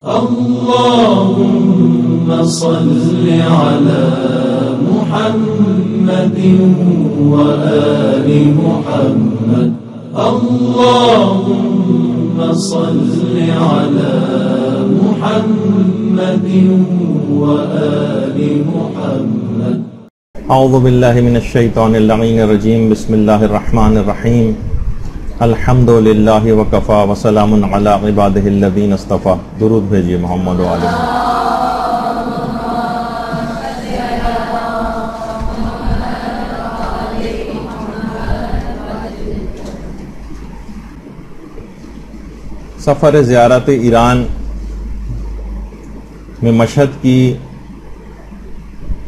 اللهم صل على محمد وآل محمد اللهم صل على محمد وآل محمد اعوذ باللہ من الشیطان اللعین الرجیم بسم اللہ الرحمن الرحیم الحمد للہ وکفا وسلام علی عبادہ الذین اصطفیٰ. درود بھیجئے محمد و آل محمد. سفر زیارت ایران میں مشہد کی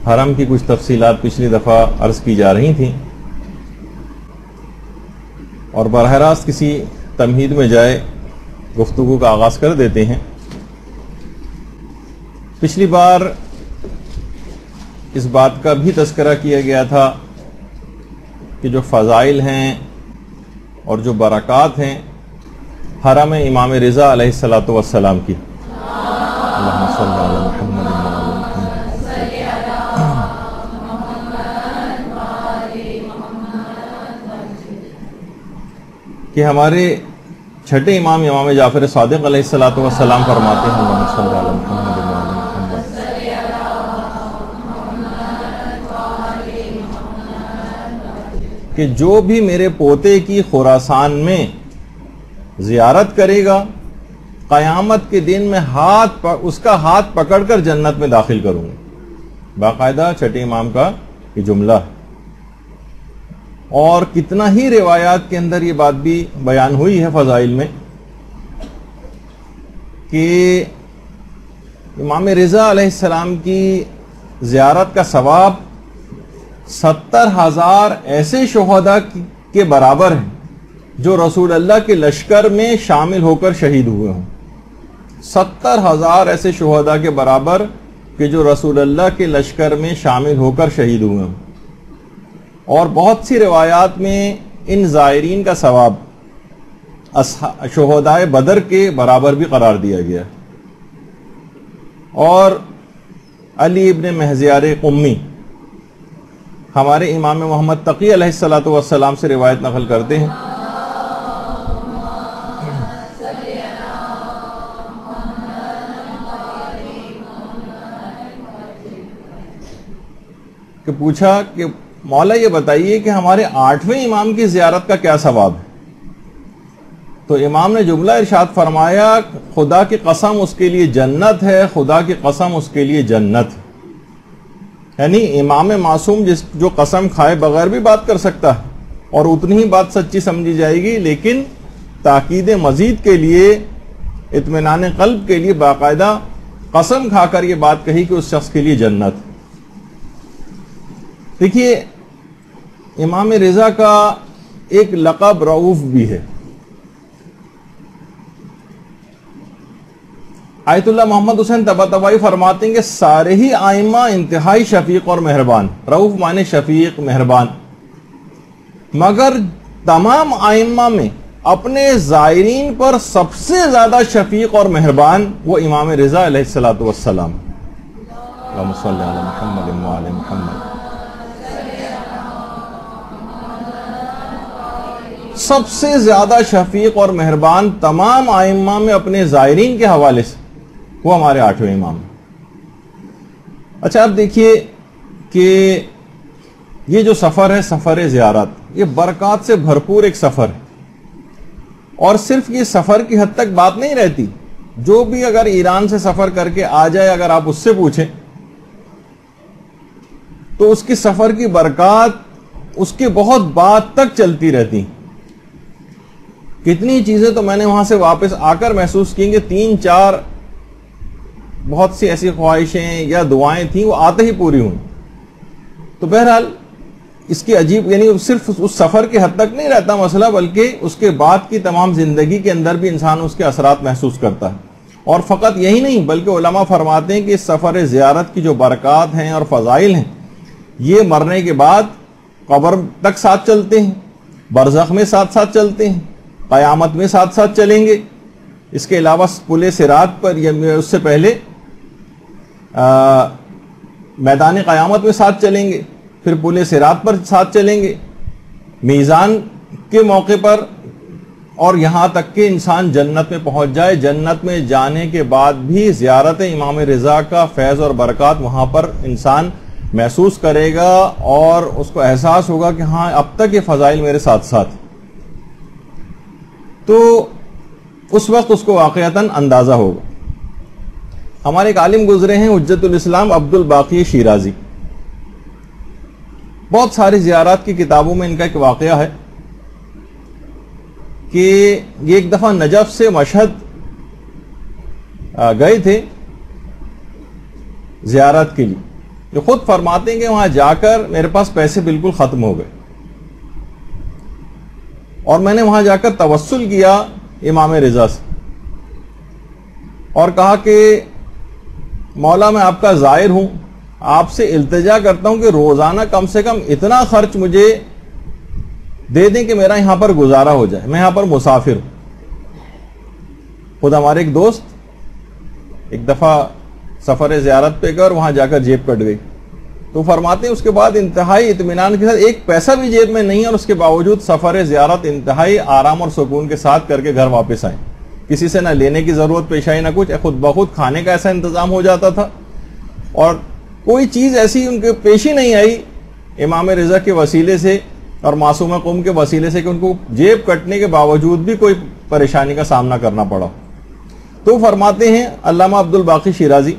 حرم کی کچھ تفصیلات پچھلی دفعہ عرض کی جا رہی تھیں اور براہ راست کسی تمہید میں جائے گفتگو کا آغاز کر دیتے ہیں. پچھلی بار اس بات کا بھی تذکرہ کیا گیا تھا کہ جو فضائل ہیں اور جو برکات ہیں حرم امام رضا علیہ السلام کی. اللہم صلی علی محمد کہ ہمارے چھٹے امام جعفر صادق علیہ السلام فرماتے ہیں اللہم صلی علی محمد کہ جو بھی میرے پوتے کی خراسان میں زیارت کرے گا قیامت کے دن میں اس کا ہاتھ پکڑ کر جنت میں داخل کروں گا. باقاعدہ چھٹے امام کا یہ جملہ ہے اور کتنا ہی روایات کے اندر یہ بات بھی بیان ہوئی ہے فضائل میں کہ امام رضا علیہ السلام کی زیارت کا ثواب 70,000 ایسے شہداء کے برابر ہیں جو رسول اللہ کے لشکر میں شامل ہو کر شہید ہوئے ہوں. 70,000 ایسے شہداء کے برابر کہ جو رسول اللہ کے لشکر میں شامل ہو کر شہید ہوئے ہوں. اور بہت سی روایات میں ان زائرین کا ثواب شہداء بدر کے برابر بھی قرار دیا گیا. اور علی ابن مہزیار قمی ہمارے امام محمد تقی علیہ السلام سے روایت نقل کرتے ہیں کہ پوچھا کہ مولا یہ بتائیے کہ ہمارے 8ویں امام کی زیارت کا کیا ثواب ہے؟ تو امام نے جملہ ارشاد فرمایا خدا کی قسم اس کے لیے جنت ہے، خدا کی قسم اس کے لیے جنت ہے. یعنی امام معصوم جو قسم کھائے بغیر بھی بات کر سکتا ہے اور اتنی ہی بات سچی سمجھی جائے گی، لیکن تاکید مزید کے لیے اطمینان قلب کے لیے باقاعدہ قسم کھا کر یہ بات کہی کہ اس شخص کے لیے جنت. دیکھیے امام رضا کا ایک لقب رؤوف بھی ہے. آیت اللہ محمد حسین طباطبائی فرماتے ہیں کہ سارے ہی آئمہ انتہائی شفیق اور مہربان. رؤوف مانے شفیق مہربان، مگر تمام آئمہ میں اپنے زائرین پر سب سے زیادہ شفیق اور مہربان وہ امام رضا علیہ السلام. اللہم صلی علی محمد وآل محمد. سب سے زیادہ شفیق اور مہربان تمام آئمہ میں اپنے زائرین کے حوالے سے وہ ہمارے 8ویں امام. اچھا اب دیکھیے کہ یہ جو سفر ہے سفر زیارت یہ برکات سے بھرپور ایک سفر ہے اور صرف یہ سفر کی حد تک بات نہیں رہتی. جو بھی اگر ایران سے سفر کر کے آ جائے اگر آپ اس سے پوچھیں تو اس کی سفر کی برکات اس کے بہت بعد تک چلتی رہتی. کتنی چیزیں تو میں نے وہاں سے واپس آ کر محسوس کی کہ 3-4 بہت سی ایسی خواہشیں یا دعائیں تھیں وہ آتے ہی پوری ہوئیں. تو بہرحال اس کی عجیب یعنی صرف اس سفر کے حد تک نہیں رہتا مسئلہ، بلکہ اس کے بعد کی تمام زندگی کے اندر بھی انسان اس کے اثرات محسوس کرتا ہے. اور فقط یہی نہیں بلکہ علماء فرماتے ہیں کہ اس سفر زیارت کی جو برکات ہیں اور فضائل ہیں یہ مرنے کے بعد قبر تک ساتھ چلتے ہیں، برزخ میں ساتھ ساتھ چلتے ہیں، قیامت میں ساتھ ساتھ چلیں گے. اس کے علاوہ پل صراط پر یا اس سے پہلے میدان قیامت میں ساتھ چلیں گے، پھر پل صراط پر ساتھ چلیں گے، میزان کے موقع پر، اور یہاں تک کہ انسان جنت میں پہنچ جائے۔ جنت میں جانے کے بعد بھی زیارت امام رضا کا فیض اور برکات وہاں پر انسان محسوس کرے گا، اور اس کو احساس ہوگا کہ ہاں اب تک یہ فضائل میرے ساتھ ساتھ، تو اس وقت اس کو واقعتاً اندازہ ہوگا۔ ہمارے ایک عالم گزرے ہیں حجت الاسلام عبد الباقی شیرازی، بہت ساری زیارات کی کتابوں میں ان کا ایک واقعہ ہے کہ یہ ایک دفعہ نجف سے مشہد گئے تھے زیارت کے لیے۔ یہ خود فرماتے ہیں کہ وہاں جا کر میرے پاس پیسے بالکل ختم ہو گئے، اور میں نے وہاں جا کر توسل کیا امام رضا سے اور کہا کہ مولا میں آپ کا زائر ہوں، آپ سے التجا کرتا ہوں کہ روزانہ کم سے کم اتنا خرچ مجھے دے دیں کہ میرا یہاں پر گزارا ہو جائے، میں یہاں پر مسافر ہوں۔ خود ہمارے ایک دوست ایک دفعہ سفر زیارت پہ کر وہاں جا کر جیب کٹ گئی، تو فرماتے ہیں اس کے بعد انتہائی اطمینان کے ساتھ ایک پیسہ بھی جیب میں نہیں، اور اس کے باوجود سفر زیارت انتہائی آرام اور سکون کے ساتھ کر کے گھر واپس آئے، کسی سے نہ لینے کی ضرورت پیش آئی نہ کچھ، خود بخود کھانے کا ایسا انتظام ہو جاتا تھا، اور کوئی چیز ایسی ان کے پیش ہی نہیں آئی امام رضا کے وسیلے سے اور معصوم قوم کے وسیلے سے کہ ان کو جیب کٹنے کے باوجود بھی کوئی پریشانی کا سامنا کرنا پڑا۔ تو فرماتے ہیں علامہ عبد الباقی شیرازی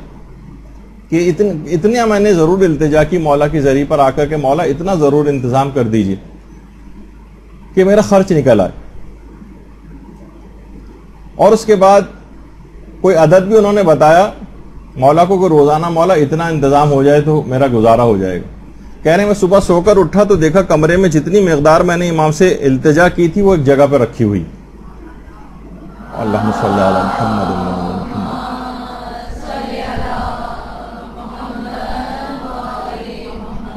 کہ اتنا میں نے ضرور التجا کی مولا کی ذریعے پر آ کر کہ مولا اتنا ضرور انتظام کر دیجئے کہ میرا خرچ نکل آئے، اور اس کے بعد کوئی عدد بھی انہوں نے بتایا مولا کو کہ روزانہ مولا اتنا انتظام ہو جائے تو میرا گزارا ہو جائے گا۔ کہہ رہے ہیں میں صبح سو کر اٹھا تو دیکھا کمرے میں جتنی مقدار میں نے امام سے التجا کی تھی وہ ایک جگہ پہ رکھی ہوئی۔ اللہم صلی علی محمد۔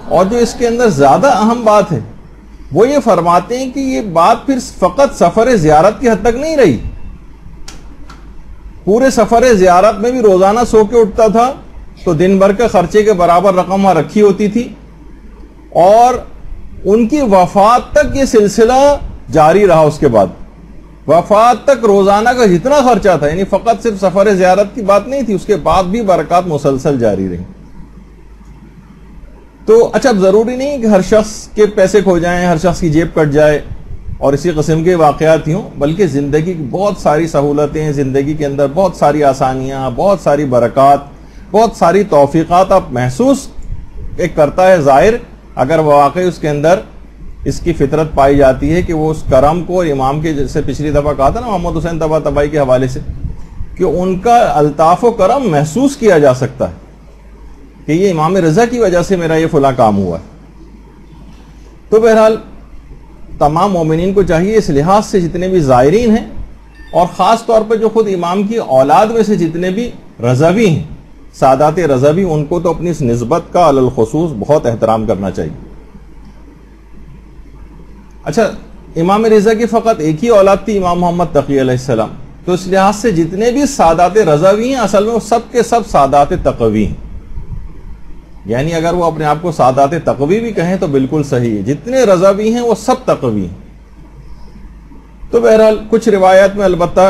اور جو اس کے اندر زیادہ اہم بات ہے وہ یہ فرماتے ہیں کہ یہ بات پھر فقط سفر زیارت کی حد تک نہیں رہی، پورے سفر زیارت میں بھی روزانہ سو کے اٹھتا تھا تو دن بھر کے خرچے کے برابر رقم وہاں رکھی ہوتی تھی، اور ان کی وفات تک یہ سلسلہ جاری رہا۔ اس کے بعد وفات تک روزانہ کا جتنا خرچہ تھا، یعنی فقط صرف سفر زیارت کی بات نہیں تھی، اس کے بعد بھی برکات مسلسل جاری رہی۔ تو اچھا اب ضروری نہیں کہ ہر شخص کے پیسے کھو جائیں، ہر شخص کی جیب کٹ جائے اور اسی قسم کے واقعات ہی ہوں، بلکہ زندگی کی بہت ساری سہولتیں، زندگی کے اندر بہت ساری آسانیاں، بہت ساری برکات، بہت ساری توفیقات آپ محسوس ایک کرتا ہے زائر، اگر واقعی اس کے اندر اس کی فطرت پائی جاتی ہے کہ وہ اس کرم کو، امام کے جیسے پچھلی دفعہ کہا تھا نا محمد حسین طباطبائی کے حوالے سے، کہ ان کا الطاف و کرم محسوس کیا جا سکتا ہے کہ یہ امام رضا کی وجہ سے میرا یہ فلاں کام ہوا ہے۔ تو بہرحال تمام مومنین کو چاہیے اس لحاظ سے جتنے بھی زائرین ہیں، اور خاص طور پر جو خود امام کی اولاد میں سے جتنے بھی رضوی ہیں، سادات رضوی، ان کو تو اپنی اس نسبت کا علی الخصوص بہت احترام کرنا چاہیے۔ اچھا امام رضا کی فقط ایک ہی اولاد تھی، امام محمد تقی علیہ السلام، تو اس لحاظ سے جتنے بھی سادات رضوی ہیں اصل میں وہ سب کے سب سادات تقوی ہیں، یعنی اگر وہ اپنے آپ کو سادات تقوی بھی کہیں تو بالکل صحیح ہے، جتنے رضوی ہیں وہ سب تقوی ہیں۔ تو بہرحال کچھ روایات میں البتہ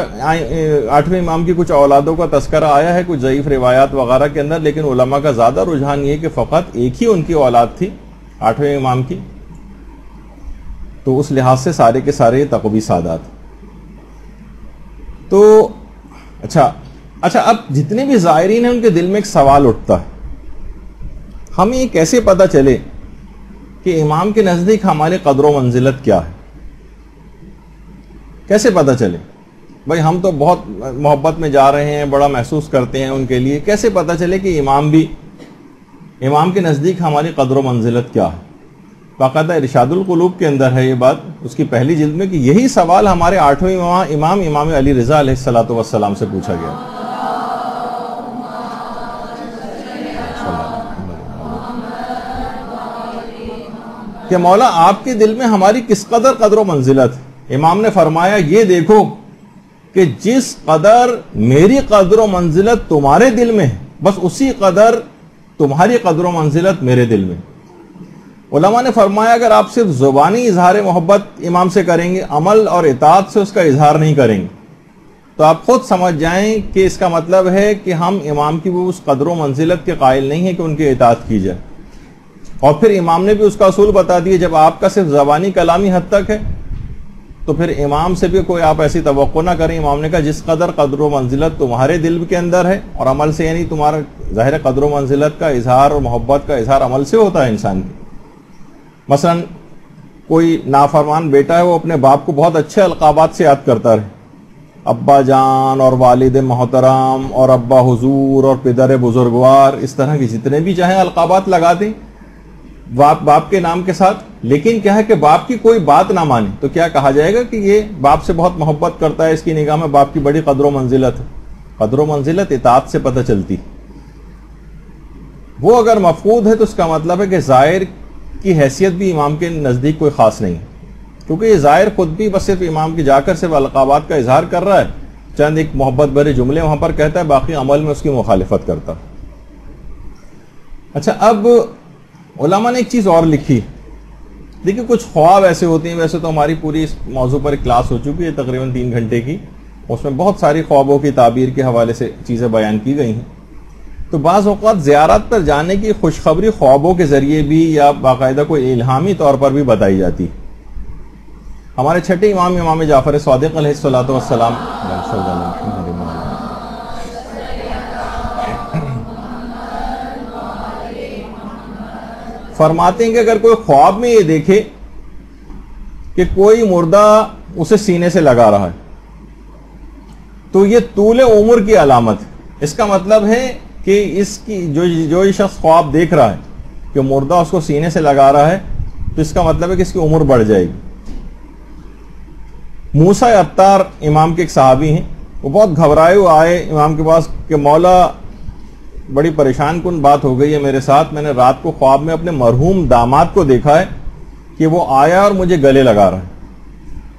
8ویں امام کی کچھ اولادوں کا تذکرہ آیا ہے کچھ ضعیف روایات وغیرہ کے اندر، لیکن علماء کا زیادہ رجحان یہ کہ فقط ایک ہی ان کی اولاد تھی 8ویں امام کی، تو اس لحاظ سے سارے کے سارے تقوی سادات۔ تو اچھا اب جتنے بھی زائرین ہیں ان کے دل میں ایک سوال اٹھتا ہے، ہمیں یہ کیسے پتہ چلے کہ امام کے نزدیک ہماری قدر و منزلت کیا ہے؟ کیسے پتہ چلے؟ بھائی ہم تو بہت محبت میں جا رہے ہیں، بڑا محسوس کرتے ہیں ان کے لیے، کیسے پتہ چلے کہ امام کے نزدیک ہماری قدر و منزلت کیا ہے؟ باقاعدہ ارشاد القلوب کے اندر ہے یہ بات، اس کی پہلی جلد میں، کہ یہی سوال ہمارے 8ویں امام علی رضا علیہ الصلوۃ والسلام سے پوچھا گیا۔ کہ مولا آپ کے دل میں ہماری کس قدر و منزلت ہے؟ امام نے فرمایا یہ دیکھو کہ جس قدر میری قدر و منزلت تمہارے دل میں ہے بس اسی قدر تمہاری قدر و منزلت میرے دل میں. علماء نے فرمایا اگر آپ صرف زبانی اظہار محبت امام سے کریں گے، عمل اور اطاعت سے اس کا اظہار نہیں کریں گے، تو آپ خود سمجھ جائیں کہ اس کا مطلب ہے کہ ہم امام کی وہ اس قدر و منزلت کے قائل نہیں ہیں کہ ان کی اطاعت کی جائے. اور پھر امام نے بھی اس کا اصول بتا دیا، جب آپ کا صرف زبانی کلامی حد تک ہے تو پھر امام سے بھی کوئی آپ ایسی توقع نہ کریں. امام نے کہا جس قدر و منزلت تمہارے دل کے اندر ہے، اور عمل سے یعنی تمہارا ظاہر قدر و منزلت کا اظہار اور محبت کا اظہار عمل سے ہوتا ہے انسان کی. مثلا کوئی نافرمان بیٹا ہے، وہ اپنے باپ کو بہت اچھے القابات سے یاد کرتا رہے، ابا جان اور والد محترم اور ابا حضور اور پدر بزرگوار، اس طرح کے جتنے بھی چاہیں القابات لگا دیں باپ کے نام کے ساتھ، لیکن کیا ہے کہ باپ کی کوئی بات نہ مانے تو کیا کہا جائے گا کہ یہ باپ سے بہت محبت کرتا ہے، اس کی نگاہ میں باپ کی بڑی قدر و منزلت ہے. قدر و منزلت اطاعت سے پتہ چلتی. وہ اگر مفقود ہے تو اس کا مطلب ہے کہ زائر کی حیثیت بھی امام کے نزدیک کوئی خاص نہیں ہے، کیونکہ یہ زائر خود بھی بس صرف امام کی جا کر صرف القابات کا اظہار کر رہا ہے، چند ایک محبت بھرے جملے وہاں پر کہتا ہے، باقی عمل میں اس کی مخالفت کرتا. اچھا، اب علماء نے ایک چیز اور لکھی. دیکھیں کچھ خواب ایسے ہوتے ہیں، ویسے تو ہماری پوری اس موضوع پر ایک کلاس ہو چکی ہے تقریباً 3 گھنٹے کی، اس میں بہت ساری خوابوں کی تعبیر کے حوالے سے چیزیں بیان کی گئی ہیں. تو بعض اوقات زیارت پر جانے کی خوشخبری خوابوں کے ذریعے بھی یا باقاعدہ کوئی الہامی طور پر بھی بتائی جاتی. ہمارے چھٹے امام جعفر صادق علیہ الصلوۃ والسلام فرماتے ہیں کہ اگر کوئی خواب میں یہ دیکھے کہ کوئی مردہ اسے سینے سے لگا رہا ہے تو یہ طول عمر کی علامت ہے. اس کا مطلب ہے کہ اس کی جو یہ شخص خواب دیکھ رہا ہے کہ مردہ اس کو سینے سے لگا رہا ہے تو اس کا مطلب ہے کہ اس کی عمر بڑھ جائے گی. موسیٰ عطار امام کے ایک صحابی ہیں، وہ بہت گھبرائے ہوئے آئے امام کے پاس کہ مولا بڑی پریشان کن بات ہو گئی ہے میرے ساتھ، میں نے رات کو خواب میں اپنے مرحوم داماد کو دیکھا ہے کہ وہ آیا اور مجھے گلے لگا رہا ہے.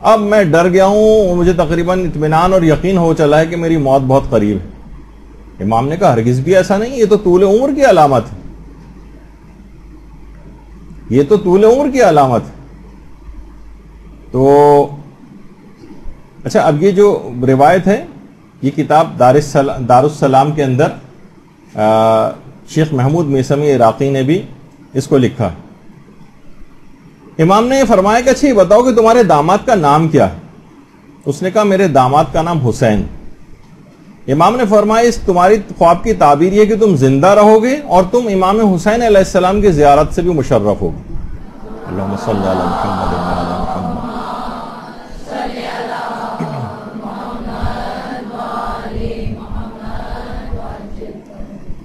اب میں ڈر گیا ہوں، مجھے تقریباً اطمینان اور یقین ہو چلا ہے کہ میری موت بہت قریب ہے. امام نے کہا ہرگز بھی ایسا نہیں، یہ تو طول عمر کی علامت ہے، یہ تو طول عمر کی علامت ہے. تو اچھا، اب یہ جو روایت ہے یہ کتاب دارالسلام کے اندر شیخ محمود میثمی عراقی نے بھی اس کو لکھا. امام نے یہ فرمایا کہ اچھا یہ بتاؤ کہ تمہارے داماد کا نام کیا ہے؟ اس نے کہا میرے داماد کا نام حسین. امام نے فرمایا اس تمہاری خواب کی تعبیر یہ کہ تم زندہ رہو گے اور تم امام حسین علیہ السلام کی زیارت سے بھی مشرف ہوگے. اللہم صلی علی محمد وعلی محمد.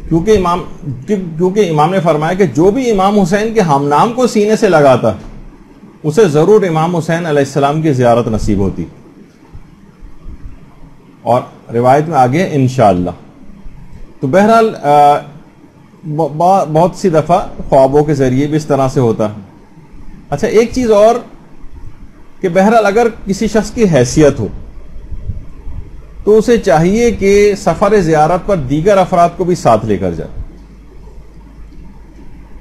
کیونکہ امام نے فرمایا کہ جو بھی امام حسین کے ہم نام کو سینے سے لگاتا اسے ضرور امام حسین علیہ السلام کی زیارت نصیب ہوتی. اور روایت میں آگے انشاءاللہ. تو بہرحال بہت سی دفعہ خوابوں کے ذریعے بھی اس طرح سے ہوتا ہے. اچھا، ایک چیز اور کہ بہرحال اگر کسی شخص کی حیثیت ہو تو اسے چاہیے کہ سفر زیارت پر دیگر افراد کو بھی ساتھ لے کر جائے.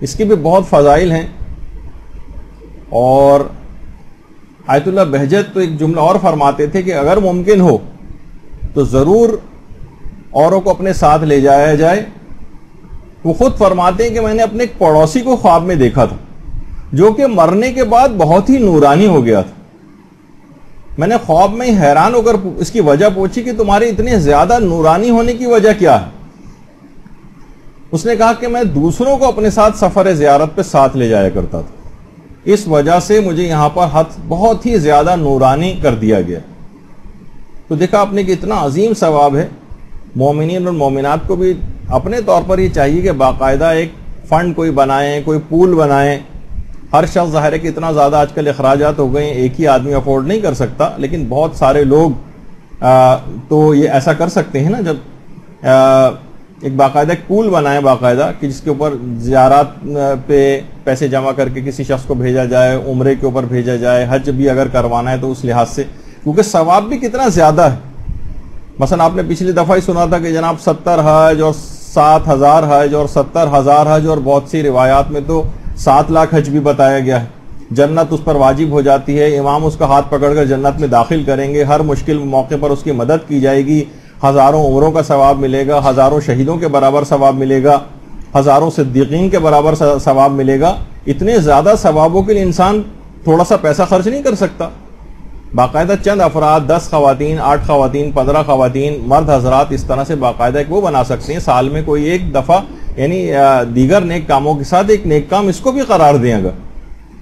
اس کے بھی بہت فضائل ہیں. اور آیت اللہ بہجت تو ایک جملہ اور فرماتے تھے کہ اگر ممکن ہو تو ضرور اوروں کو اپنے ساتھ لے جایا جائے. وہ خود فرماتے ہیں کہ میں نے اپنے ایک پڑوسی کو خواب میں دیکھا تھا جو کہ مرنے کے بعد بہت ہی نورانی ہو گیا تھا. میں نے خواب میں حیران ہو کر اس کی وجہ پوچھی کہ تمہارے اتنے زیادہ نورانی ہونے کی وجہ کیا ہے؟ اس نے کہا کہ میں دوسروں کو اپنے ساتھ سفر زیارت پہ ساتھ لے جایا کرتا تھا، اس وجہ سے مجھے یہاں پر بہت ہی زیادہ نورانی کر دیا گیا. تو دیکھا آپ نے کہ اتنا عظیم ثواب ہے. مومنین اور مومنات کو بھی اپنے طور پر یہ چاہیے کہ باقاعدہ ایک فنڈ کوئی بنائیں، کوئی پول بنائیں. ہر شخص ظاہر ہے کہ اتنا زیادہ آج کل اخراجات ہو گئے ہیں، ایک ہی آدمی افورڈ نہیں کر سکتا، لیکن بہت سارے لوگ تو یہ ایسا کر سکتے ہیں نا، جب ایک باقاعدہ ایک پول بنائیں باقاعدہ کہ جس کے اوپر زیارات پہ پیسے جمع کر کے کسی شخص کو بھیجا جائے، عمرے کے اوپر بھیجا جائے، حج بھی اگر کروانا ہے تو اس لحاظ سے، کیونکہ ثواب بھی کتنا زیادہ ہے. مثلا آپ نے پچھلی دفعہ ہی سنا تھا کہ جناب 70 حج اور 7,000 حج اور 70,000 حج، اور بہت سی روایات میں تو 7 لاکھ حج بھی بتایا گیا ہے. جنت اس پر واجب ہو جاتی ہے، امام اس کا ہاتھ پکڑ کر جنت میں داخل کریں گے، ہر مشکل موقع پر اس کی مدد کی جائے گی، ہزاروں عمروں کا ثواب ملے گا، ہزاروں شہیدوں کے برابر ثواب ملے گا، ہزاروں صدیقین کے برابر ثواب ملے گا. اتنے زیادہ ثوابوں کے لیے انسان تھوڑا سا پیسہ خرچ نہیں کر سکتا. باقاعدہ چند افراد، 10 خواتین، 8 خواتین، 15 خواتین، مرد حضرات اس طرح سے باقاعدہ ایک وہ بنا سکتے ہیں، سال میں کوئی ایک دفعہ یعنی دیگر نیک کاموں کے ساتھ ایک نیک کام اس کو بھی قرار دیں اگر،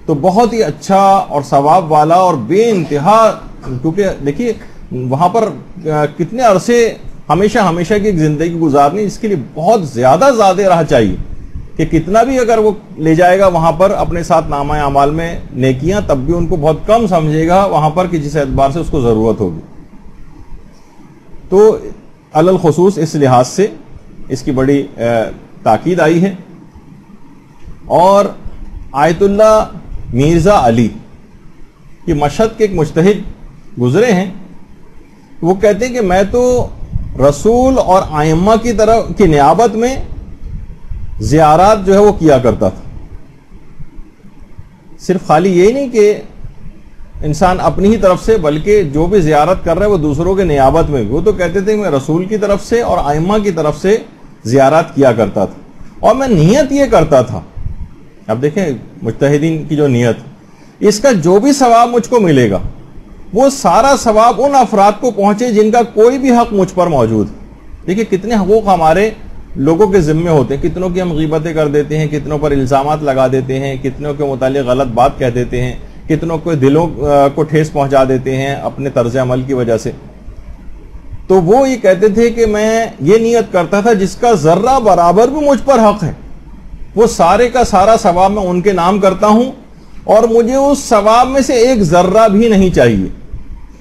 تو بہت ہی اچھا اور ثواب والا اور بے انتہا. کیونکہ دیکھیے وہاں پر کتنے عرصے ہمیشہ کی ایک زندگی گزارنی، اس کے لیے بہت زیادہ راہ چاہیے کہ کتنا بھی اگر وہ لے جائے گا وہاں پر اپنے ساتھ نامہ اعمال میں نیکیاں، تب بھی ان کو بہت کم سمجھے گا وہاں پر کہ جس اعتبار سے اس کو ضرورت ہوگی. تو علی الخصوص اس لحاظ سے اس کی بڑی تاکید آئی ہے. اور آیت اللہ مرزا علی یہ مشہد کے ایک مجتہد گزرے ہیں، وہ کہتے ہیں کہ میں تو رسول اور ائمہ کی طرف کی نیابت میں زیارات جو ہے وہ کیا کرتا تھا. صرف خالی یہی نہیں کہ انسان اپنی ہی طرف سے، بلکہ جو بھی زیارت کر رہا ہے وہ دوسروں کے نیابت میں. وہ تو کہتے تھے کہ میں رسول کی طرف سے اور ائمہ کی طرف سے زیارات کیا کرتا تھا، اور میں نیت یہ کرتا تھا. اب دیکھیں مجتہدین کی جو نیت، اس کا جو بھی ثواب مجھ کو ملے گا وہ سارا ثواب ان افراد کو پہنچے جن کا کوئی بھی حق مجھ پر موجود ہے. دیکھیں کتنے حقوق ہمارے لوگوں کے ذمے ہوتے ہیں، کتنوں کی ہم غیبتیں کر دیتے ہیں، کتنوں پر الزامات لگا دیتے ہیں، کتنوں کے متعلق غلط بات کہہ دیتے ہیں، کتنوں کو دلوں کو ٹھیس پہنچا دیتے ہیں اپنے طرز عمل کی وجہ سے. تو وہ یہ کہتے تھے کہ میں یہ نیت کرتا تھا جس کا ذرہ برابر بھی مجھ پر حق ہے وہ سارے کا سارا ثواب میں ان کے نام کرتا ہوں، اور مجھے اس ثواب میں سے ایک ذرہ بھی نہیں چاہیے.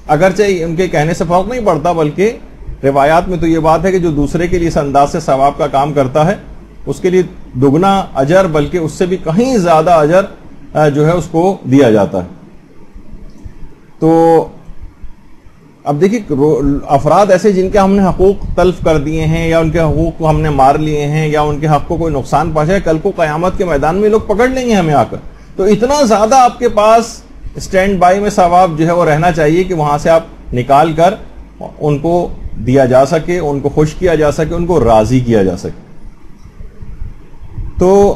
اگرچہ ان کے کہنے سے فرق نہیں پڑتا، بلکہ روایات میں تو یہ بات ہے کہ جو دوسرے کے لیے اس انداز سے ثواب کا کام کرتا ہے اس کے لیے دگنا اجر، بلکہ اس سے بھی کہیں زیادہ اجر جو ہے اس کو دیا جاتا ہے. تو اب دیکھیے افراد ایسے جن کے ہم نے حقوق تلف کر دیے ہیں، یا ان کے حقوق کو ہم نے مار لیے ہیں، یا ان کے حق کو کوئی نقصان پہنچا ہے، کل کو قیامت کے میدان میں لوگ پکڑ لیں گے ہمیں آ کر. تو اتنا زیادہ آپ کے پاس اسٹینڈ بائی میں ثواب جو ہے وہ رہنا چاہیے کہ وہاں سے آپ نکال کر ان کو دیا جا سکے، ان کو خوش کیا جا سکے، ان کو راضی کیا جا سکے. تو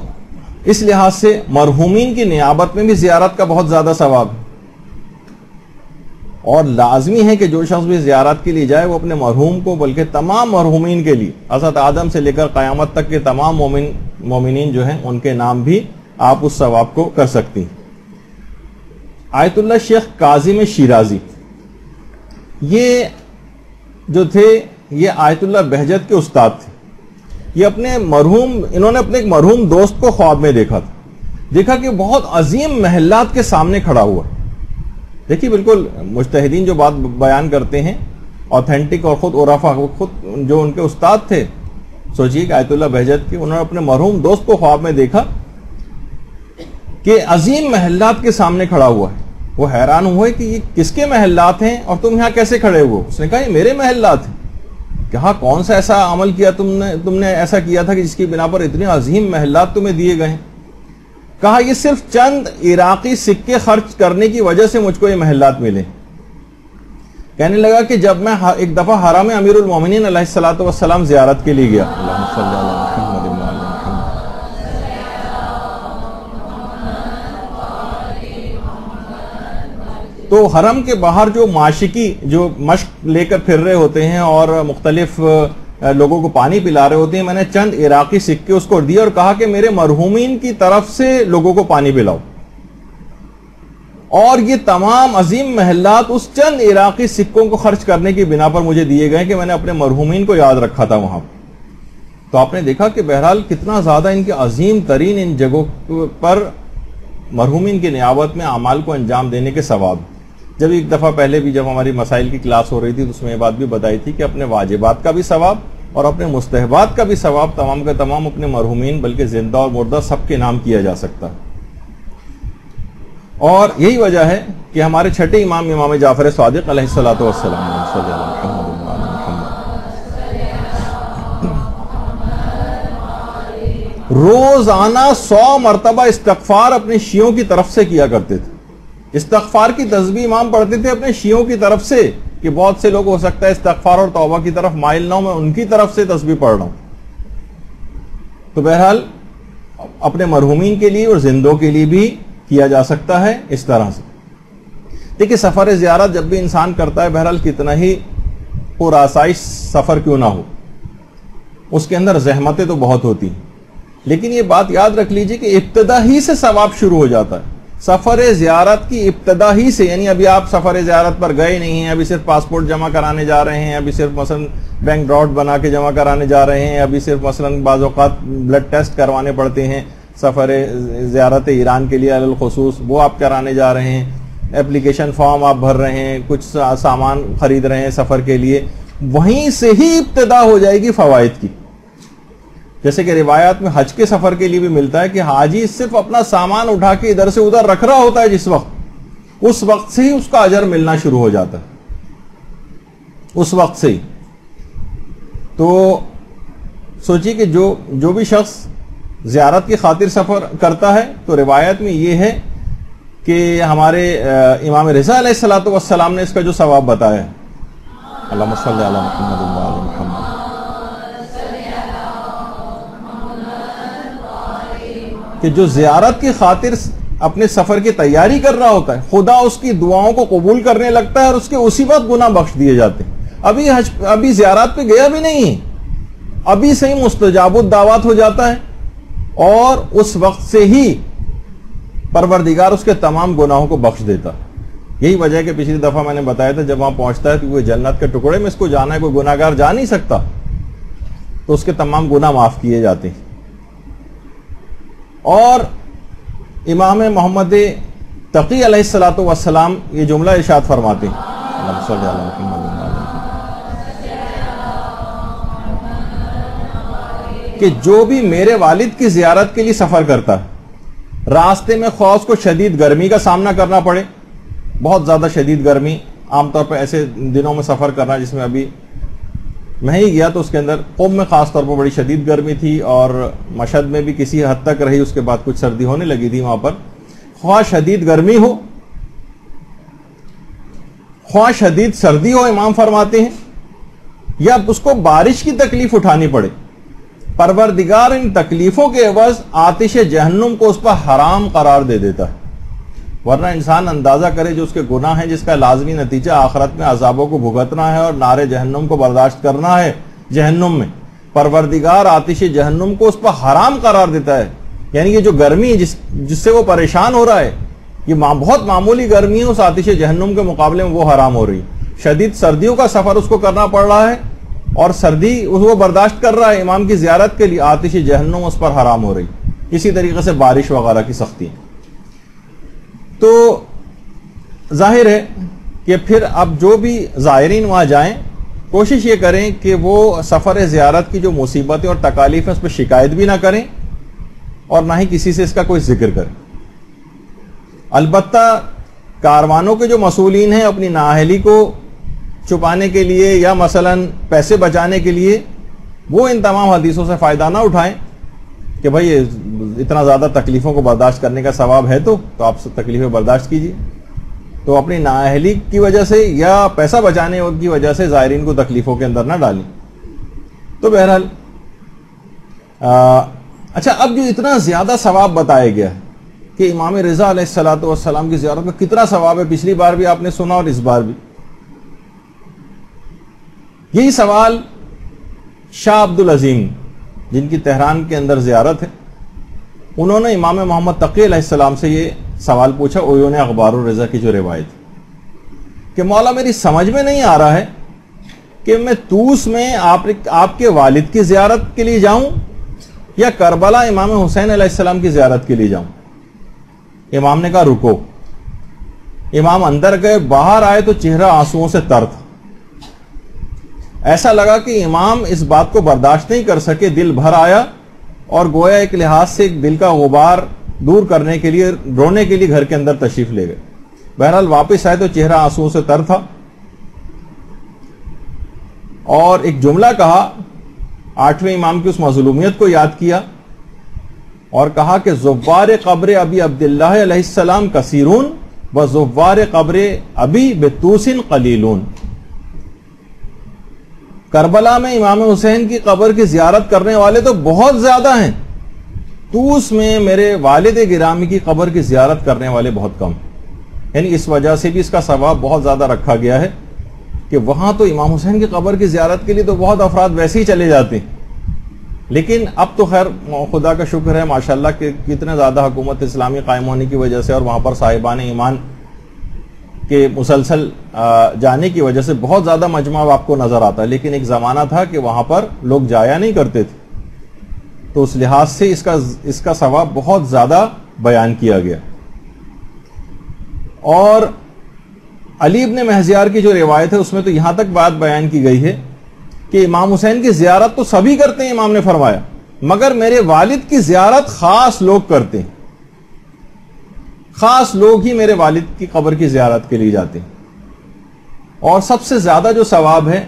اس لحاظ سے مرحومین کی نیابت میں بھی زیارت کا بہت زیادہ ثواب ہے، اور لازمی ہے کہ جو شخص بھی زیارت کے لیے جائے وہ اپنے مرحوم کو، بلکہ تمام مرحومین کے لیے، حضرت آدم سے لے کر قیامت تک کے تمام مومنین جو ہیں ان کے نام بھی آپ اس ثواب کو کر سکتی ہیں. آیت اللہ شیخ کاظم شیرازی یہ جو تھے یہ آیت اللہ بہجت کے استاد تھے. یہ انہوں نے اپنے ایک مرحوم دوست کو خواب میں دیکھا کہ بہت عظیم محلات کے سامنے کھڑا ہوا. دیکھیے بالکل مجتہدین جو بات بیان کرتے ہیں اوتھینٹک، اور خود عرفا خود جو ان کے استاد تھے، سوچیے کہ آیت اللہ بہجت کے انہوں نے اپنے مرحوم دوست کو خواب میں دیکھا کہ عظیم محلات کے سامنے کھڑا ہوا ہے. وہ حیران ہوئے کہ یہ کس کے محلات ہیں اور تم یہاں کیسے کھڑے ہوئے؟ اس نے کہا یہ میرے محلات ہیں. کہا کون سا ایسا عمل کیا تم نے ایسا کیا تھا کہ جس کی بنا پر اتنے عظیم محلات تمہیں دیے گئے ہیں؟ کہا یہ صرف چند عراقی سکے خرچ کرنے کی وجہ سے مجھ کو یہ محلات ملے. کہنے لگا کہ جب میں ایک دفعہ حرم امیر المومنین علیہ الصلوۃ والسلام زیارت کے لیے گیا، اللہم صلی علی محمد وعلی محمد، تو حرم کے باہر جو معاشقی جو مشق لے کر پھر رہے ہوتے ہیں اور مختلف لوگوں کو پانی پلا رہے ہوتے ہیں، میں نے چند عراقی سکے اس کو دیے اور کہا کہ میرے مرحومین کی طرف سے لوگوں کو پانی پلاؤ. اور یہ تمام عظیم محلات اس چند عراقی سکوں کو خرچ کرنے کی بنا پر مجھے دیے گئے کہ میں نے اپنے مرحومین کو یاد رکھا تھا وہاں. تو آپ نے دیکھا کہ بہرحال کتنا زیادہ ان کے عظیم ترین ان جگہوں پر مرحومین کی نیابت میں اعمال کو انجام دینے کے ثواب. جب ایک دفعہ پہلے بھی جب ہماری مسائل کی کلاس ہو رہی تھی تو اس میں یہ بات بھی بتائی تھی کہ اپنے واجبات کا بھی ثواب اور اپنے مستحبات کا بھی ثواب تمام کا تمام اپنے مرحومین بلکہ زندہ اور مردہ سب کے نام کیا جا سکتا ہے. اور یہی وجہ ہے کہ ہمارے چھٹے امام جعفر صادق علیہ الصلوۃ والسلام روزانہ 100 مرتبہ استغفار اپنے شیعوں کی طرف سے کیا کرتے تھے. استغفار کی تسبیح امام پڑھتے تھے اپنے شیعوں کی طرف سے, کہ بہت سے لوگ ہو سکتا ہے استغفار اور توبہ کی طرف مائل نہ ہوں, میں ان کی طرف سے تسبیح پڑھ رہا ہوں. تو بہرحال اپنے مرحومین کے لیے اور زندوں کے لیے بھی کیا جا سکتا ہے اس طرح سے. دیکھیں سفر زیارت جب بھی انسان کرتا ہے, بہرحال کتنا ہی پرآسائش سفر کیوں نہ ہو, اس کے اندر زحمتیں تو بہت ہوتی ہیں, لیکن یہ بات یاد رکھ لیجئے کہ ابتدا ہی سے ثواب شروع ہو جاتا ہے. سفر زیارت کی ابتدا ہی سے, یعنی ابھی آپ سفر زیارت پر گئے نہیں ہیں, ابھی صرف پاسپورٹ جمع کرانے جا رہے ہیں, ابھی صرف مثلا بینک ڈراٹ بنا کے جمع کرانے جا رہے ہیں, ابھی صرف مثلا بعض اوقات بلڈ ٹیسٹ کروانے پڑتے ہیں سفر زیارت ایران کے لیے علی الخصوص, وہ آپ کرانے جا رہے ہیں, اپلیکیشن فارم آپ بھر رہے ہیں, کچھ سامان خرید رہے ہیں سفر کے لیے, وہیں سے ہی ابتدا ہو جائے گی فوائد کی. جیسے کہ روایات میں حج کے سفر کے لیے بھی ملتا ہے کہ حاجی صرف اپنا سامان اٹھا کے ادھر سے ادھر رکھ رہا ہوتا ہے جس وقت, اس وقت سے ہی اس کا اجر ملنا شروع ہو جاتا ہے, اس وقت سے ہی. تو سوچیے کہ جو بھی شخص زیارت کی خاطر سفر کرتا ہے, تو روایت میں یہ ہے کہ ہمارے امام رضا علیہ الصلوۃ والسلام نے اس کا جو ثواب بتایا ہے, اللہم صلی علی محمد و علی محمد, کہ جو زیارت کی خاطر اپنے سفر کی تیاری کر رہا ہوتا ہے, خدا اس کی دعاؤں کو قبول کرنے لگتا ہے اور اس کے اسی وقت گناہ بخش دیے جاتے ہیں. ابھی زیارت پہ گیا بھی نہیں ہے, ابھی سے ہی مستجاب الدعوات ہو جاتا ہے, اور اس وقت سے ہی پروردگار اس کے تمام گناہوں کو بخش دیتا. یہی وجہ ہے کہ پچھلی دفعہ میں نے بتایا تھا جب وہاں پہنچتا ہے کہ وہ جنت کے ٹکڑے میں اس کو جانا ہے, کوئی گناہگار جا نہیں سکتا, تو اس کے تمام گناہ معاف کیے جاتے ہیں. اور امام محمد تقی علیہ الصلوۃ والسلام یہ جملہ ارشاد فرماتے ہیں, اللہم صلی علی محمد کہ جو بھی میرے والد کی زیارت کے لیے سفر کرتا ہے, راستے میں خواہ اس کو شدید گرمی کا سامنا کرنا پڑے, بہت زیادہ شدید گرمی, عام طور پہ ایسے دنوں میں سفر کرنا جس میں ابھی میں ہی گیا تو اس کے اندر قم میں خاص طور پر بڑی شدید گرمی تھی, اور مشہد میں بھی کسی حد تک رہی, اس کے بعد کچھ سردی ہونے لگی تھی وہاں پر. خواہ شدید گرمی ہو خواہ شدید سردی ہو, امام فرماتے ہیں, یا اس کو بارش کی تکلیف اٹھانی پڑے, پروردگار ان تکلیفوں کے عوض آتش جہنم کو اس پر حرام قرار دے دیتا ہے. ورنہ انسان اندازہ کرے جو اس کے گناہ ہیں, جس کا لازمی نتیجہ آخرت میں عذابوں کو بھگتنا ہے اور نار جہنم کو برداشت کرنا ہے جہنم میں, پروردگار آتش جہنم کو اس پر حرام قرار دیتا ہے. یعنی یہ جو گرمی جس سے وہ پریشان ہو رہا ہے, یہ بہت معمولی گرمی ہے, اس آتش جہنم کے مقابلے میں وہ حرام ہو رہی. شدید سردیوں کا سفر اس کو کرنا پڑ رہا ہے, اور سردی وہ برداشت کر رہا ہے امام کی زیارت کے لیے, آتش جہنم اس پر حرام ہو رہی. اسی طریقے سے بارش وغیرہ کی سختی. تو ظاہر ہے کہ پھر اب جو بھی زائرین وہاں جائیں, کوشش یہ کریں کہ وہ سفر زیارت کی جو مصیبتیں اور تکالیف ہیں اس پہ شکایت بھی نہ کریں, اور نہ ہی کسی سے اس کا کوئی ذکر کریں. البتہ کاروانوں کے جو مسئولین ہیں, اپنی نااہلی کو چھپانے کے لیے یا مثلاً پیسے بچانے کے لیے, وہ ان تمام حدیثوں سے فائدہ نہ اٹھائیں کہ بھائی اتنا زیادہ تکلیفوں کو برداشت کرنے کا ثواب ہے تو آپ تکلیفیں برداشت کیجیے. تو اپنی نااہلی کی وجہ سے یا پیسہ بچانے کی وجہ سے زائرین کو تکلیفوں کے اندر نہ ڈالیں. تو بہرحال اچھا, اب جو اتنا زیادہ ثواب بتایا گیا ہے کہ امام رضا علیہ الصلوۃ والسلام کی زیارت میں کتنا ثواب ہے, پچھلی بار بھی آپ نے سنا اور اس بار بھی. یہی سوال شاہ عبد العظیم, جن کی تہران کے اندر زیارت ہے, انہوں نے امام محمد تقی علیہ السلام سے یہ سوال پوچھا, عیون اخبار الرضا کی جو روایت, کہ مولا میری سمجھ میں نہیں آ رہا ہے کہ میں طوس میں آپ کے والد کی زیارت کے لیے جاؤں یا کربلا امام حسین علیہ السلام کی زیارت کے لیے جاؤں. امام نے کہا رکو. امام اندر گئے, باہر آئے تو چہرہ آنسوؤں سے تر تھا. ایسا لگا کہ امام اس بات کو برداشت نہیں کر سکے, دل بھر آیا, اور گویا ایک لحاظ سے ایک دل کا غبار دور کرنے کے لیے, رونے کے لیے گھر کے اندر تشریف لے گئے. بہرحال واپس آئے تو چہرہ آنسوؤں سے تر تھا, اور ایک جملہ کہا, 8ویں امام کی اس مظلومیت کو یاد کیا اور کہا کہ زوار قبر ابی عبداللہ علیہ السلام کثیرون و زوار قبر ابی بطوس قلیلون. کربلا میں امام حسین کی قبر کی زیارت کرنے والے تو بہت زیادہ ہیں، طوس میں میرے والد گرامی کی قبر کی زیارت کرنے والے بہت کم. یعنی اس وجہ سے بھی اس کا ثواب بہت زیادہ رکھا گیا ہے کہ وہاں تو امام حسین کی قبر کی زیارت کے لیے تو بہت افراد ویسے ہی چلے جاتے ہیں. لیکن اب تو خیر خدا کا شکر ہے ماشاءاللہ کہ کتنے زیادہ حکومت اسلامی قائم ہونے کی وجہ سے اور وہاں پر صاحبان ایمان کے مسلسل جانے کی وجہ سے بہت زیادہ مجمع آپ کو نظر آتا ہے. لیکن ایک زمانہ تھا کہ وہاں پر لوگ جایا نہیں کرتے تھے، تو اس لحاظ سے اس کا ثواب بہت زیادہ بیان کیا گیا. اور علی ابن مہزیار کی جو روایت ہے اس میں تو یہاں تک بات بیان کی گئی ہے کہ امام حسین کی زیارت تو سبھی کرتے ہیں، امام نے فرمایا، مگر میرے والد کی زیارت خاص لوگ کرتے ہیں، خاص لوگ ہی میرے والد کی قبر کی زیارت کے لیے جاتے ہیں. اور سب سے زیادہ جو ثواب ہے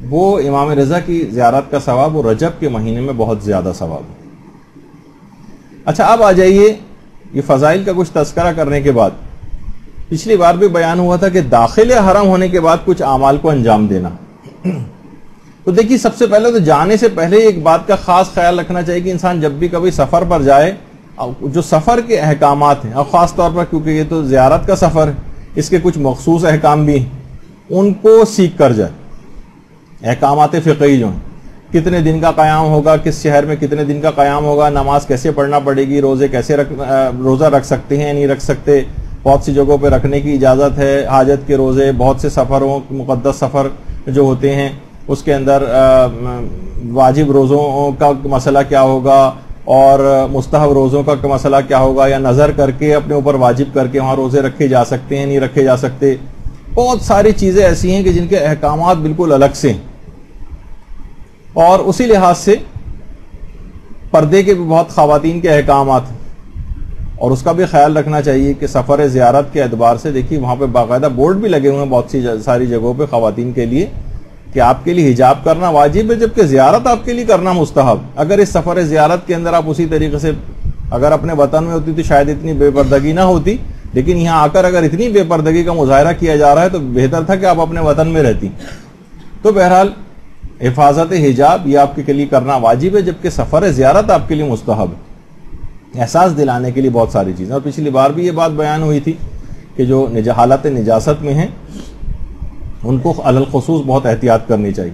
وہ امام رضا کی زیارت کا ثواب وہ رجب کے مہینے میں بہت زیادہ ثواب ہے. اچھا اب آ جائیے یہ فضائل کا کچھ تذکرہ کرنے کے بعد، پچھلی بار بھی بیان ہوا تھا کہ داخل حرم ہونے کے بعد کچھ اعمال کو انجام دینا. تو دیکھیے سب سے پہلے تو جانے سے پہلے ایک بات کا خاص خیال رکھنا چاہیے کہ انسان جب بھی کبھی سفر پر جائے، جو سفر کے احکامات ہیں اور خاص طور پر کیونکہ یہ تو زیارت کا سفر ہے، اس کے کچھ مخصوص احکام بھی ہیں، ان کو سیکھ کر جائے. احکامات فقہی جو ہیں، کتنے دن کا قیام ہوگا، کس شہر میں کتنے دن کا قیام ہوگا، نماز کیسے پڑھنا پڑے گی، روزے کیسے روزہ رکھ سکتے ہیں نہیں رکھ سکتے، بہت سی جگہوں پہ رکھنے کی اجازت ہے، حاجت کے روزے، بہت سے سفروں مقدس سفر جو ہوتے ہیں اس کے اندر واجب روزوں کا مسئلہ کیا ہوگا اور مستحب روزوں کا مسئلہ کیا ہوگا، یا نظر کر کے اپنے اوپر واجب کر کے وہاں روزے رکھے جا سکتے ہیں نہیں رکھے جا سکتے. بہت ساری چیزیں ایسی ہیں کہ جن کے احکامات بالکل الگ سے ہیں. اور اسی لحاظ سے پردے کے بھی بہت خواتین کے احکامات ہیں، اور اس کا بھی خیال رکھنا چاہیے کہ سفر زیارت کے اعتبار سے دیکھیے وہاں پہ باقاعدہ بورڈ بھی لگے ہوئے ہیں بہت سی ساری جگہوں پہ خواتین کے لیے کہ آپ کے لیے حجاب کرنا واجب ہے، جبکہ زیارت آپ کے لیے کرنا مستحب. اگر اس سفر زیارت کے اندر آپ اسی طریقے سے اگر اپنے وطن میں ہوتی تو شاید اتنی بے پردگی نہ ہوتی، لیکن یہاں آ کر اگر اتنی بے پردگی کا مظاہرہ کیا جا رہا ہے تو بہتر تھا کہ آپ اپنے وطن میں رہتی. تو بہرحال حفاظت حجاب یہ آپ کے لیے کرنا واجب ہے، جبکہ سفر زیارت آپ کے لیے مستحب ہے. احساس دلانے کے لیے بہت ساری چیزیں. اور پچھلی بار بھی یہ بات بیان ہوئی تھی کہ جو حالت نجاست میں ہیں ان کو علی الخصوص بہت احتیاط کرنی چاہیے.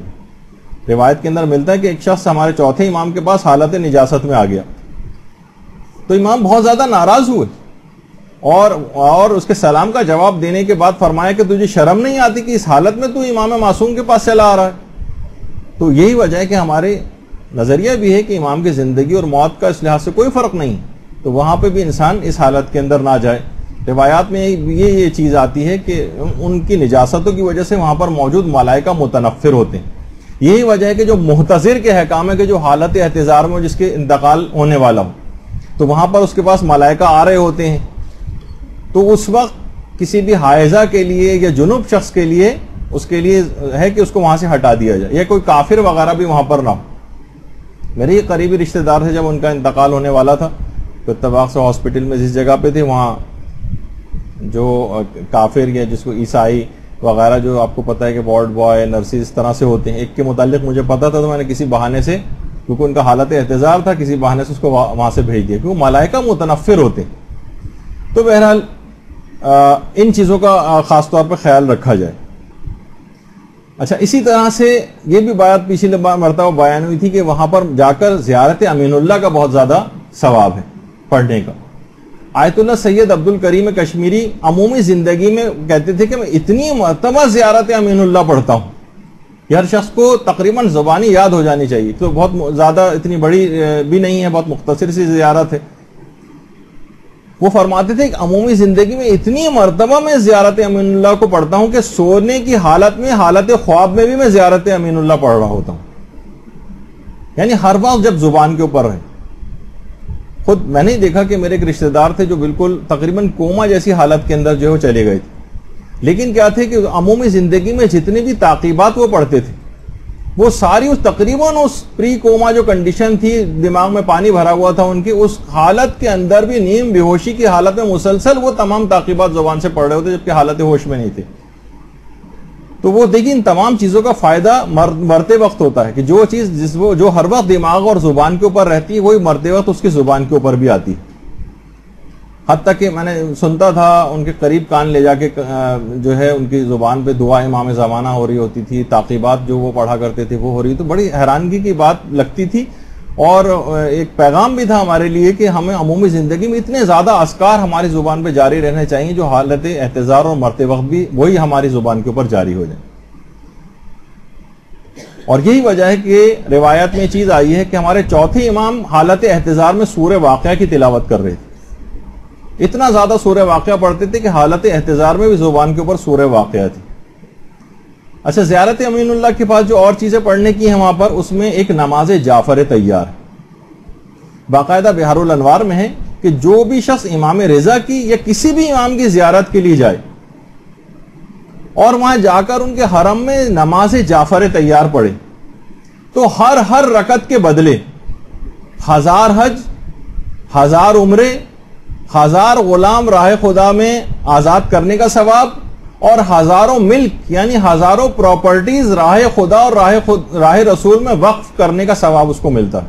روایت کے اندر ملتا ہے کہ ایک شخص ہمارے چوتھے امام کے پاس حالت نجاست میں آ گیا تو امام بہت زیادہ ناراض ہوئے اور اس کے سلام کا جواب دینے کے بعد فرمایا کہ تجھے شرم نہیں آتی کہ اس حالت میں تو امام معصوم کے پاس چلا آ رہا ہے. تو یہی وجہ ہے کہ ہمارے نظریہ بھی ہے کہ امام کی زندگی اور موت کا اس لحاظ سے کوئی فرق نہیں، تو وہاں پہ بھی انسان اس حالت کے اندر نہ جائے. روایات میں یہ چیز آتی ہے کہ ان کی نجاستوں کی وجہ سے وہاں پر موجود ملائکہ متنفر ہوتے ہیں. یہی وجہ ہے کہ جو محتضر کے احکام ہے کہ جو حالت احتضار میں جس کے انتقال ہونے والا ہو تو وہاں پر اس کے پاس ملائکہ آ رہے ہوتے ہیں، تو اس وقت کسی بھی حائضہ کے لیے یا جنوب شخص کے لیے اس کے لیے ہے کہ اس کو وہاں سے ہٹا دیا جائے، یا کوئی کافر وغیرہ بھی وہاں پر نہ ہو. میرے یہ قریبی رشتہ دار تھے، جب ان کا انتقال ہونے والا تھا تو اتفاق سے ہاسپٹل میں جس جگہ پہ تھے وہاں جو کافر یا جس کو عیسائی وغیرہ جو آپ کو پتہ ہے کہ وارڈ بوائے نرسز اس طرح سے ہوتے ہیں، ایک کے متعلق مجھے پتا تھا تو میں نے کسی بہانے سے، کیونکہ ان کا حالت احتضار تھا، کسی بہانے سے اس کو وہاں سے بھیج دیا کیونکہ ملائکہ متنفر ہوتے ہیں. تو بہرحال ان چیزوں کا خاص طور پر خیال رکھا جائے. اچھا اسی طرح سے یہ بھی بات پچھلی مرتبہ بیان ہوئی تھی کہ وہاں پر جا کر زیارت امین اللہ کا بہت زیادہ ثواب ہے پڑھنے کا. آیت اللہ سید عبد الکریم کشمیری عمومی زندگی میں کہتے تھے کہ میں اتنی مرتبہ زیارت امین اللہ پڑھتا ہوں کہ ہر شخص کو تقریباً زبانی یاد ہو جانی چاہیے. تو بہت زیادہ اتنی بڑی بھی نہیں ہے، بہت مختصر سی زیارت ہے. وہ فرماتے تھے کہ عمومی زندگی میں اتنی مرتبہ میں زیارت امین اللہ کو پڑھتا ہوں کہ سونے کی حالت میں، حالت خواب میں بھی میں زیارت امین اللہ پڑھ رہا ہوتا ہوں. یعنی ہر وقت جب زبان کے اوپر رہے. خود میں نے دیکھا کہ میرے ایک رشتہ دار تھے جو بالکل تقریباً کوما جیسی حالت کے اندر جو ہے چلے گئے تھے، لیکن کیا تھے کہ عمومی زندگی میں جتنی بھی تعقیبات وہ پڑھتے تھے وہ ساری تقریباً اس پری کوما جو کنڈیشن تھی، دماغ میں پانی بھرا ہوا تھا ان کی، اس حالت کے اندر بھی نیم بے ہوشی کی حالت میں مسلسل وہ تمام تعقیبات زبان سے پڑھ رہے ہوتے جبکہ حالت ہوش میں نہیں تھے. تو وہ دیکھیں ان تمام چیزوں کا فائدہ مرتے وقت ہوتا ہے کہ جو چیز جو ہر وقت دماغ اور زبان کے اوپر رہتی ہے وہی مرتے وقت اس کی زبان کے اوپر بھی آتی ہے. حتیٰ کہ میں نے سنتا تھا ان کے قریب کان لے جا کے جو ہے ان کی زبان پہ دعا امام زمانہ ہو رہی ہوتی تھی، تعقیبات جو وہ پڑھا کرتے تھے وہ ہو رہی، تو بڑی حیرانگی کی بات لگتی تھی. اور ایک پیغام بھی تھا ہمارے لیے کہ ہمیں عمومی زندگی میں اتنے زیادہ اذکار ہماری زبان پہ جاری رہنے چاہیے جو حالت احتضار اور مرتے وقت بھی وہی ہماری زبان کے اوپر جاری ہو جائیں. اور یہی وجہ ہے کہ روایت میں چیز آئی ہے کہ ہمارے چوتھے امام حالت احتضار میں سورہ واقعہ کی تلاوت کر رہے تھے. اتنا زیادہ سورہ واقعہ پڑھتے تھے کہ حالت احتضار میں بھی زبان کے اوپر سورہ واقعہ تھی. اچھا، زیارت امین اللہ کے پاس جو اور چیزیں پڑھنے کی ہیں وہاں پر، اس میں ایک نماز جعفر طیار ہے. باقاعدہ بہار الانوار میں ہے کہ جو بھی شخص امام رضا کی یا کسی بھی امام کی زیارت کے لیے جائے اور وہاں جا کر ان کے حرم میں نماز جعفر طیار پڑھے تو ہر رکعت کے بدلے 1000 حج، 1000 عمرے، 1000 غلام راہ خدا میں آزاد کرنے کا ثواب اور 1000 ملک یعنی 1000 پراپرٹیز راہ خدا اور راہ رسول میں وقف کرنے کا ثواب اس کو ملتا ہے.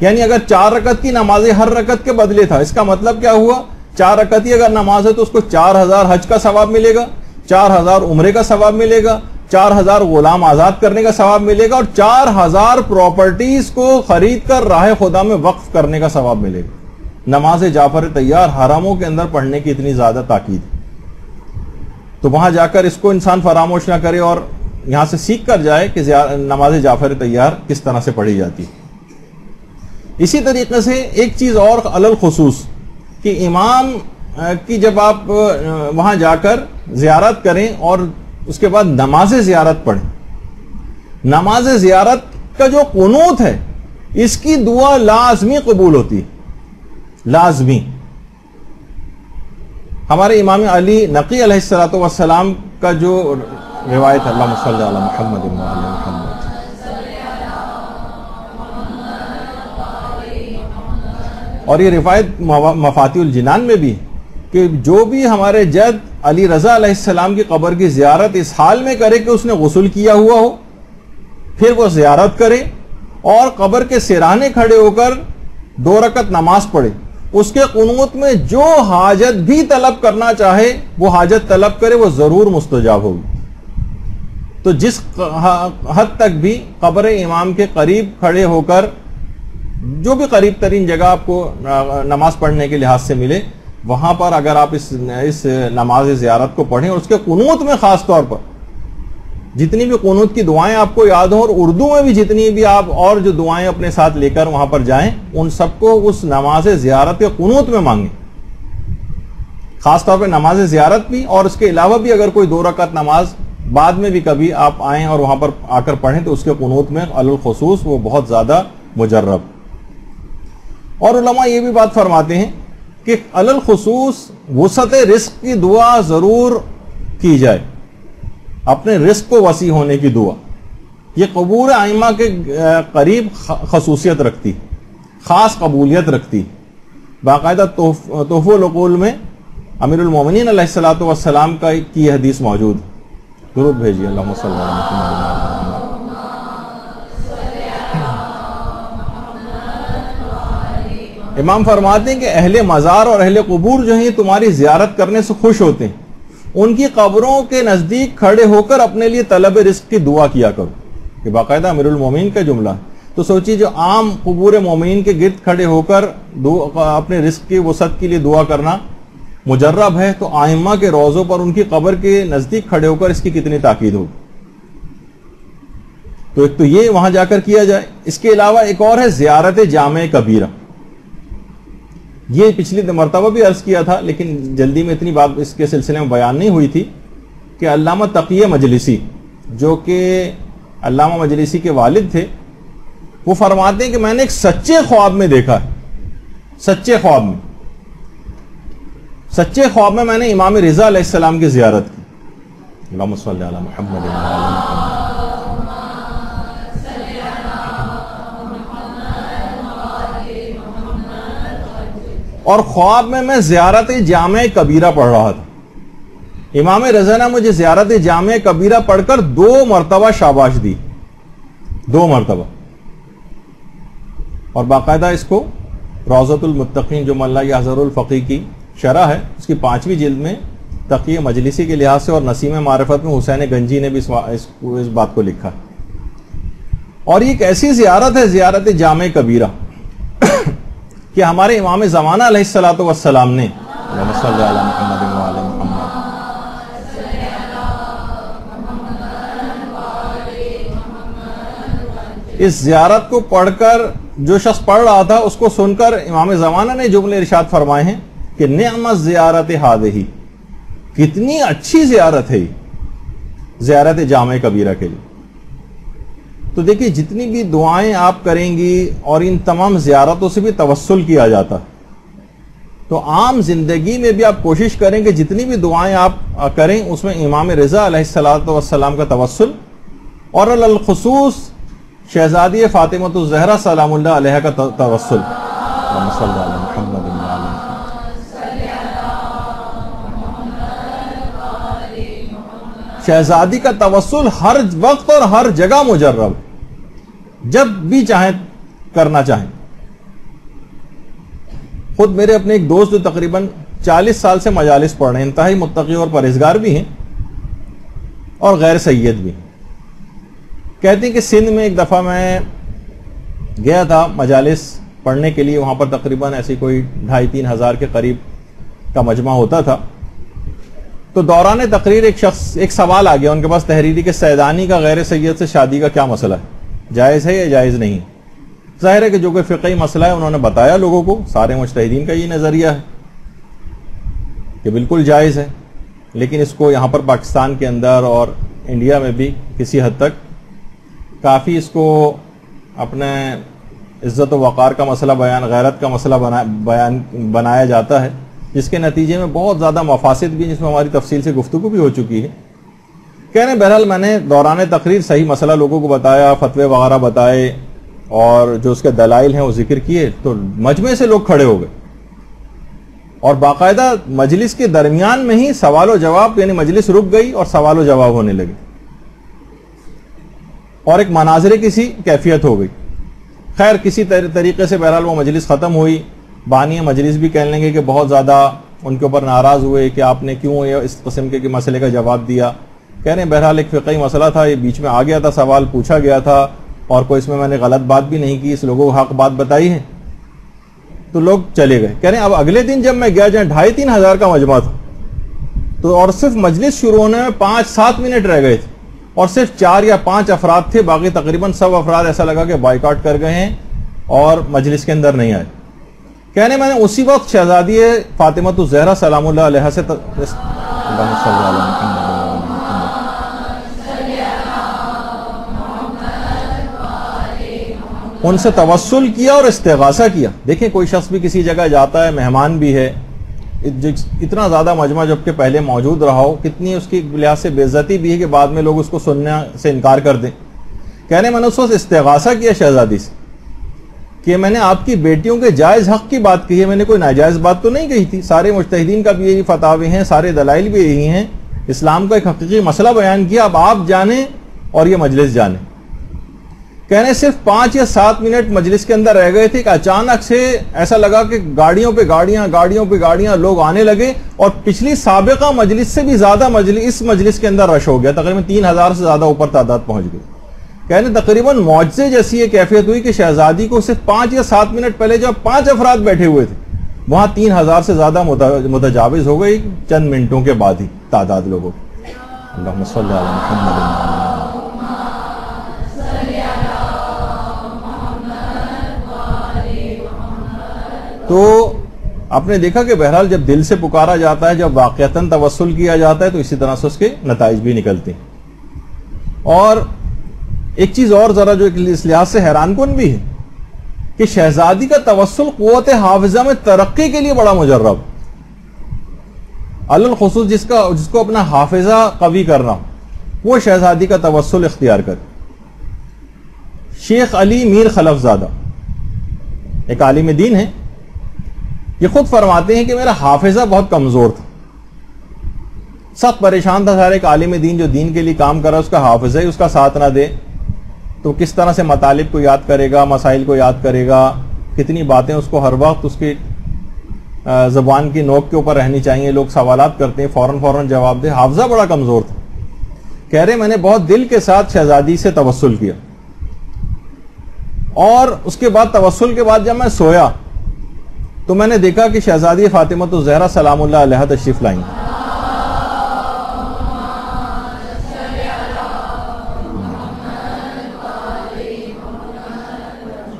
یعنی اگر 4 رکعت کی نماز ہر رکعت کے بدلے تھا، اس کا مطلب کیا ہوا؟ 4 رکعت ہی اگر نماز ہے تو اس کو 4000 حج کا ثواب ملے گا، 4000 عمرے کا ثواب ملے گا، 4000 غلام آزاد کرنے کا ثواب ملے گا اور 4000 پراپرٹیز کو خرید کر راہ خدا میں وقف کرنے کا ثواب ملے گا. نماز جعفر طیار حرموں کے اندر پڑھنے کی اتنی زیادہ تاکید ہے. تو وہاں جا کر اس کو انسان فراموش نہ کرے اور یہاں سے سیکھ کر جائے کہ نماز جعفر طیار کس طرح سے پڑھی جاتی ہے. اسی طریقے سے ایک چیز اور علل خصوص کہ امام کی جب آپ وہاں جا کر زیارت کریں اور اس کے بعد نماز زیارت پڑھیں، نماز زیارت کا جو قنوت ہے اس کی دعا لازمی قبول ہوتی ہے، لازمی. ہمارے امام علی نقی علیہ السلام کا جو روایت ہے، اللہم صلی علی محمد و علی محمد، اور یہ روایت مفاتیح الجنان میں بھی کہ جو بھی ہمارے جد علی رضا علیہ السلام کی قبر کی زیارت اس حال میں کرے کہ اس نے غسل کیا ہوا ہو، پھر وہ زیارت کرے اور قبر کے سرانے کھڑے ہو کر 2 رکعت نماز پڑھے، اس کے قنوت میں جو حاجت بھی طلب کرنا چاہے وہ حاجت طلب کرے، وہ ضرور مستجاب ہوگی. تو جس حد تک بھی قبر امام کے قریب کھڑے ہو کر جو بھی قریب ترین جگہ آپ کو نماز پڑھنے کے لحاظ سے ملے وہاں پر اگر آپ اس نماز زیارت کو پڑھیں اور اس کے قنوت میں خاص طور پر جتنی بھی قنوت کی دعائیں آپ کو یاد ہوں اور اردو میں بھی جتنی بھی آپ اور جو دعائیں اپنے ساتھ لے کر وہاں پر جائیں ان سب کو اس نماز زیارت کے قنوت میں مانگیں. خاص طور پہ نماز زیارت بھی اور اس کے علاوہ بھی اگر کوئی 2 رکعت نماز بعد میں بھی کبھی آپ آئیں اور وہاں پر آ کر پڑھیں تو اس کے قنوت میں علی الخصوص وہ بہت زیادہ مجرب. اور علماء یہ بھی بات فرماتے ہیں کہ علی الخصوص وسعت رزق کی دعا ضرور کی جائے، اپنے رزق کو وسیع ہونے کی دعا. یہ قبور ائمہ کے قریب خصوصیت رکھتی، خاص قبولیت رکھتی. باقاعدہ تحفہ العقول میں امیر المومنین علیہ السلام کی یہ حدیث موجود. درود بھیجیے، اللہم صلی اللہ علیہ وسلم. امام فرماتے ہیں کہ اہل مزار اور اہل قبور جو ہیں تمہاری زیارت کرنے سے خوش ہوتے ہیں، ان کی قبروں کے نزدیک کھڑے ہو کر اپنے لیے طلب رزق کی دعا کیا کرو. کہ باقاعدہ امیر المومنین کا جملہ ہے. تو سوچیے جو عام قبور مومنین کے گرد کھڑے ہو کر اپنے رزق کی وسعت کے لیے دعا کرنا مجرب ہے تو ائمہ کے روضوں پر ان کی قبر کے نزدیک کھڑے ہو کر اس کی کتنی تاکید ہوگی. تو ایک تو یہ وہاں جا کر کیا جائے. اس کے علاوہ ایک اور ہے زیارت جامع کبیرہ. یہ پچھلی مرتبہ بھی عرض کیا تھا لیکن جلدی میں اتنی بات اس کے سلسلے میں بیان نہیں ہوئی تھی کہ علامہ تقی مجلسی جو کہ علامہ مجلسی کے والد تھے وہ فرماتے ہیں کہ میں نے ایک سچے خواب میں دیکھا ہے، سچے خواب میں میں نے امام رضا علیہ السلام کی زیارت کی. اللہم صلی علی محمد. اور خواب میں زیارت جامع کبیرہ پڑھ رہا تھا. امام رضا نے مجھے زیارت جامع کبیرہ پڑھ کر 2 مرتبہ شاباش دی, 2 مرتبہ. اور باقاعدہ اس کو روضۃ المتقین جو مولانا اظہر الفقی کی شرح ہے اس کی 5ویں جلد میں تقی مجلسی کے لحاظ سے اور نسیم معرفت میں حسین گنجی نے بھی اس بات کو لکھا. اور یہ ایک ایسی زیارت ہے زیارت جامع کبیرہ کہ ہمارے امام زمانہ علیہ الصلوۃ والسلام نے صلی اللہ محمد وعلی محمد اس زیارت کو پڑھ کر جو شخص پڑھ رہا تھا اس کو سن کر امام زمانہ نے جملے ارشاد فرمائے ہیں کہ نعمت زیارت ہذہ, کتنی اچھی زیارت ہے زیارت جامع کبیرہ کے لیے. تو دیکھیے جتنی بھی دعائیں آپ کریں گی اور ان تمام زیارتوں سے بھی توسل کیا جاتا ہے, تو عام زندگی میں بھی آپ کوشش کریں کہ جتنی بھی دعائیں آپ کریں اس میں امام رضا علیہ السلام کا توسل اور الخصوص شہزادی فاطمہ الزہرا سلام اللہ علیہ کا توسل. شہزادی کا توسل ہر وقت اور ہر جگہ مجرب, جب بھی چاہیں کرنا چاہیں. خود میرے اپنے ایک دوست جو تقریباً 40 سال سے مجالس پڑھ رہے ہیں, انتہائی متقی اور پرہیزگار بھی ہیں اور غیر سید بھی, کہتے ہیں کہ سندھ میں ایک دفعہ میں گیا تھا مجالس پڑھنے کے لیے. وہاں پر تقریباً ایسی کوئی 2,500-3 ہزار کے قریب کا مجمع ہوتا تھا. تو دوران تقریر ایک سوال آ گیا ان کے پاس تحریری کہ سیدانی کا غیر سید سے شادی کا کیا مسئلہ ہے, جائز ہے یا جائز نہیں. ظاہر ہے کہ جو کوئی فقہی مسئلہ ہے انہوں نے بتایا لوگوں کو, سارے مجتہدین کا یہ نظریہ ہے کہ بالکل جائز ہے. لیکن اس کو یہاں پر پاکستان کے اندر اور انڈیا میں بھی کسی حد تک کافی اس کو اپنے عزت و وقار کا مسئلہ بیان, غیرت کا مسئلہ بنایا جاتا ہے, جس کے نتیجے میں بہت زیادہ مفاسد بھی, جس میں ہماری تفصیل سے گفتگو بھی ہو چکی ہے. کہہ رہے ہیں بہرحال میں نے دوران تقریر صحیح مسئلہ لوگوں کو بتایا, فتوے وغیرہ بتائے اور جو اس کے دلائل ہیں وہ ذکر کیے, تو مجمع سے لوگ کھڑے ہو گئے اور باقاعدہ مجلس کے درمیان میں ہی سوال و جواب, یعنی مجلس رک گئی اور سوال و جواب ہونے لگے اور ایک مناظرے کی سی کیفیت ہو گئی. خیر کسی طریقے سے بہرحال وہ مجلس ختم ہوئی. بانی مجلس بھی کہنے لگے کہ بہت زیادہ ان کے اوپر ناراض ہوئے کہ آپ نے کیوں اس قسم کے مسئلے کا جواب دیا. کہہ رہے ہیں بہرحال ایک فقہی مسئلہ تھا, یہ بیچ میں آ گیا تھا, سوال پوچھا گیا تھا اور کوئی اس میں نے غلط بات بھی نہیں کی, اس لوگوں کو حق بات بتائی ہے, تو لوگ چلے گئے. کہہ رہے ہیں اب اگلے دن جب میں گیا جہاں 2,500-3 ہزار کا مجمع تھا, تو اور صرف مجلس شروع ہونے میں 5-7 منٹ رہ گئے تھے اور صرف 4 یا 5 افراد تھے, باقی تقریباً سب افراد ایسا لگا کہ بائیکاٹ کر گئے ہیں اور مجلس کے اندر نہیں آئے. کہنے میں نے اسی وقت شہزادی فاطمہ الزہرا سلام اللہ علیہ سے ان سے توسل کیا اور استغاثہ کیا. دیکھیں کوئی شخص بھی کسی جگہ جاتا ہے, مہمان بھی ہے, اتنا زیادہ مجمع جب کہ پہلے موجود رہا ہو, کتنی اس کی لحاظ سے بے عزتی بھی ہے کہ بعد میں لوگ اس کو سننے سے انکار کر دیں. کہنے میں نے اس وقت استغاثہ کیا شہزادی سے کہ میں نے آپ کی بیٹیوں کے جائز حق کی بات کی ہے, میں نے کوئی ناجائز بات تو نہیں کہی تھی. سارے مجتہدین کا بھی یہی فتاوی ہیں, سارے دلائل بھی یہی ہیں, اسلام کا ایک حقیقی مسئلہ بیان کیا, اب آپ جانیں اور یہ مجلس جانے. کہنے صرف 5 یا 7 منٹ مجلس کے اندر رہ گئے تھے کہ اچانک سے ایسا لگا کہ گاڑیوں پہ گاڑیاں لوگ آنے لگے اور پچھلی سابقہ مجلس سے بھی زیادہ اس مجلس کے اندر رش ہو گیا, تقریباً 3,000 سے زیادہ اوپر تعداد پہنچ گئی. کہنے تقریباً معجزے جیسی یہ کیفیت ہوئی کہ شہزادی کو صرف 5 یا 7 منٹ پہلے جب 5 افراد بیٹھے ہوئے تھے, وہاں 3,000 سے زیادہ متجاوز ہو گئی چند منٹوں کے بعد ہی تعداد لوگوں. اللہم صلی علی محمد. تو آپ نے دیکھا کہ بہرحال جب دل سے پکارا جاتا ہے, جب واقعتاً توسل کیا جاتا ہے, تو اسی طرح سے اس کے نتائج بھی نکلتے ہیں. اور ایک چیز اور ذرا جو اس لحاظ سے حیران کن بھی ہے کہ شہزادی کا توسل قوت حافظہ میں ترقی کے لیے بڑا مجرب, الخصوص جس کو اپنا حافظہ قوی کرنا ہو, وہ شہزادی کا توسل اختیار کرے. شیخ علی میر خلف زادہ ایک عالم دین ہے, یہ خود فرماتے ہیں کہ میرا حافظہ بہت کمزور تھا، سخت پریشان تھا. ہر ایک عالم دین جو دین کے لیے کام کر رہا ہے اس کا حافظہ ہی اس کا ساتھ نہ دے تو کس طرح سے مطالب کو یاد کرے گا، مسائل کو یاد کرے گا، کتنی باتیں اس کو ہر وقت اس کی زبان کی نوک کے اوپر رہنی چاہیے. لوگ سوالات کرتے ہیں فوراً جواب دے. حافظہ بڑا کمزور تھا. کہہ رہے میں نے بہت دل کے ساتھ شہزادی سے توسل کیا، اور اس کے بعد توسل کے بعد جب میں سویا تو میں نے دیکھا کہ شہزادی فاطمہ الزہرا سلام اللہ علیہا تشریف لائیں.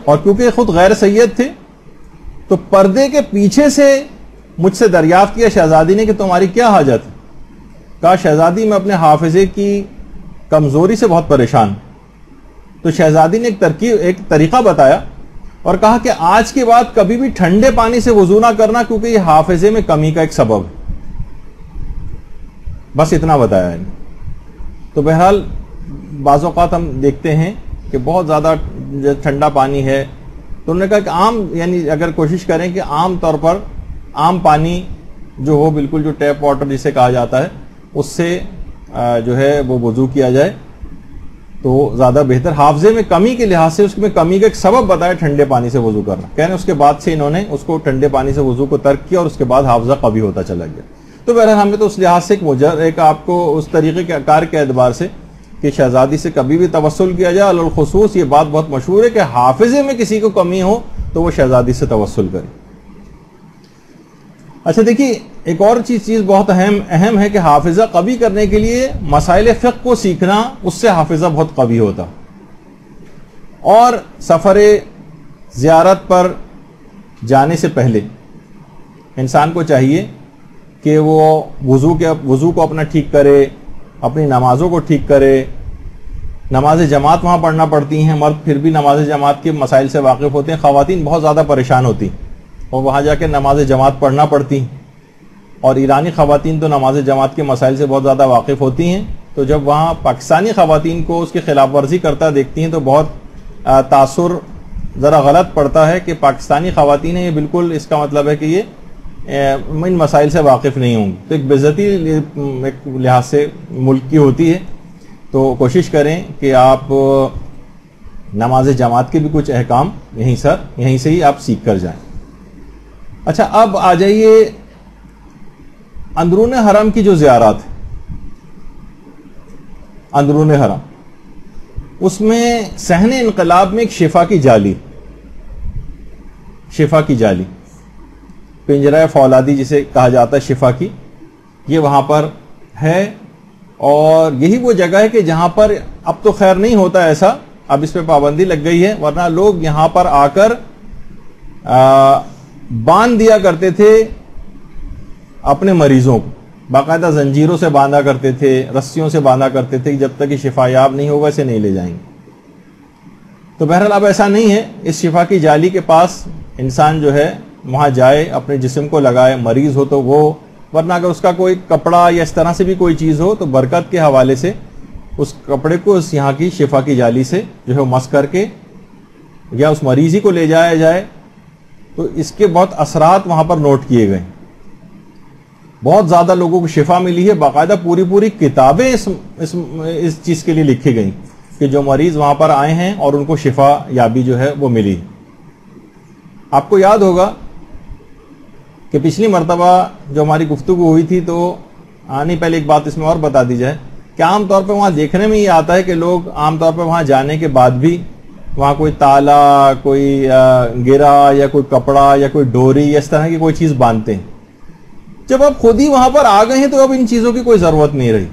اور کیونکہ خود غیر سید تھے تو پردے کے پیچھے سے مجھ سے دریافت کیا شہزادی نے کہ تمہاری کیا حاجت ہے. کہا شہزادی میں اپنے حافظے کی کمزوری سے بہت پریشان. تو شہزادی نے ایک طریقہ بتایا اور کہا کہ آج کے بعد کبھی بھی ٹھنڈے پانی سے وضو نہ کرنا کیونکہ یہ حافظے میں کمی کا ایک سبب ہے. بس اتنا بتایا ہے. تو بہرحال بعض اوقات ہم دیکھتے ہیں کہ بہت زیادہ ٹھنڈا پانی ہے تو انہوں نے کہا کہ عام یعنی اگر کوشش کریں کہ عام طور پر عام پانی جو ہو بالکل جو ٹیپ واٹر جسے کہا جاتا ہے اس سے جو ہے وہ وضو کیا جائے تو زیادہ بہتر. حافظے میں کمی کے لحاظ سے اس میں کمی کا ایک سبب بتایا ٹھنڈے پانی سے وضو کرنا. کہنے اس کے بعد سے انہوں نے اس کو ٹھنڈے پانی سے وضو کو ترک کیا اور اس کے بعد حافظہ قوی ہوتا چلا گیا. تو بہرحال ہمیں تو اس لحاظ سے ایک آپ کو اس طریقے کے کار کے اعتبار سے کہ شہزادی سے کبھی بھی توسل کیا جائے. الخصوص یہ بات بہت مشہور ہے کہ حافظے میں کسی کو کمی ہو تو وہ شہزادی سے توسل کرے. اچھا دیکھیے ایک اور چیز بہت اہم ہے کہ حافظہ قوی کرنے کے لیے مسائل فقہ کو سیکھنا اس سے حافظہ بہت قوی ہوتا. اور سفر زیارت پر جانے سے پہلے انسان کو چاہیے کہ وہ وضو کو اپنا ٹھیک کرے، اپنی نمازوں کو ٹھیک کرے. نماز جماعت وہاں پڑھنا پڑتی ہیں، مرد پھر بھی نماز جماعت کے مسائل سے واقف ہوتے ہیں. خواتین بہت زیادہ پریشان ہوتی ہیں اور وہاں جا کے نماز جماعت پڑھنا پڑتی ہیں. اور ایرانی خواتین تو نماز جماعت کے مسائل سے بہت زیادہ واقف ہوتی ہیں. تو جب وہاں پاکستانی خواتین کو اس کی خلاف ورزی کرتا دیکھتی ہیں تو بہت تاثر ذرا غلط پڑتا ہے کہ پاکستانی خواتین ہیں، یہ بالکل اس کا مطلب ہے کہ یہ ان مسائل سے واقف نہیں ہوں گی. تو ایک بے عزتی ایک لحاظ سے ملک کی ہوتی ہے. تو کوشش کریں کہ آپ نماز جماعت کے بھی کچھ احکام یہیں سے ہی آپ سیکھ کر جائیں. اچھا اب آ جائیے اندرون حرم کی جو زیارات ہے. اندرون حرم اس میں صحن انقلاب میں ایک شفا کی جالی پنجرہ فولادی جسے کہا جاتا ہے شفا کی، یہ وہاں پر ہے. اور یہی وہ جگہ ہے کہ جہاں پر اب تو خیر نہیں ہوتا ایسا، اب اس پہ پابندی لگ گئی ہے، ورنہ لوگ یہاں پر آ کر باندھ دیا کرتے تھے اپنے مریضوں کو. باقاعدہ زنجیروں سے باندھا کرتے تھے، رسیوں سے باندھا کرتے تھے کہ جب تک یہ شفا یاب نہیں ہوگا اسے نہیں لے جائیں گے. تو بہرحال اب ایسا نہیں ہے. اس شفا کی جالی کے پاس انسان جو ہے وہاں جائے، اپنے جسم کو لگائے، مریض ہو تو وہ، ورنہ اگر اس کا کوئی کپڑا یا اس طرح سے بھی کوئی چیز ہو تو برکت کے حوالے سے اس کپڑے کو اس یہاں کی شفا کی جالی سے جو ہے مس کر کے یا اس مریضی کو لے جایا جائے. تو اس کے بہت اثرات وہاں پر نوٹ کیے گئے. بہت زیادہ لوگوں کو شفا ملی ہے. باقاعدہ پوری کتابیں اس چیز کے لیے لکھی گئیں کہ جو مریض وہاں پر آئے ہیں اور ان کو شفا یابی جو ہے وہ ملی. آپ کو یاد ہوگا کہ پچھلی مرتبہ جو ہماری گفتگو ہوئی تھی تو آنے پہلے ایک بات اس میں اور بتا دی جائے کہ عام طور پہ وہاں دیکھنے میں یہ آتا ہے کہ لوگ عام طور پہ وہاں جانے کے بعد بھی وہاں کوئی تالا، کوئی گرا یا کوئی کپڑا یا کوئی ڈوری یا اس طرح کی کوئی چیز باندھتے ہیں. جب آپ خود ہی وہاں پر آ گئے ہیں تو اب ان چیزوں کی کوئی ضرورت نہیں رہی.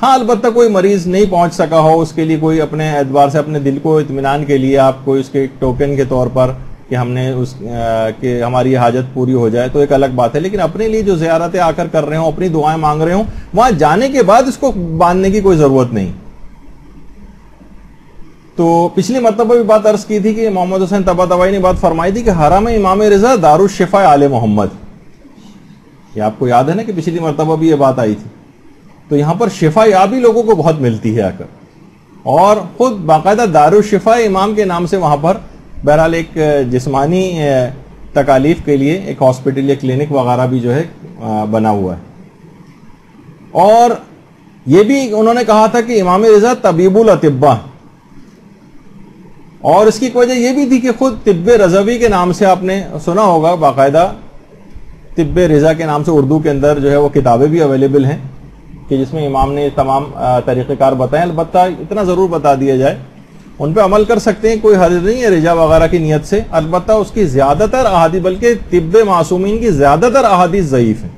ہاں البتہ کوئی مریض نہیں پہنچ سکا ہو اس کے لیے کوئی اپنے اعتبار سے اپنے دل کو اطمینان کے لیے آپ کو اس کے ٹوکن کے طور پر کہ ہم نے کہ ہماری یہ حاجت پوری ہو جائے تو ایک الگ بات ہے. لیکن اپنے لیے جو زیارتیں آ کر رہے ہوں، اپنی دعائیں مانگ رہے ہوں، وہاں جانے کے بعد اس کو باندھنے کی کوئی ضرورت نہیں. تو پچھلی مرتبہ بھی بات عرض کی تھی کہ محمد حسین طباطبائی نے بات فرمائی تھی کہ حرم امام رضا دارالشفاء آل محمد. یہ آپ کو یاد ہے نا کہ پچھلی مرتبہ بھی یہ بات آئی تھی. تو یہاں پر شفا یابی لوگوں کو بہت ملتی ہے آ کر، اور خود باقاعدہ دارالشفاء امام کے نام سے وہاں پر بہرحال ایک جسمانی تکالیف کے لیے ایک ہاسپٹل یا کلینک وغیرہ بھی جو ہے بنا ہوا ہے. اور یہ بھی انہوں نے کہا تھا کہ امام رضا طبیب الاطباء، اور اس کی وجہ یہ بھی تھی کہ خود طب رضوی کے نام سے آپ نے سنا ہوگا، باقاعدہ طب رضا کے نام سے اردو کے اندر جو ہے وہ کتابیں بھی اویلیبل ہیں کہ جس میں امام نے تمام طریقہ کار بتائے. البتہ اتنا ضرور بتا دیا جائے ان پہ عمل کر سکتے ہیں، کوئی حرج نہیں ہے رجا وغیرہ کی نیت سے. البتہ اس کی زیادہ تر احادیث، بلکہ طب معصومین کی زیادہ تر احادیث ضعیف ہیں،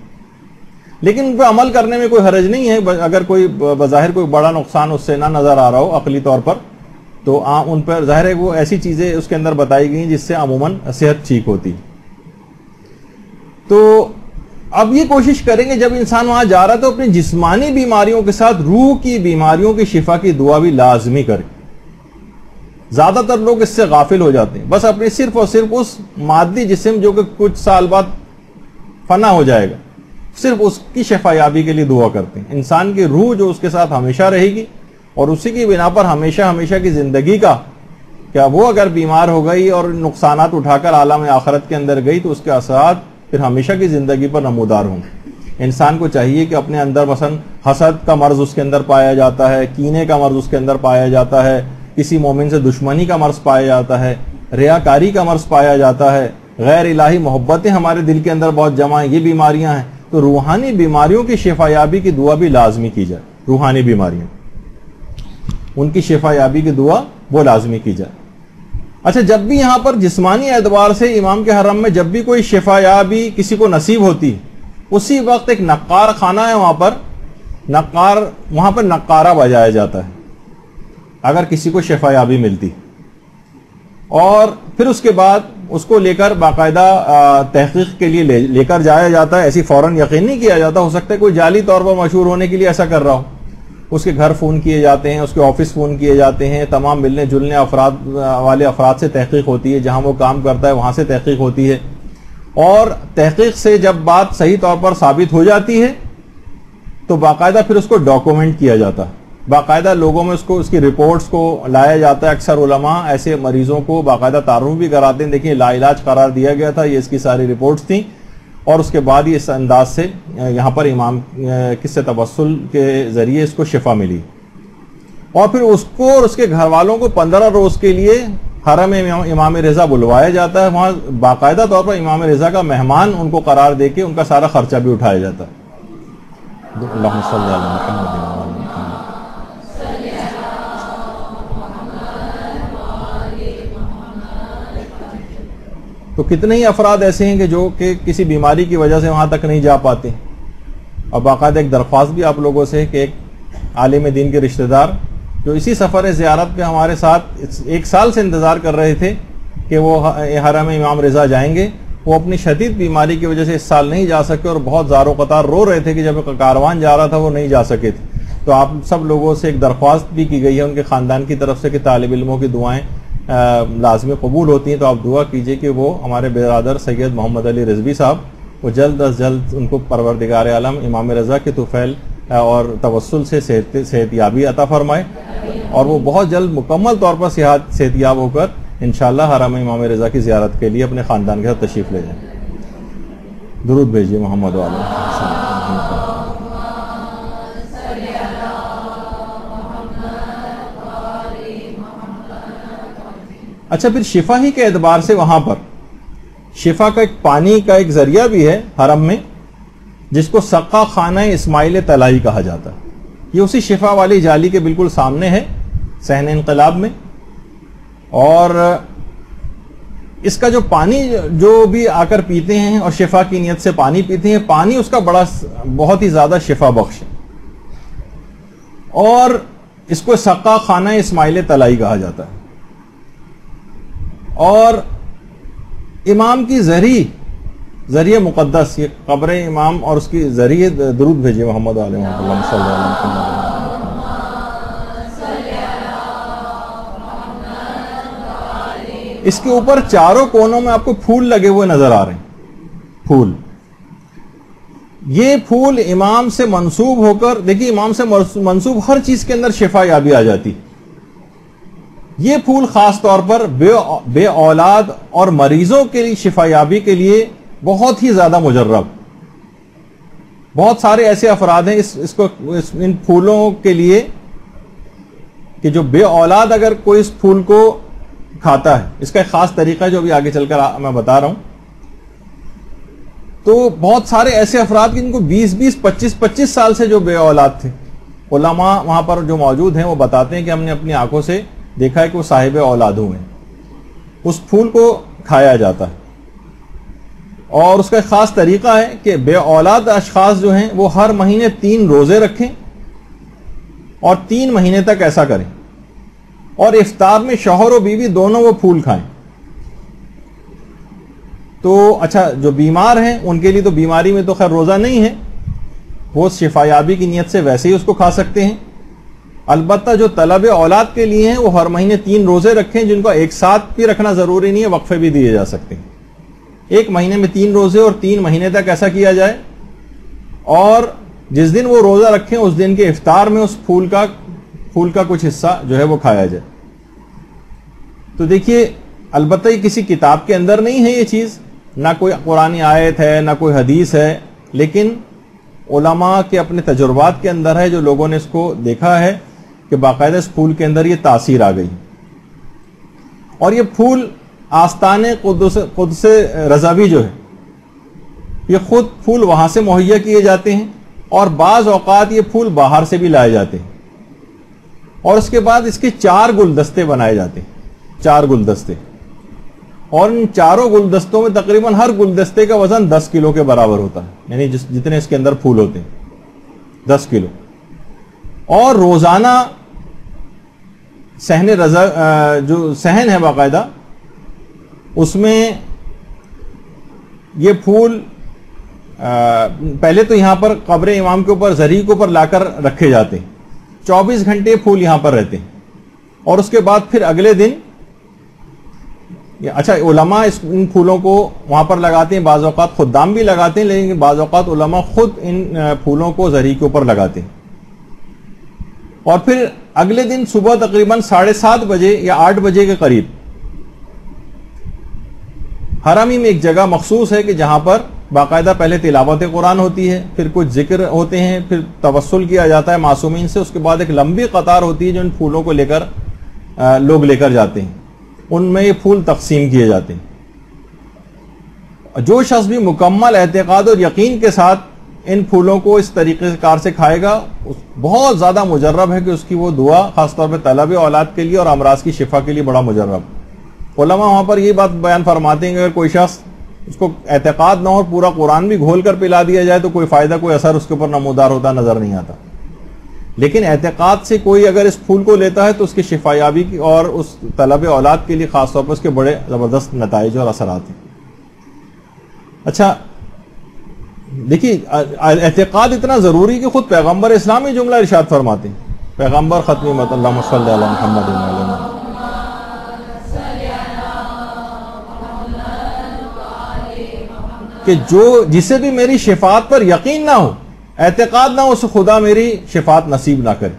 لیکن ان پہ عمل کرنے میں کوئی حرج نہیں ہے. اگر کوئی بظاہر کوئی بڑا نقصان اس سے نہ نظر آ رہا ہو عقلی طور پر، تو ان پر ظاہر ہے وہ ایسی چیزیں اس کے اندر بتائی گئی جس سے عموماً صحت ٹھیک ہوتی. تو اب یہ کوشش کریں گے جب انسان وہاں جا رہا تو اپنی جسمانی بیماریوں کے ساتھ روح کی بیماریوں کی شفا کی دعا بھی لازمی کریں. زیادہ تر لوگ اس سے غافل ہو جاتے ہیں، بس اپنے صرف اور صرف اس مادی جسم جو کہ کچھ سال بعد فنا ہو جائے گا، صرف اس کی شفا یابی کے لیے دعا کرتے ہیں. انسان کی روح جو اس کے ساتھ ہمیشہ رہے گی اور اسی کی بنا پر ہمیشہ کی زندگی کا کیا وہ اگر بیمار ہو گئی اور نقصانات اٹھا کر عالم آخرت کے اندر گئی تو اس کے اثرات پھر ہمیشہ کی زندگی پر نمودار ہوں. انسان کو چاہیے کہ اپنے اندر مثلا حسد کا مرض اس کے اندر پایا جاتا ہے، کینے کا مرض اس کے اندر پایا جاتا ہے، کسی مومن سے دشمنی کا مرض پایا جاتا ہے، ریاکاری کا مرض پایا جاتا ہے، غیر الہی محبتیں ہمارے دل کے اندر بہت جمع ہیں، یہ بیماریاں ہیں. تو روحانی بیماریوں کی شفا یابی کی دعا بھی لازمی کی جائے. روحانی بیماریاں ان کی شفا یابی کی دعا وہ لازمی کی جائے. اچھا، جب بھی یہاں پر جسمانی اعتبار سے امام کے حرم میں جب بھی کوئی شفا یابی کسی کو نصیب ہوتی، اسی وقت ایک نقار خانہ ہے وہاں پر نقارہ بجایا جاتا ہے اگر کسی کو شفا یابی ملتی. اور پھر اس کے بعد اس کو لے کر باقاعدہ تحقیق کے لیے لے کر جایا جاتا ہے. ایسی فوراً یقین نہیں کیا جاتا، ہو سکتا ہے کوئی جعلی طور پر مشہور ہونے کے لیے ایسا کر رہا ہو. اس کے گھر فون کیے جاتے ہیں، اس کے آفس فون کیے جاتے ہیں، تمام ملنے جلنے والے افراد سے تحقیق ہوتی ہے، جہاں وہ کام کرتا ہے وہاں سے تحقیق ہوتی ہے. اور تحقیق سے جب بات صحیح طور پر ثابت ہو جاتی ہے تو باقاعدہ پھر اس کو ڈاکومنٹ کیا جاتا ہے. باقاعدہ لوگوں میں اس کی رپورٹس کو لایا جاتا ہے. اکثر علماء ایسے مریضوں کو باقاعدہ تعارف بھی کراتے ہیں، دیکھیں لا علاج قرار دیا گیا تھا، یہ اس کی ساری رپورٹس تھیں، اور اس کے بعد ہی اس انداز سے یہاں پر امام کس سے توسل کے ذریعے اس کو شفا ملی. اور پھر اس کو اور اس کے گھر والوں کو 15 روز کے لیے حرم امام رضا بلوایا جاتا ہے. وہاں باقاعدہ طور پر امام رضا کا مہمان ان کو قرار دے کے ان کا سارا خرچہ بھی اٹھایا جاتا ہے. اللہم صلی علی محمد. تو کتنے ہی افراد ایسے ہیں کہ جو کہ کسی بیماری کی وجہ سے وہاں تک نہیں جا پاتے. اور باقاعدہ ایک درخواست بھی آپ لوگوں سے کہ ایک عالم دین کے رشتہ دار جو اسی سفر زیارت پہ ہمارے ساتھ 1 سال سے انتظار کر رہے تھے کہ وہ حرم امام رضا جائیں گے، وہ اپنی شدید بیماری کی وجہ سے اس سال نہیں جا سکے اور بہت زار و قطار رو رہے تھے کہ جب کاروان جا رہا تھا وہ نہیں جا سکے تھے. تو آپ سب لوگوں سے ایک درخواست بھی کی گئی ہے ان کے خاندان کی طرف سے کہ طالب علموں کی دعائیں لازمی قبول ہوتی ہیں. تو آپ دعا کیجئے کہ وہ ہمارے برادر سید محمد علی رضوی صاحب وہ جلد از جلد ان کو پروردگار عالم امام رضا کے طفیل اور توسل سے صحت یابی عطا فرمائے اور وہ بہت جلد مکمل طور پر صحت یاب ہو کر انشاءاللہ حرم امام رضا کی زیارت کے لیے اپنے خاندان کے ساتھ تشریف لے جائیں. درود بھیجیے محمد علیہ. اچھا، پھر شفا ہی کے اعتبار سے وہاں پر شفا کا ایک پانی کا ایک ذریعہ بھی ہے حرم میں جس کو سقا خانہ اسماعیل طلائی کہا جاتا ہے. یہ اسی شفا والی جالی کے بالکل سامنے ہے صحن انقلاب میں. اور اس کا جو پانی جو بھی آ کر پیتے ہیں اور شفا کی نیت سے پانی پیتے ہیں، پانی اس کا بہت ہی زیادہ شفا بخش ہے. اور اس کو سقا خانہ اسماعیل طلائی کہا جاتا ہے. اور امام کی ذریعہ مقدس، یہ قبر امام اور اس کی ذریعے درود بھیجیے محمد علیہ وسلم صلی اللہ علیہ وسلم. اس کے اوپر چاروں کونوں میں آپ کو پھول لگے ہوئے نظر آ رہے ہیں. پھول، یہ پھول امام سے منسوب ہو کر، دیکھیے امام سے منسوب ہر چیز کے اندر شفا یابی آ جاتی. یہ پھول خاص طور پر بے اولاد اور مریضوں کے لیے شفا یابی کے لیے بہت ہی زیادہ مجرب. بہت سارے ایسے افراد ہیں ان پھولوں کے لیے کہ جو بے اولاد اگر کوئی اس پھول کو کھاتا ہے، اس کا ایک خاص طریقہ ہے جو بھی آگے چل کر میں بتا رہا ہوں. تو بہت سارے ایسے افراد جن کو 20 25 سال سے جو بے اولاد تھے، علماء وہاں پر جو موجود ہیں وہ بتاتے ہیں کہ ہم نے اپنی آنکھوں سے دیکھا ہے کہ وہ صاحب اولاد ہوئے. اس پھول کو کھایا جاتا ہے اور اس کا ایک خاص طریقہ ہے کہ بے اولاد اشخاص جو ہیں وہ ہر مہینے 3 روزے رکھیں اور 3 مہینے تک ایسا کریں، اور افطار میں شوہر و بیوی دونوں وہ پھول کھائیں. تو اچھا، جو بیمار ہیں ان کے لیے تو بیماری میں تو خیر روزہ نہیں ہے، وہ شفا یابی کی نیت سے ویسے ہی اس کو کھا سکتے ہیں. البتہ جو طلب اولاد کے لیے ہیں وہ ہر مہینے 3 روزے رکھیں، جن کو ایک ساتھ بھی رکھنا ضروری نہیں ہے، وقفے بھی دیے جا سکتے ہیں. ایک مہینے میں 3 روزے اور 3 مہینے تک ایسا کیا جائے، اور جس دن وہ روزہ رکھیں اس دن کے افطار میں اس پھول کا کچھ حصہ جو ہے وہ کھایا جائے. تو دیکھیے، البتہ یہ کسی کتاب کے اندر نہیں ہے یہ چیز، نہ کوئی قرآنی آیت ہے نہ کوئی حدیث ہے، لیکن علماء کے اپنے تجربات کے اندر ہے، جو لوگوں نے اس کو دیکھا ہے کہ باقاعدہ اس پھول کے اندر یہ تاثیر آ گئی. اور یہ پھول آستان قدس رضوی جو ہے، یہ خود پھول وہاں سے مہیا کیے جاتے ہیں، اور بعض اوقات یہ پھول باہر سے بھی لائے جاتے ہیں، اور اس کے بعد اس کے 4 گلدستے بنائے جاتے ہیں. 4 گلدستے، اور ان 4 گلدستوں میں تقریباً ہر گلدستے کا وزن 10 کلو کے برابر ہوتا ہے، یعنی جتنے اس کے اندر پھول ہوتے ہیں 10 کلو. اور روزانہ صحن رضا جو صحن ہے باقاعدہ، اس میں یہ پھول پہلے تو یہاں پر قبر امام کے اوپر زری کے اوپر لا کر رکھے جاتے ہیں. 24 گھنٹے پھول یہاں پر رہتے ہیں، اور اس کے بعد پھر اگلے دن اچھا علماء ان پھولوں کو وہاں پر لگاتے ہیں، بعض اوقات خدام بھی لگاتے ہیں، لیکن بعض اوقات علماء خود ان پھولوں کو زری کے اوپر لگاتے ہیں. اور پھر اگلے دن صبح تقریباً 7:30 بجے یا 8 بجے کے قریب حرمی میں ایک جگہ مخصوص ہے کہ جہاں پر باقاعدہ پہلے تلاوت قرآن ہوتی ہے، پھر کچھ ذکر ہوتے ہیں، پھر توسل کیا جاتا ہے معصومین سے، اس کے بعد ایک لمبی قطار ہوتی ہے جو ان پھولوں کو لے کر لوگ لے کر جاتے ہیں. ان میں یہ پھول تقسیم کیے جاتے ہیں. جو شخص بھی مکمل اعتقاد اور یقین کے ساتھ ان پھولوں کو اس طریقے کار سے کھائے گا، بہت زیادہ مجرب ہے کہ اس کی وہ دعا خاص طور پہ طلب اولاد کے لیے اور امراض کی شفا کے لیے بڑا مجرب. علماء وہاں پر یہ بات بیان فرماتے ہیں کہ اگر کوئی شخص اس کو اعتقاد نہ ہو، پورا قرآن بھی گھول کر پلا دیا جائے تو کوئی فائدہ، کوئی اثر اس کے اوپر نمودار ہوتا نظر نہیں آتا. لیکن اعتقاد سے کوئی اگر اس پھول کو لیتا ہے تو اس کی شفا یابی کی اور اس طلب اولاد کے لیے خاص طور پر اس کے بڑے زبردست نتائج اور اثرات ہیں. اچھا دیکھیے، اعتقاد اتنا ضروری کہ خود پیغمبر اسلام ہی جملہ ارشاد فرماتے ہیں، پیغمبر ختمی مت اللہم صلی علی محمد وعلی کہ جسے بھی میری شفاعت پر یقین نہ ہو، اعتقاد نہ ہو، اسے خدا میری شفاعت نصیب نہ کرے.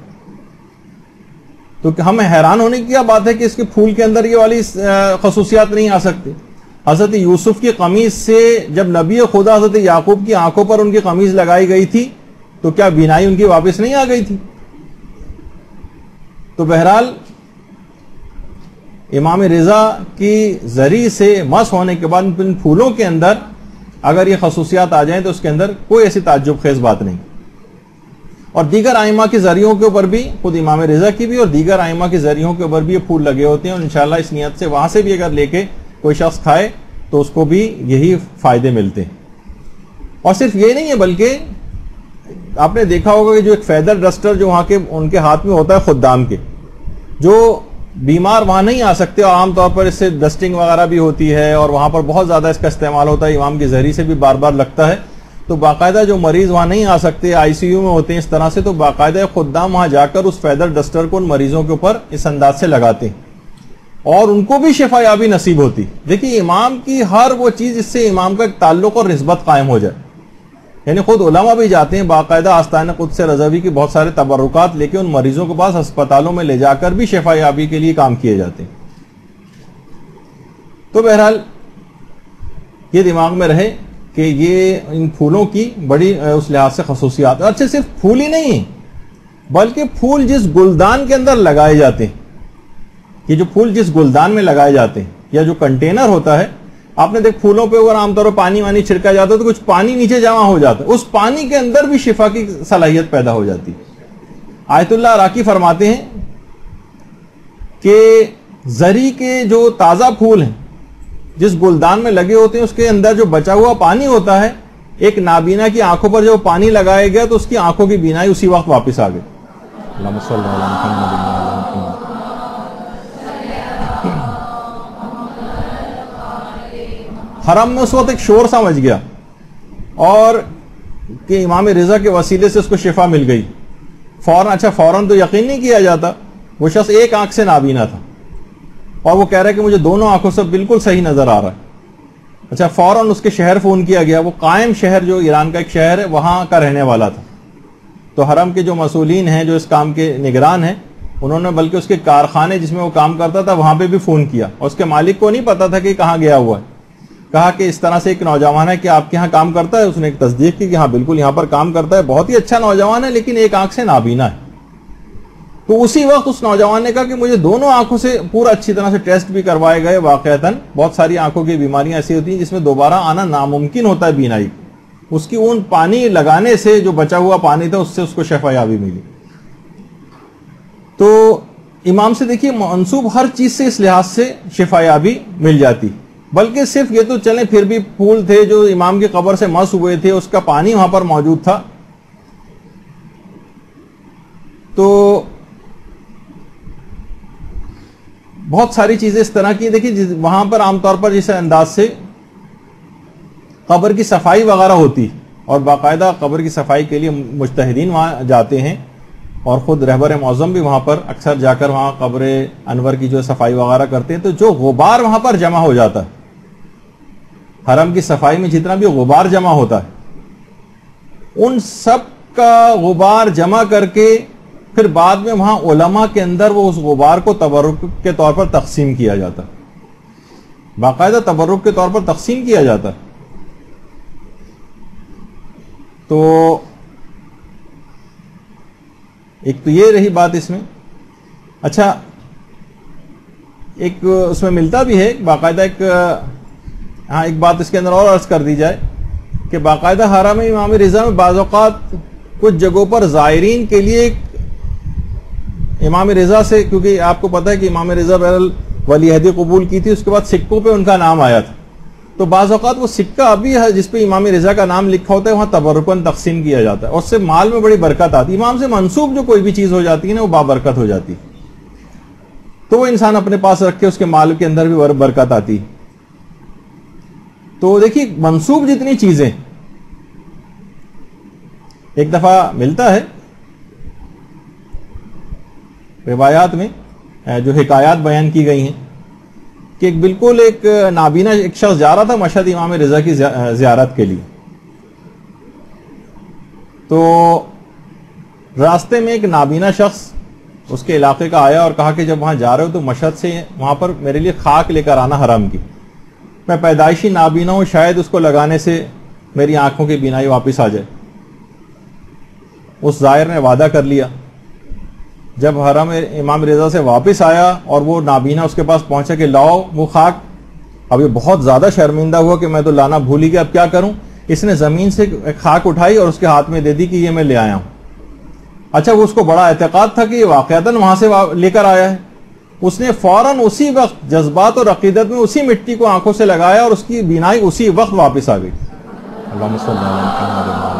تو ہمیں حیران ہونے کی کیا بات ہے کہ اس کے پھول کے اندر یہ والی خصوصیات نہیں آ سکتی. حضرت یوسف کی قمیض سے جب نبی خدا حضرت یعقوب کی آنکھوں پر ان کی قمیض لگائی گئی تھی تو کیا بینائی ان کی واپس نہیں آ گئی تھی؟ تو بہرحال امام رضا کی زری سے مس ہونے کے بعد ان پھولوں کے اندر اگر یہ خصوصیات آ جائیں تو اس کے اندر کوئی ایسی تعجب خیز بات نہیں. اور دیگر ائمہ کے ذریعوں کے اوپر بھی، خود امام رضا کی بھی اور دیگر ائمہ کے ذریعوں کے اوپر بھی یہ پھول لگے ہوتے ہیں، اور انشاءاللہ اس نیت سے وہاں سے بھی اگر لے کے کوئی شخص کھائے تو اس کو بھی یہی فائدے ملتے ہیں. اور صرف یہ نہیں ہے، بلکہ آپ نے دیکھا ہوگا کہ جو ایک فیدر ڈسٹر جو وہاں کے ان کے ہاتھ میں ہوتا ہے خدام کے، جو بیمار وہاں نہیں آ سکتے، اور عام طور پر اس سے ڈسٹنگ وغیرہ بھی ہوتی ہے اور وہاں پر بہت زیادہ اس کا استعمال ہوتا ہے، امام کے ذریعے سے بھی بار بار لگتا ہے، تو باقاعدہ جو مریض وہاں نہیں آ سکتے، آئی سی یو میں ہوتے ہیں اس طرح سے، تو باقاعدہ خدام وہاں جا کر اس فیدر ڈسٹر کو ان مریضوں کے اوپر اس انداز سے لگاتے ہیں اور ان کو بھی شفا یابی نصیب ہوتی. دیکھیے، امام کی ہر وہ چیز جس سے امام کا ایک تعلق اور نسبت قائم ہو جائے، یعنی خود علماء بھی جاتے ہیں باقاعدہ آستانہ قدس رضوی کی بہت سارے تبرکات لے کے ان مریضوں کے پاس ہسپتالوں میں لے جا کر بھی شفا یابی کے لیے کام کیے جاتے ہیں. تو بہرحال یہ دماغ میں رہے کہ یہ ان پھولوں کی بڑی اس لحاظ سے خصوصیات. اچھا صرف پھول ہی نہیں ہیں بلکہ پھول جس گلدان کے اندر لگائے جاتے ہیں, یہ جو پھول جس گلدان میں لگائے جاتے ہیں یا جو کنٹینر ہوتا ہے, آپ نے دیکھ پھولوں پہ اگر عام طور پر پانی وانی چھڑکا جاتا ہے تو کچھ پانی نیچے جمع ہو جاتا ہے, اس پانی کے اندر بھی شفا کی صلاحیت پیدا ہو جاتی. آیت اللہ عراقی فرماتے ہیں کہ زری کے جو تازہ پھول ہیں جس گلدان میں لگے ہوتے ہیں اس کے اندر جو بچا ہوا پانی ہوتا ہے, ایک نابینا کی آنکھوں پر جب پانی لگایا گیا تو اس کی آنکھوں کی بینائی اسی وقت واپس آ گئی. اللہم صلی اللہ علیہ وسلم. حرم میں اس وقت ایک شور سا مچ گیا اور کہ امام رضا کے وسیلے سے اس کو شفا مل گئی. فوراً تو یقین نہیں کیا جاتا, وہ شخص ایک آنکھ سے نابینا تھا اور وہ کہہ رہا ہے کہ مجھے دونوں آنکھوں سے بالکل صحیح نظر آ رہا ہے. اچھا فوراً اس کے شہر فون کیا گیا, وہ قائم شہر جو ایران کا ایک شہر ہے وہاں کا رہنے والا تھا. تو حرم کے جو مسئولین ہیں جو اس کام کے نگران ہیں انہوں نے بلکہ اس کے کارخانے جس میں وہ کام کرتا تھا وہاں پہ بھی فون کیا, اور اس کے مالک کو نہیں پتا تھا کہ کہاں گیا ہوا ہے. کہا کہ اس طرح سے ایک نوجوان ہے کہ آپ کے یہاں کام کرتا ہے. اس نے ایک تصدیق کی کہ ہاں بالکل یہاں پر کام کرتا ہے, بہت ہی اچھا نوجوان ہے لیکن ایک آنکھ سے نابینا ہے. تو اسی وقت اس نوجوان نے کہا کہ مجھے دونوں آنکھوں سے پورا اچھی طرح سے ٹیسٹ بھی کروائے گئے. واقعتاً بہت ساری آنکھوں کی بیماریاں ایسی ہوتی ہیں جس میں دوبارہ آنا ناممکن ہوتا ہے بینائی. اس کی اون پانی لگانے سے جو بچا ہوا پانی تھا اس سے اس کو شفا یابی ملی. تو امام سے دیکھیے منسوب ہر چیز سے اس لحاظ سے شفا یابی مل جاتی. بلکہ صرف یہ تو چلیں پھر بھی پھول تھے جو امام کی قبر سے مس ہوئے تھے, اس کا پانی وہاں پر موجود تھا. تو بہت ساری چیزیں اس طرح کی دیکھیے وہاں پر عام طور پر جس انداز سے قبر کی صفائی وغیرہ ہوتی, اور باقاعدہ قبر کی صفائی کے لیے مجتہدین وہاں جاتے ہیں اور خود رہبر معظم بھی وہاں پر اکثر جا کر وہاں قبر انور کی جو صفائی وغیرہ کرتے ہیں. تو جو غبار وہاں پر جمع ہو جاتا ہے, حرم کی صفائی میں جتنا بھی غبار جمع ہوتا ہے ان سب کا غبار جمع کر کے پھر بعد میں وہاں علماء کے اندر وہ اس غبار کو تبرک کے طور پر تقسیم کیا جاتا ہے, باقاعدہ تبرک کے طور پر تقسیم کیا جاتا ہے. تو ایک تو یہ رہی بات اس میں. اچھا ایک اس میں ملتا بھی ہے باقاعدہ ایک بات اس کے اندر اور عرض کر دی جائے کہ باقاعدہ حرم امام رضا میں بعض اوقات کچھ جگہوں پر زائرین کے لیے امام رضا سے, کیونکہ آپ کو پتا ہے کہ امام رضا بہرحال ولی عہدی قبول کی تھی, اس کے بعد سکوں پہ ان کا نام آیا تھا. تو بعض اوقات وہ سکہ ابھی ہے جس پہ امام رضا کا نام لکھا ہوتا ہے وہاں تبرکن تقسیم کیا جاتا ہے, اور اس سے مال میں بڑی برکت آتی ہے. امام سے منسوب جو کوئی بھی چیز ہو جاتی ہے نا وہ بابرکت ہو جاتی, تو وہ انسان اپنے پاس رکھ کے اس کے مال کے اندر بھی برکت آتی. تو دیکھیے منسوب جتنی چیزیں ایک دفعہ ملتا ہے روایات میں جو حکایات بیان کی گئی ہیں کہ ایک بالکل ایک نابینا ایک شخص جا رہا تھا مشہد امام رضا کی زیارت کے لیے. تو راستے میں ایک نابینا شخص اس کے علاقے کا آیا اور کہا کہ جب وہاں جا رہے ہو تو مشہد سے وہاں پر میرے لیے خاک لے کر آنا حرم کی, میں پیدائشی نابینا ہوں, شاید اس کو لگانے سے میری آنکھوں کی بینائی واپس آ جائے. اس زائر نے وعدہ کر لیا. جب حرم امام رضا سے واپس آیا اور وہ نابینا اس کے پاس پہنچا کہ لاؤ وہ خاک, اب یہ بہت زیادہ شرمندہ ہوا کہ میں تو لانا بھول ہی گیا, اب کیا کروں. اس نے زمین سے ایک خاک اٹھائی اور اس کے ہاتھ میں دے دی کہ یہ میں لے آیا ہوں. اچھا وہ اس کو بڑا اعتقاد تھا کہ یہ واقعتاً وہاں سے لے کر آیا ہے. اس نے فوراً اسی وقت جذبات اور عقیدت میں اسی مٹی کو آنکھوں سے لگایا اور اس کی بینائی اسی وقت واپس آ گئی. اللہم صلی اللہ علیہ وسلم.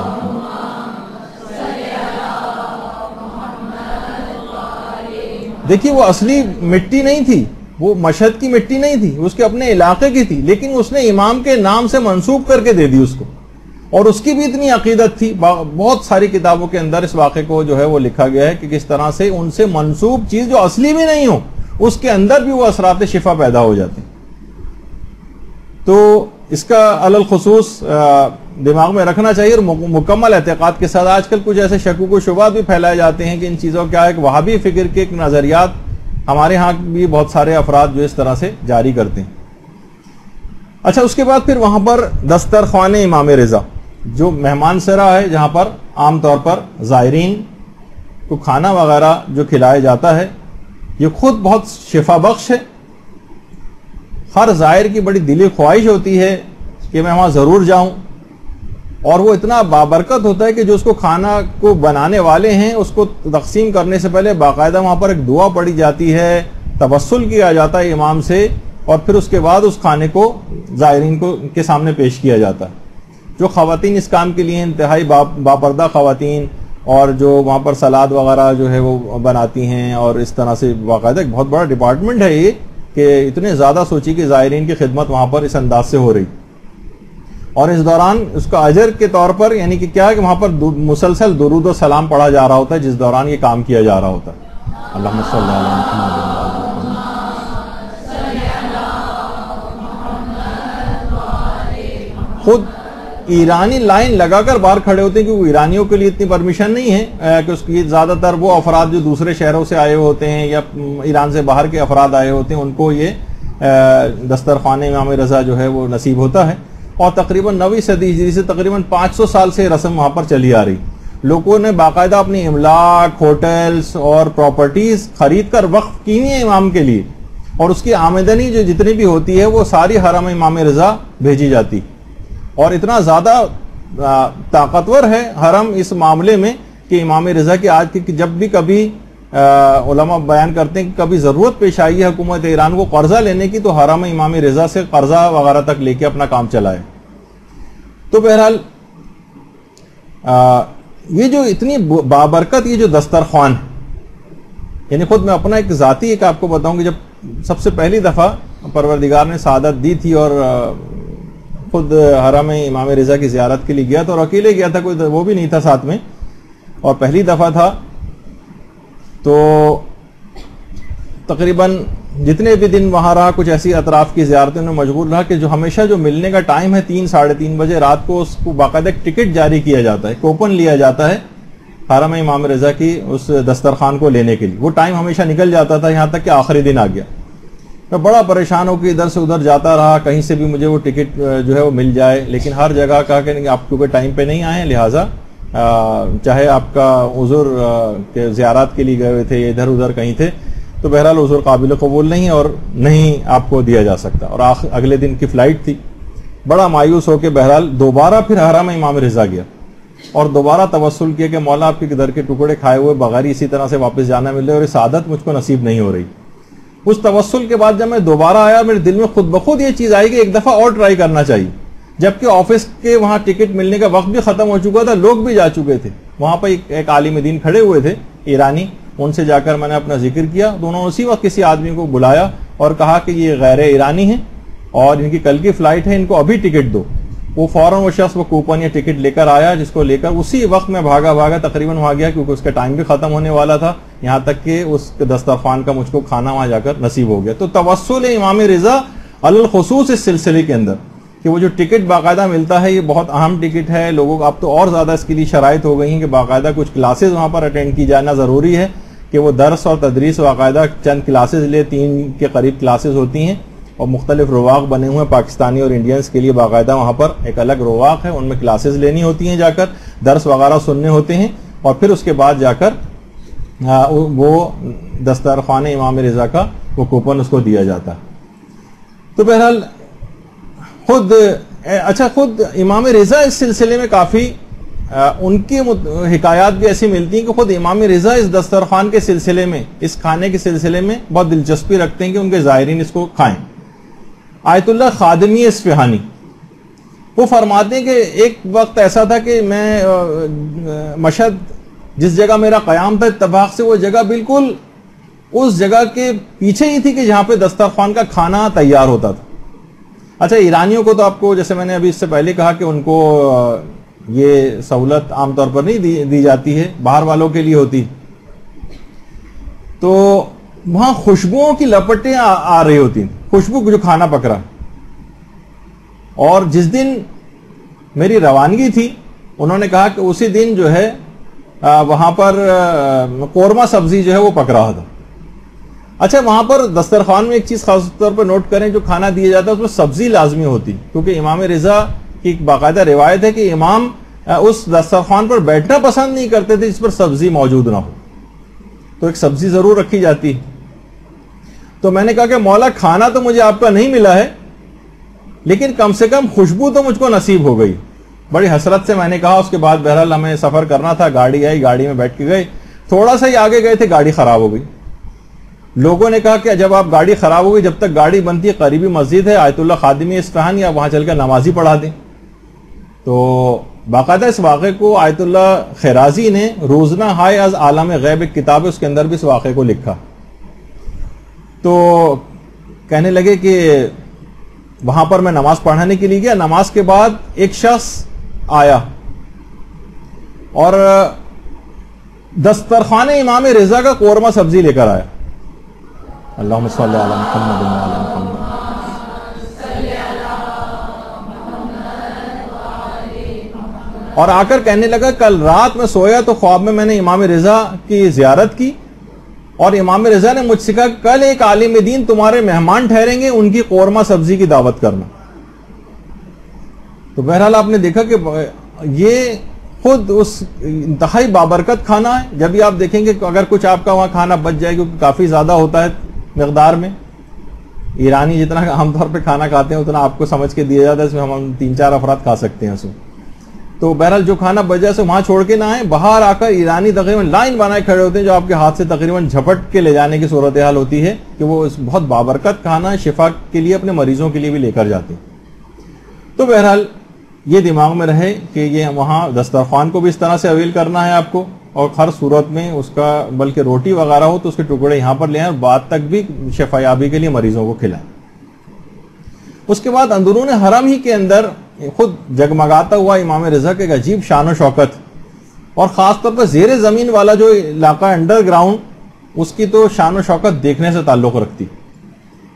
دیکھیے وہ اصلی مٹی نہیں تھی, وہ مشہد کی مٹی نہیں تھی, اس کے اپنے علاقے کی تھی, لیکن اس نے امام کے نام سے منسوب کر کے دے دی اس کو, اور اس کی بھی اتنی عقیدت تھی. بہت ساری کتابوں کے اندر اس واقعے کو جو ہے وہ لکھا گیا ہے کہ کس طرح سے ان سے منسوب چیز جو اصلی بھی نہیں ہو اس کے اندر بھی وہ اثرات شفا پیدا ہو جاتے ہیں. تو اس کا علی الخصوص دماغ میں رکھنا چاہیے اور مکمل اعتقاد کے ساتھ. آج کل کچھ ایسے شکوک و شبہات بھی پھیلائے جاتے ہیں کہ ان چیزوں کا ایک وہابی فکر کے ایک نظریات ہمارے ہاں بھی بہت سارے افراد جو اس طرح سے جاری کرتے ہیں. اچھا اس کے بعد پھر وہاں پر دسترخوان امام رضا جو مہمان سرا ہے جہاں پر عام طور پر زائرین کو کھانا وغیرہ جو کھلایا جاتا ہے یہ خود بہت شفا بخش ہے. ہر زائر کی بڑی دلی خواہش ہوتی ہے کہ میں وہاں ضرور جاؤں اور وہ اتنا بابرکت ہوتا ہے کہ جو اس کو کھانا کو بنانے والے ہیں اس کو تقسیم کرنے سے پہلے باقاعدہ وہاں پر ایک دعا پڑھی جاتی ہے, توسل کیا جاتا ہے امام سے اور پھر اس کے بعد اس کھانے کو زائرین کو کے سامنے پیش کیا جاتا ہے. جو خواتین اس کام کے لیے انتہائی باپردہ خواتین اور جو وہاں پر سلاد وغیرہ جو ہے وہ بناتی ہیں اور اس طرح سے باقاعدہ ایک بہت بڑا ڈپارٹمنٹ ہے یہ کہ اتنے زیادہ سوچی کہ زائرین کی خدمت وہاں پر اس انداز سے ہو رہی اور اس دوران اس کا اجر کے طور پر یعنی کہ کیا ہے کہ وہاں پر مسلسل درود و سلام پڑھا جا رہا ہوتا ہے جس دوران یہ کام کیا جا رہا ہوتا ہے. اللہم صلی علی محمد. خود ایرانی لائن لگا کر باہر کھڑے ہوتے ہیں کیونکہ ایرانیوں کے لیے اتنی پرمیشن نہیں ہے کہ اس کی زیادہ تر وہ افراد جو دوسرے شہروں سے آئے ہوتے ہیں یا ایران سے باہر کے افراد آئے ہوتے ہیں ان کو یہ دسترخوان امام رضا جو ہے وہ نصیب ہوتا ہے. اور تقریباً 9ویں صدی ہجری سے تقریباً 500 سال سے رسم وہاں پر چلی آ رہی. لوگوں نے باقاعدہ اپنی املاک ہوٹلز اور پراپرٹیز خرید کر وقف کی ہیں امام کے لیے اور اس کی آمدنی جو جتنی بھی ہوتی ہے وہ ساری حرم امام رضا بھیجی جاتی. اور اتنا زیادہ طاقتور ہے حرم اس معاملے میں کہ امام رضا کی آج کی جب بھی کبھی علماء بیان کرتے ہیں کہ کبھی ضرورت پیش آئی ہے حکومت ایران کو قرضہ لینے کی تو حرم امام رضا سے قرضہ وغیرہ تک لے کے اپنا کام چلائے. تو بہرحال یہ جو اتنی بابرکت یہ جو دسترخوان ہے یعنی خود میں اپنا ایک ذاتی ایک آپ کو بتاؤں کہ جب سب سے پہلی دفعہ پروردگار نے سعادت دی تھی اور خود حرم امام رضا کی زیارت کے لیے گیا تو اور اکیلے گیا تھا, کوئی وہ بھی نہیں تھا ساتھ میں اور پہلی دفعہ تھا تو تقریباً جتنے بھی دن وہاں رہا کچھ ایسی اطراف کی زیارتوں میں مشغول رہا کہ جو ہمیشہ جو ملنے کا ٹائم ہے 3 ساڑھے 3 بجے رات کو اس کو باقاعدہ ایک ٹکٹ جاری کیا جاتا ہے, کوپن لیا جاتا ہے حرم امام رضا کی اس دسترخوان کو لینے کے لیے. وہ ٹائم ہمیشہ نکل جاتا تھا یہاں تک کہ آخری دن آ گیا. میں بڑا پریشان ہو کے ادھر سے ادھر جاتا رہا کہیں سے بھی مجھے وہ ٹکٹ جو ہے وہ مل جائے, لیکن ہر جگہ کہا کہ آپ کیونکہ ٹائم پہ نہیں آئے لہٰذا چاہے آپ کا عذر کے زیارات کے لیے گئے ہوئے تھے ادھر ادھر کہیں تھے تو بہرحال عذر قابل قبول نہیں اور نہیں آپ کو دیا جا سکتا. اور اگلے دن کی فلائٹ تھی. بڑا مایوس ہو کے بہرحال دوبارہ پھر حرم امام رضا گیا اور دوبارہ توسل کیا کہ مولا آپ کے در کے ٹکڑے کھائے ہوئے بغیر اسی طرح سے واپس جانا مل رہے اور یہ سعادت مجھ کو نصیب نہیں ہو رہی. اس توسل کے بعد جب میں دوبارہ آیا میرے دل میں خود بخود یہ چیز آئی کہ ایک دفعہ اور ٹرائی کرنا چاہیے. جبکہ آفس کے وہاں ٹکٹ ملنے کا وقت بھی ختم ہو چکا تھا, لوگ بھی جا چکے تھے. وہاں پہ ایک عالم دین کھڑے ہوئے تھے ایرانی, ان سے جا کر میں نے اپنا ذکر کیا. دونوں اسی وقت کسی آدمی کو بلایا اور کہا کہ یہ غیر ایرانی ہیں اور ان کی کل کی فلائٹ ہے, ان کو ابھی ٹکٹ دو. وہ فوراً وہ شخص وہ کوپن یا ٹکٹ لے کر آیا جس کو لے کر اسی وقت میں بھاگا تقریباً وہاں گیا کیونکہ اس کا ٹائم بھی ختم ہونے والا تھا, یہاں تک کہ اس دسترخوان کا مجھ کو کھانا وہاں جا کر نصیب ہو گیا. تو توسل امام رضا الخصوص اس سلسلے کے اندر کہ وہ جو ٹکٹ باقاعدہ ملتا ہے یہ بہت اہم ٹکٹ ہے. لوگوں کو اب تو اور زیادہ اس کے لیے شرائط ہو گئی ہیں کہ باقاعدہ کچھ کلاسز وہاں پر اٹینڈ کی جانا ضروری ہے کہ وہ درس اور تدریس باقاعدہ چند کلاسز لے, 3 کے قریب کلاسز ہوتی ہیں اور مختلف رواق بنے ہوئے ہیں پاکستانی اور انڈینز کے لیے باقاعدہ وہاں پر ایک الگ رواق ہے, ان میں کلاسز لینی ہوتی ہیں, جا کر درس وغیرہ سننے ہوتے ہیں اور پھر اس کے بعد جا کر وہ دسترخوان امام رضا کا وہ کوپن اس کو دیا جاتا. تو بہرحال خود امام رضا اس سلسلے میں کافی ان کی حکایات بھی ایسی ملتی ہیں کہ خود امام رضا اس دسترخوان کے سلسلے میں اس کھانے کے سلسلے میں بہت دلچسپی رکھتے ہیں کہ ان کے زائرین اس کو کھائیں. آیت اللہ خادمی اصفہانی وہ فرماتے ہیں کہ ایک وقت ایسا تھا کہ میں مشہد جس جگہ میرا قیام تھا اتفاق سے وہ جگہ بالکل اس جگہ کے پیچھے ہی تھی کہ جہاں پہ دسترخوان کا کھانا تیار ہوتا تھا. اچھا ایرانیوں کو تو آپ کو جیسے میں نے ابھی اس سے پہلے کہا کہ ان کو یہ سہولت عام طور پر نہیں دی جاتی ہے, باہر والوں کے لیے ہوتی. تو وہاں خوشبوؤں کی لپٹیں آ رہی ہوتی, خوشبو جو کھانا پک رہا. اور جس دن میری روانگی تھی، انہوں نے کہا کہ اسی دن جو ہے وہاں پر قورمہ سبزی جو ہے وہ پک رہا تھا۔ اچھا، وہاں پر دسترخوان میں ایک چیز خاص طور پر نوٹ کریں، جو کھانا دیا جاتا ہے اس میں سبزی لازمی ہوتی، کیونکہ امام رضا کی ایک باقاعدہ روایت ہے کہ امام اس دسترخوان پر بیٹھنا پسند نہیں کرتے تھے جس پر سبزی موجود نہ ہو، تو ایک سبزی ضرور رکھی جاتی۔ تو میں نے کہا کہ مولا کھانا تو مجھے آپ کا نہیں ملا ہے، لیکن کم سے کم خوشبو تو مجھ کو نصیب ہو گئی۔ بڑی حسرت سے میں نے کہا۔ اس کے بعد بہرحال ہمیں سفر کرنا تھا، گاڑی آئی، گاڑی میں بیٹھ کے گئے، تھوڑا سا ہی آگے گئے تھے، گاڑی خراب ہو گئی۔ لوگوں نے کہا کہ جب آپ گاڑی خراب ہو گئی، جب تک گاڑی بنتی ہے قریبی مسجد ہے آیت اللہ خادمی اصفہان، یا وہاں چل کر نمازی پڑھا دیں۔ تو باقاعدہ اس واقعے کو آیت اللہ خیرازی نے روزنہ ہائے از عالم غیب ایک کتاب ہے، اس کے اندر بھی اس واقعے کو لکھا۔ تو کہنے لگے کہ وہاں پر میں نماز پڑھانے کے لیے گیا، نماز کے بعد ایک شخص آیا اور دسترخوان امام رضا کا قورمہ سبزی لے کر آیا۔ اللہم صلی علی محمد وعلی محمد۔ اور آ کر کہنے لگا کل رات میں سویا تو خواب میں نے امام رضا کی زیارت کی، اور امام رضا نے مجھ سے کہا کل ایک عالم دین تمہارے مہمان ٹھہریں گے، ان کی قورمہ سبزی کی دعوت کرنا۔ تو بہرحال آپ نے دیکھا کہ یہ خود اس انتہائی بابرکت کھانا ہے۔ جب بھی آپ دیکھیں گے اگر کچھ آپ کا وہاں کھانا بچ جائے، کیونکہ کافی زیادہ ہوتا ہے مقدار میں، ایرانی جتنا عام طور پہ کھانا کھاتے ہیں اتنا آپ کو سمجھ کے دیا جاتا ہے، اس میں ہم 3-4 افراد کھا سکتے ہیں اس میں۔ تو بہرحال جو کھانا بچ جائے سو وہاں چھوڑ کے نہ آئیں، باہر آ کر ایرانی تقریباً لائن بنائے کھڑے ہوتے ہیں، جو آپ کے ہاتھ سے تقریباً جھپٹ کے لے جانے کی صورتحال ہوتی ہے کہ وہ بہت بابرکت کھانا شفا کے لیے اپنے مریضوں کے لیے بھی لے کر جاتے ہیں۔ تو بہرحال یہ دماغ میں رہے کہ یہ وہاں دسترخوان کو بھی اس طرح سے اویل کرنا ہے آپ کو، اور ہر صورت میں اس کا بلکہ روٹی وغیرہ ہو تو اس کے ٹکڑے یہاں پر لے آئیں، اور بعد تک بھی شفا یابی کے لیے مریضوں کو کھلائیں۔ اس کے بعد اندرون حرم ہی کے اندر خود جگمگاتا ہوا امام رضا کے ایک عجیب شان و شوکت، اور خاص طور پر زیر زمین والا جو علاقہ انڈر گراؤنڈ، اس کی تو شان و شوکت دیکھنے سے تعلق رکھتی،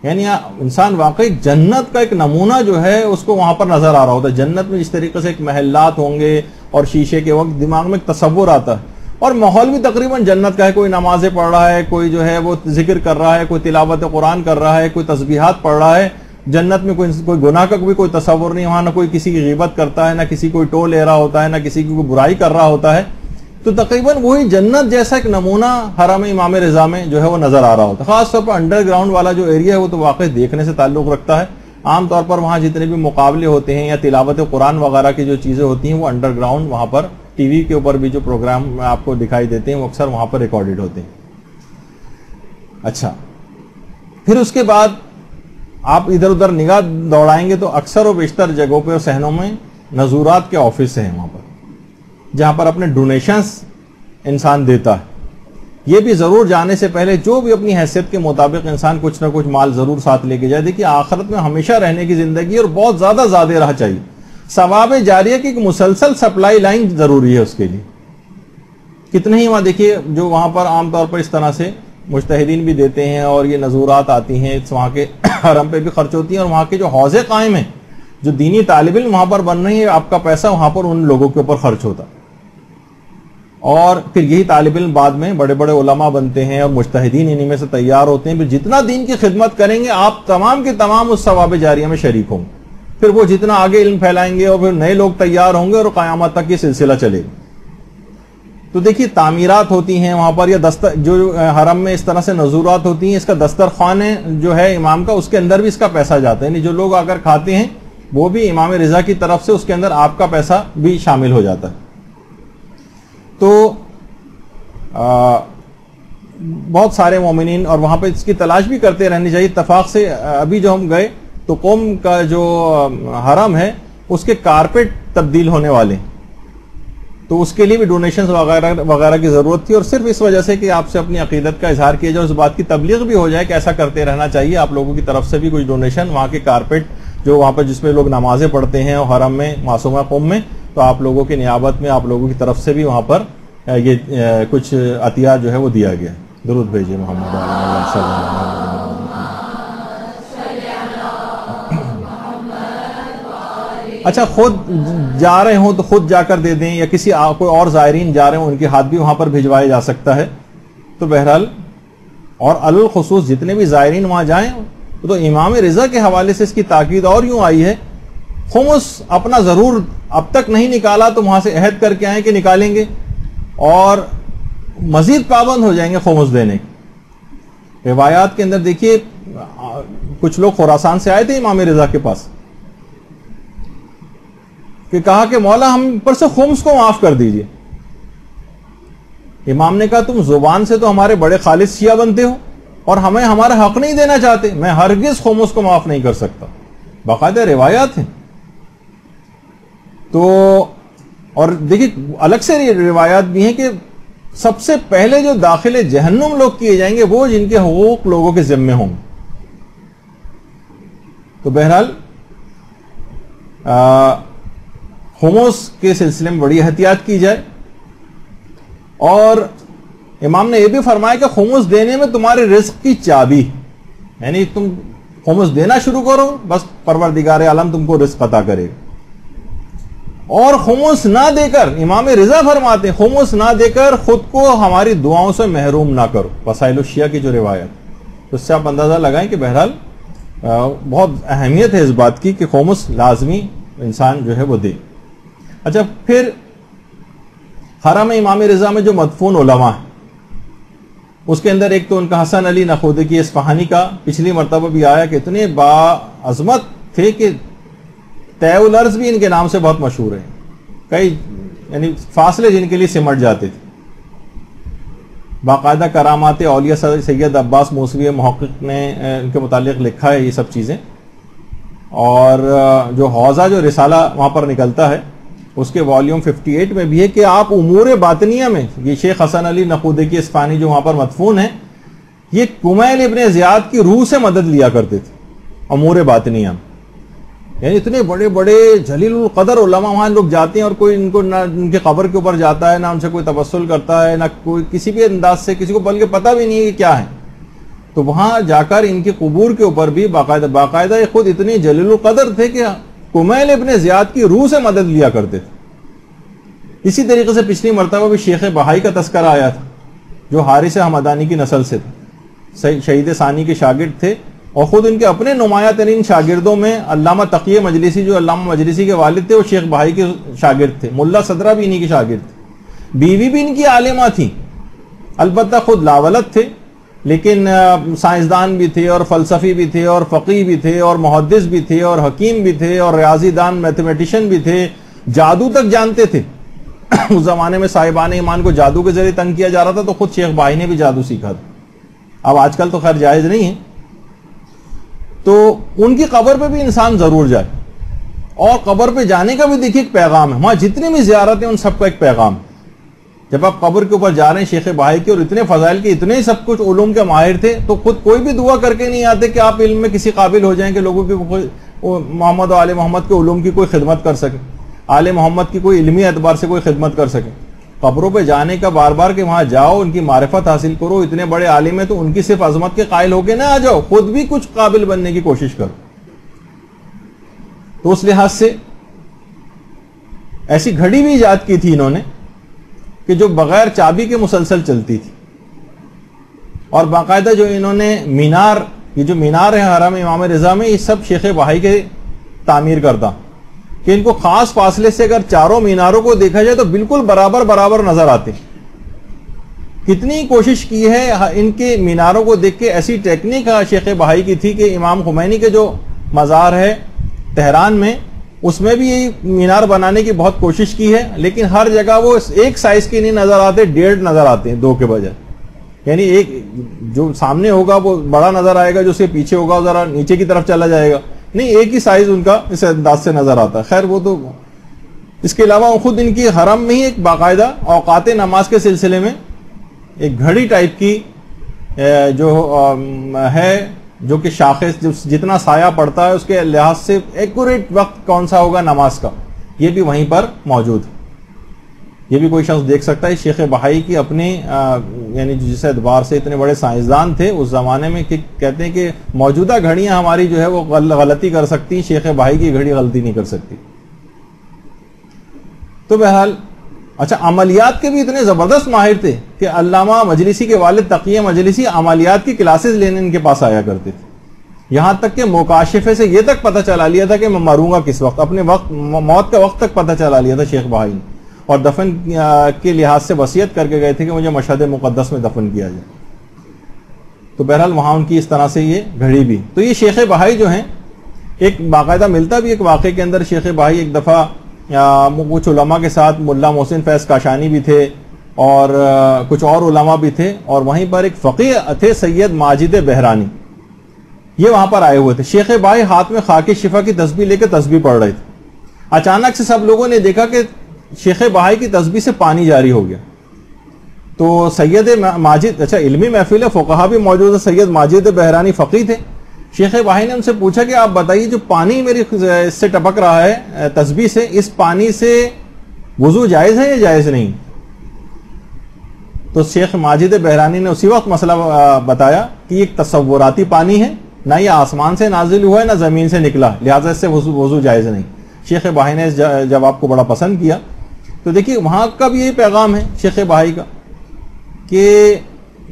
یعنی انسان واقعی جنت کا ایک نمونہ جو ہے اس کو وہاں پر نظر آ رہا ہوتا ہے۔ جنت میں جس طریقے سے ایک محلات ہوں گے اور شیشے کے وقت دماغ میں ایک تصور آتا ہے، اور ماحول بھی تقریباً جنت کا ہے، کوئی نمازیں پڑھ رہا ہے، کوئی جو ہے وہ ذکر کر رہا ہے، کوئی تلاوت قرآن کر رہا ہے، کوئی تسبیحات پڑھ رہا ہے۔ جنت میں کوئی گناہ کا بھی کوئی تصور نہیں، وہاں نہ کوئی کسی کی غیبت کرتا ہے، نہ کسی کوئی ٹول لے رہا ہوتا ہے، نہ کسی کی کوئی برائی کر رہا ہوتا ہے۔ تو تقریباً وہی جنت جیسا ایک نمونہ حرم امام رضا میں جو ہے وہ نظر آ رہا ہوتا ہے۔ خاص طور پر انڈر گراؤنڈ والا جو ایریا ہے وہ تو واقعی دیکھنے سے تعلق رکھتا ہے۔ عام طور پر وہاں جتنے بھی مقابلے ہوتے ہیں یا تلاوت قرآن وغیرہ کی جو چیزیں ہوتی ہیں وہ انڈر گراؤنڈ، وہاں پر ٹی وی کے اوپر بھی جو پروگرام آپ کو دکھائی دیتے ہیں وہ اکثر وہاں پر ریکارڈڈ ہوتے ہیں۔ اچھا، پھر اس کے بعد آپ ادھر ادھر نگاہ دوڑائیں گے تو اکثر و بیشتر جگہوں پہ اور صحنوں میں نذورات کے آفس ہیں وہاں پر، جہاں پر اپنے ڈونیشنز انسان دیتا ہے۔ یہ بھی ضرور جانے سے پہلے جو بھی اپنی حیثیت کے مطابق انسان کچھ نہ کچھ مال ضرور ساتھ لے کے جائے۔ دیکھیے آخرت میں ہمیشہ رہنے کی زندگی اور بہت زیادہ راہ چاہیے، ثواب جاریہ کی ایک مسلسل سپلائی لائن ضروری ہے اس کے لیے۔ کتنے ہی وہاں دیکھیے جو وہاں پر عام طور پر اس طرح سے مجتہدین بھی دیتے ہیں، اور یہ نذورات آتی ہیں وہاں کے حرم پہ بھی خرچ ہوتی ہیں، اور وہاں کے جو حوضے قائم ہیں، جو دینی طالب علم وہاں پر بن رہے ہیں، آپ کا پیسہ وہاں پر ان لوگوں کے اوپر خرچ ہوتا، اور پھر یہی طالب علم بعد میں بڑے بڑے علماء بنتے ہیں اور مجتہدین انہی میں سے تیار ہوتے ہیں۔ پھر جتنا دین کی خدمت کریں گے آپ تمام کے تمام اس ثواب جاریہ میں شریک ہوں گے، پھر وہ جتنا آگے علم پھیلائیں گے اور پھر نئے لوگ تیار ہوں گے اور قیامت تک یہ سلسلہ چلے گا۔ تو دیکھیے تعمیرات ہوتی ہیں وہاں پر، یا جو حرم میں اس طرح سے نذورات ہوتی ہیں، اس کا دسترخوان جو ہے امام کا، اس کے اندر بھی اس کا پیسہ جاتا ہے، یعنی جو لوگ اگر کھاتے ہیں وہ بھی امام رضا کی طرف سے اس کے اندر آپ کا پیسہ بھی شامل ہو جاتا ہے۔ تو بہت سارے مومنین اور وہاں پہ اس کی تلاش بھی کرتے رہنی چاہیے۔ اتفاق سے ابھی جو ہم گئے تو قوم کا جو حرم ہے اس کے کارپیٹ تبدیل ہونے والے ہیں، تو اس کے لیے بھی ڈونیشنز وغیرہ کی ضرورت تھی، اور صرف اس وجہ سے کہ آپ سے اپنی عقیدت کا اظہار کیا جائے، اس بات کی تبلیغ بھی ہو جائے کہ ایسا کرتے رہنا چاہیے، آپ لوگوں کی طرف سے بھی کچھ ڈونیشن وہاں کے کارپیٹ جو وہاں پر جس میں لوگ نمازیں پڑھتے ہیں اور حرم میں معصومہ قوم میں، تو آپ لوگوں کی نیابت میں آپ لوگوں کی طرف سے بھی وہاں پر یہ کچھ عطیہ جو ہے وہ دیا گیا۔ درود بھیجیے محمد صلی اللہ علیہ وسلم۔ اچھا خود جا رہے ہوں تو خود جا کر دے دیں، یا کسی کوئی اور زائرین جا رہے ہوں ان کے ہاتھ بھی وہاں پر بھجوایا جا سکتا ہے. تو بہرحال اور الخصوص جتنے بھی زائرین وہاں جائیں تو امام رضا کے حوالے سے اس کی تاکید اور یوں آئی ہے، خمس اپنا ضرور اب تک نہیں نکالا تو وہاں سے عہد کر کے آئیں کہ نکالیں گے، اور مزید پابند ہو جائیں گے خمس دینے کی. روایات کے اندر دیکھیے کچھ لوگ خراسان سے آئے تھے امام رضا کے پاس کہ کہا کہ مولا ہم پر سے خمس کو معاف کر دیجئے. امام نے کہا تم زبان سے تو ہمارے بڑے خالص شیعہ بنتے ہو اور ہمیں ہمارا حق نہیں دینا چاہتے، میں ہرگز خمس کو معاف نہیں کر سکتا. باقاعدہ روایات ہیں. تو اور دیکھیے الگ سے روایات بھی ہیں کہ سب سے پہلے جو داخل جہنم لوگ کیے جائیں گے وہ جن کے حقوق لوگوں کے ذمے ہوں گے. تو بہرحال خمس کے سلسلے میں بڑی احتیاط کی جائے. اور امام نے یہ بھی فرمایا کہ خمس دینے میں تمہارے رزق کی چابی، یعنی تم خمس دینا شروع کرو بس پروردگار عالم تم کو رزق عطا کرے گا. اور خمس نہ دے کر امام رضا فرماتے ہیں خمس نہ دے کر خود کو ہماری دعاؤں سے محروم نہ کرو. وسائل الشیعہ کی جو روایت، تو اس سے آپ اندازہ لگائیں کہ بہرحال بہت اہمیت ہے اس بات کی کہ خمس لازمی انسان جو ہے وہ دے. اچھا پھر حرم امام رضا میں جو مدفون علماء ہیں اس کے اندر ایک تو ان کا حسن علی نخودکی اصفہانی کا پچھلی مرتبہ بھی آیا کہ اتنے باعظمت تھے کہ طے الارض بھی ان کے نام سے بہت مشہور ہے، کئی یعنی فاصلے جن کے لیے سمٹ جاتے تھے. باقاعدہ کرامات اولیاء سید عباس موسوی محقق نے ان کے متعلق لکھا ہے یہ سب چیزیں. اور جو حوضہ جو رسالہ وہاں پر نکلتا ہے اس کے والیوم 58 میں بھی ہے کہ آپ امور باطنیہ میں یہ شیخ حسن علی نخودکی اصفہانی جو وہاں پر مدفون ہیں یہ کمیل ابن زیاد کی روح سے مدد لیا کرتے تھے امور باطنیہ میں. یعنی اتنے بڑے بڑے جلیل القدر علماء وہاں لوگ جاتے ہیں اور کوئی ان کو نہ ان کے قبر کے اوپر جاتا ہے، نہ ان سے کوئی تبسل کرتا ہے، نہ کوئی کسی بھی انداز سے کسی کو بلکہ پتہ بھی نہیں ہے کہ کیا ہے. تو وہاں جا کر ان کے قبور کے اوپر بھی باقاعدہ یہ خود اتنے جلیل القدر تھے کہ کمیل ابن زیاد کی روح سے مدد لیا کرتے تھے. اسی طریقے سے پچھلی مرتبہ بھی شیخ بہائی کا تذکرہ آیا تھا جو حارث حمدانی کی نسل سے تھے، شہید ثانی کے شاگرد تھے، اور خود ان کے اپنے نمایاں ترین شاگردوں میں علامہ تقی مجلسی جو علامہ مجلسی کے والد تھے وہ شیخ بہائی کے شاگرد تھے. ملا صدرہ بھی انہی کے شاگرد تھے. بیوی بھی ان کی عالمہ تھی، البتہ خود لاولد تھے لیکن سائنسدان بھی تھے اور فلسفی بھی تھے اور فقیہ بھی تھے اور محدث بھی تھے اور حکیم بھی تھے اور ریاضی دان میتھمیٹیشین بھی تھے، جادو تک جانتے تھے. اس زمانے میں صاحبان ایمان کو جادو کے ذریعے تنگ کیا جا رہا تھا تو خود شیخ بھائی نے بھی جادو سیکھا تھا. اب آج کل تو خیر جائز نہیں ہے. تو ان کی قبر پہ بھی انسان ضرور جائے، اور قبر پہ جانے کا بھی دیکھیے ایک پیغام ہے. وہاں جتنی بھی زیارت ہیں ان سب کا ایک پیغام ہے. جب آپ قبر کے اوپر جا رہے ہیں شیخ بہائی کے اور اتنے فضائل کے اتنے ہی سب کچھ علوم کے ماہر تھے تو خود کوئی بھی دعا کر کے نہیں آتے کہ آپ علم میں کسی قابل ہو جائیں کہ لوگوں کی محمد و آل محمد کے علوم کی کوئی خدمت کر سکے، آل محمد کی کوئی علمی اعتبار سے کوئی خدمت کر سکے. قبروں پہ جانے کا بار بار کہ وہاں جاؤ، ان کی معرفت حاصل کرو. اتنے بڑے عالم ہیں تو ان کی صرف عظمت کے قائل ہو کے نہ آ جاؤ، خود بھی کچھ قابل بننے کی کوشش کرو. تو اس لحاظ سے ایسی گھڑی بھی ایجاد کی تھی انہوں نے کہ جو بغیر چابی کے مسلسل چلتی تھی. اور باقاعدہ جو انہوں نے مینار، یہ جو مینار ہے حرم امام رضا میں، یہ سب شیخ بہائی کے تعمیر کرتا کہ ان کو خاص فاصلے سے اگر چاروں میناروں کو دیکھا جائے تو بالکل برابر برابر نظر آتے. کتنی کوشش کی ہے ان کے میناروں کو دیکھ کے. ایسی ٹیکنیک شیخ بہائی کی تھی کہ امام خمینی کے جو مزار ہے تہران میں اس میں بھی یہی مینار بنانے کی بہت کوشش کی ہے، لیکن ہر جگہ وہ ایک سائز کے نہیں نظر آتے، 1.5 نظر آتے ہیں 2 کے بجائے. یعنی ایک جو سامنے ہوگا وہ بڑا نظر آئے گا، جو اس کے پیچھے ہوگا وہ ذرا نیچے کی طرف چلا جائے گا. نہیں، ایک ہی سائز ان کا اس انداز سے نظر آتا ہے. خیر وہ تو اس کے علاوہ خود ان کی حرم میں ہی ایک باقاعدہ اوقات نماز کے سلسلے میں ایک گھڑی ٹائپ کی جو ہے، جو کہ شاخص جتنا سایہ پڑتا ہے اس کے لحاظ سے ایکوریٹ وقت کون سا ہوگا نماز کا، یہ بھی وہیں پر موجود ہے. یہ بھی کوئی شخص دیکھ سکتا ہے. شیخ بہائی کی اپنی یعنی جس اعتبار سے اتنے بڑے سائنسدان تھے اس زمانے میں کہ کہتے ہیں کہ موجودہ گھڑیاں ہماری جو ہے وہ غلطی کر سکتی، شیخ بہائی کی گھڑی غلطی نہیں کر سکتی. تو بہرحال اچھا عملیات کے بھی اتنے زبردست ماہر تھے کہ علامہ مجلسی کے والد تقی مجلسی عملیات کی کلاسز لینے ان کے پاس آیا کرتے تھے. یہاں تک کہ مکاشفے سے یہ تک پتہ چلا لیا تھا کہ میں مروں گا کس وقت, اپنے وقت موت کا وقت تک پتہ چلا لیا تھا شیخ بہائی نے, اور دفن کے لحاظ سے وصیت کر کے گئے تھے کہ مجھے مشہد مقدس میں دفن کیا جائے. تو بہرحال وہاں ان کی اس طرح سے یہ گھڑی بھی. تو یہ شیخ بہائی جو ہیں, ایک باقاعدہ ملتا بھی ایک واقعے کے اندر, شیخ بہائی ایک دفعہ کچھ علماء کے ساتھ, ملا محسن فیض کاشانی بھی تھے اور کچھ اور علماء بھی تھے, اور وہیں پر ایک فقیہ تھے سید ماجد بہرانی, یہ وہاں پر آئے ہوئے تھے. شیخ بہائی ہاتھ میں خاک شفا کی تسبیح لے کے تسبیح پڑھ رہے تھے. اچانک سے سب لوگوں نے دیکھا کہ شیخ بہائی کی تسبیح سے پانی جاری ہو گیا. تو سید ماجد, اچھا علمی محفل ہے, فقہا بھی موجود ہے, سید ماجد بہرانی فقیہ تھے. شیخ بہائی نے ان سے پوچھا کہ آپ بتائیے جو پانی میری اس سے ٹپک رہا ہے تسبیح سے, اس پانی سے وضو جائز ہے یا جائز نہیں؟ تو شیخ ماجد بہرانی نے اسی وقت مسئلہ بتایا کہ یہ ایک تصوراتی پانی ہے, نہ یہ آسمان سے نازل ہوا ہے نہ زمین سے نکلا, لہٰذا اس سے وضو جائز نہیں. شیخ بہائی نے اس جواب کو بڑا پسند کیا. تو دیکھیے وہاں کا بھی یہی پیغام ہے شیخ بہائی کا کہ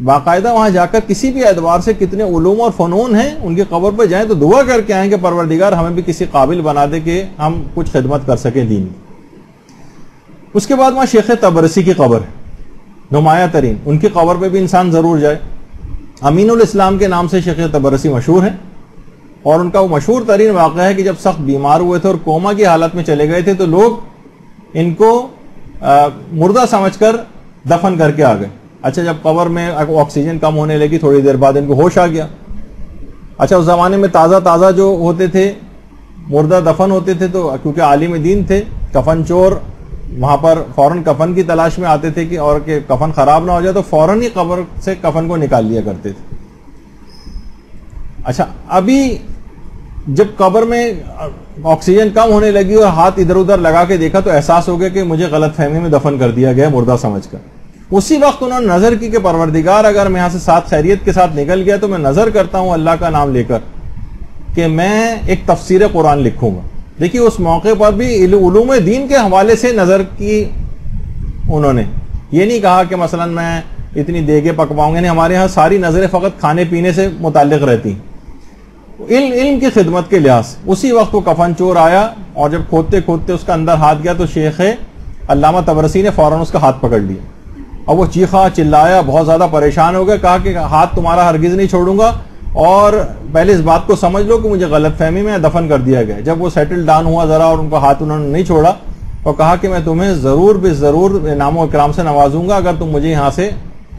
باقاعدہ وہاں جا کر کسی بھی اعتبار سے کتنے علوم اور فنون ہیں ان کی قبر پہ جائیں تو دعا کر کے آئیں کہ پروردگار ہمیں بھی کسی قابل بنا دے کہ ہم کچھ خدمت کر سکیں دین کی. اس کے بعد وہاں شیخ تبرسی کی قبر ہے, نمایاں ترین, ان کی قبر پہ بھی انسان ضرور جائے. امین الاسلام کے نام سے شیخ تبرسی مشہور ہیں, اور ان کا وہ مشہور ترین واقعہ ہے کہ جب سخت بیمار ہوئے تھے اور کوما کی حالت میں چلے گئے تھے تو لوگ ان کو مردہ سمجھ کر دفن کر کے آ گئے. اچھا جب قبر میں آکسیجن کم ہونے لگی تھوڑی دیر بعد ان کو ہوش آ گیا. اچھا اس زمانے میں تازہ جو ہوتے تھے مردہ دفن ہوتے تھے, تو کیونکہ عالم دین تھے, کفن چور وہاں پر فوراً کفن کی تلاش میں آتے تھے کہ اور کہ کفن خراب نہ ہو جائے, تو فوراً ہی قبر سے کفن کو نکال لیا کرتے تھے. اچھا ابھی جب قبر میں آکسیجن کم ہونے لگی اور ہاتھ ادھر ادھر لگا کے دیکھا تو احساس ہو گیا کہ مجھے غلط فہمی میں دفن کر دیا گیا مردہ سمجھ کر. اسی وقت انہوں نے نظر کی کہ پروردگار اگر میں یہاں سے ساتھ خیریت کے ساتھ نکل گیا تو میں نظر کرتا ہوں اللہ کا نام لے کر کہ میں ایک تفسیر قرآن لکھوں گا. دیکھیے اس موقع پر بھی علوم دین کے حوالے سے نظر کی انہوں نے, یہ نہیں کہا کہ مثلا میں اتنی دیگیں پکواؤں گا, نہیں, ہمارے ہاں ساری نظریں فقط کھانے پینے سے متعلق رہتی, علم کی خدمت کے لحاظ سے. اسی وقت وہ کفن چور آیا اور جب کھودتے کھودتے اس کا اندر ہاتھ گیا تو شیخ علامہ تبرسی نے فوراً اس کا ہاتھ پکڑ لیا, اور وہ چیخا چلایا, بہت زیادہ پریشان ہو گیا, کہا کہ ہاتھ تمہارا ہرگز نہیں چھوڑوں گا, اور پہلے اس بات کو سمجھ لو کہ مجھے غلط فہمی میں دفن کر دیا گیا. جب وہ سیٹل ڈاؤن ہوا ذرا اور ان کا ہاتھ انہوں نے نہیں چھوڑا, اور کہا کہ میں تمہیں ضرور بے ضرور انعام و اکرام سے نوازوں گا اگر تم مجھے یہاں سے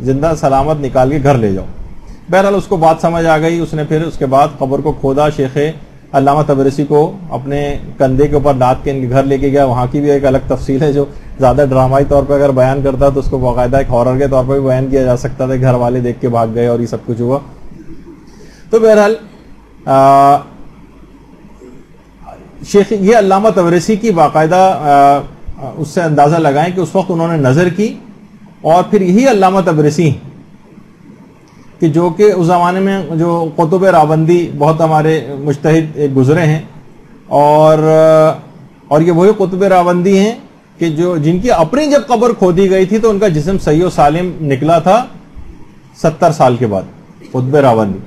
زندہ سلامت نکال کے گھر لے جاؤ. بہرحال اس کو بات سمجھ آ گئی, اس نے پھر اس کے بعد قبر کو کھودا, شیخ علامہ تبرسی کو اپنے کندھے کے اوپر لاد کے ان کے گھر لے کے گیا. وہاں کی بھی ایک الگ تفصیل ہے جو زیادہ ڈرامائی طور پہ اگر بیان کرتا تو اس کو باقاعدہ ایک ہارر کے طور پہ بھی بیان کیا جا سکتا تھا, گھر والے دیکھ کے بھاگ گئے اور یہ سب کچھ ہوا. تو بہرحال شیخ یہ علامہ تبرسی کی باقاعدہ اس سے اندازہ لگائیں کہ اس وقت انہوں نے نظر کی, اور پھر یہی علامہ تبرسی کہ جو کہ اس زمانے میں جو قطب راوندی بہت ہمارے مجتہد گزرے ہیں, اور یہ وہی قطب راوندی ہیں کہ جو جن کی اپنی جب قبر کھودی گئی تھی تو ان کا جسم صحیح و سالم نکلا تھا 70 سال کے بعد. قطب راوندی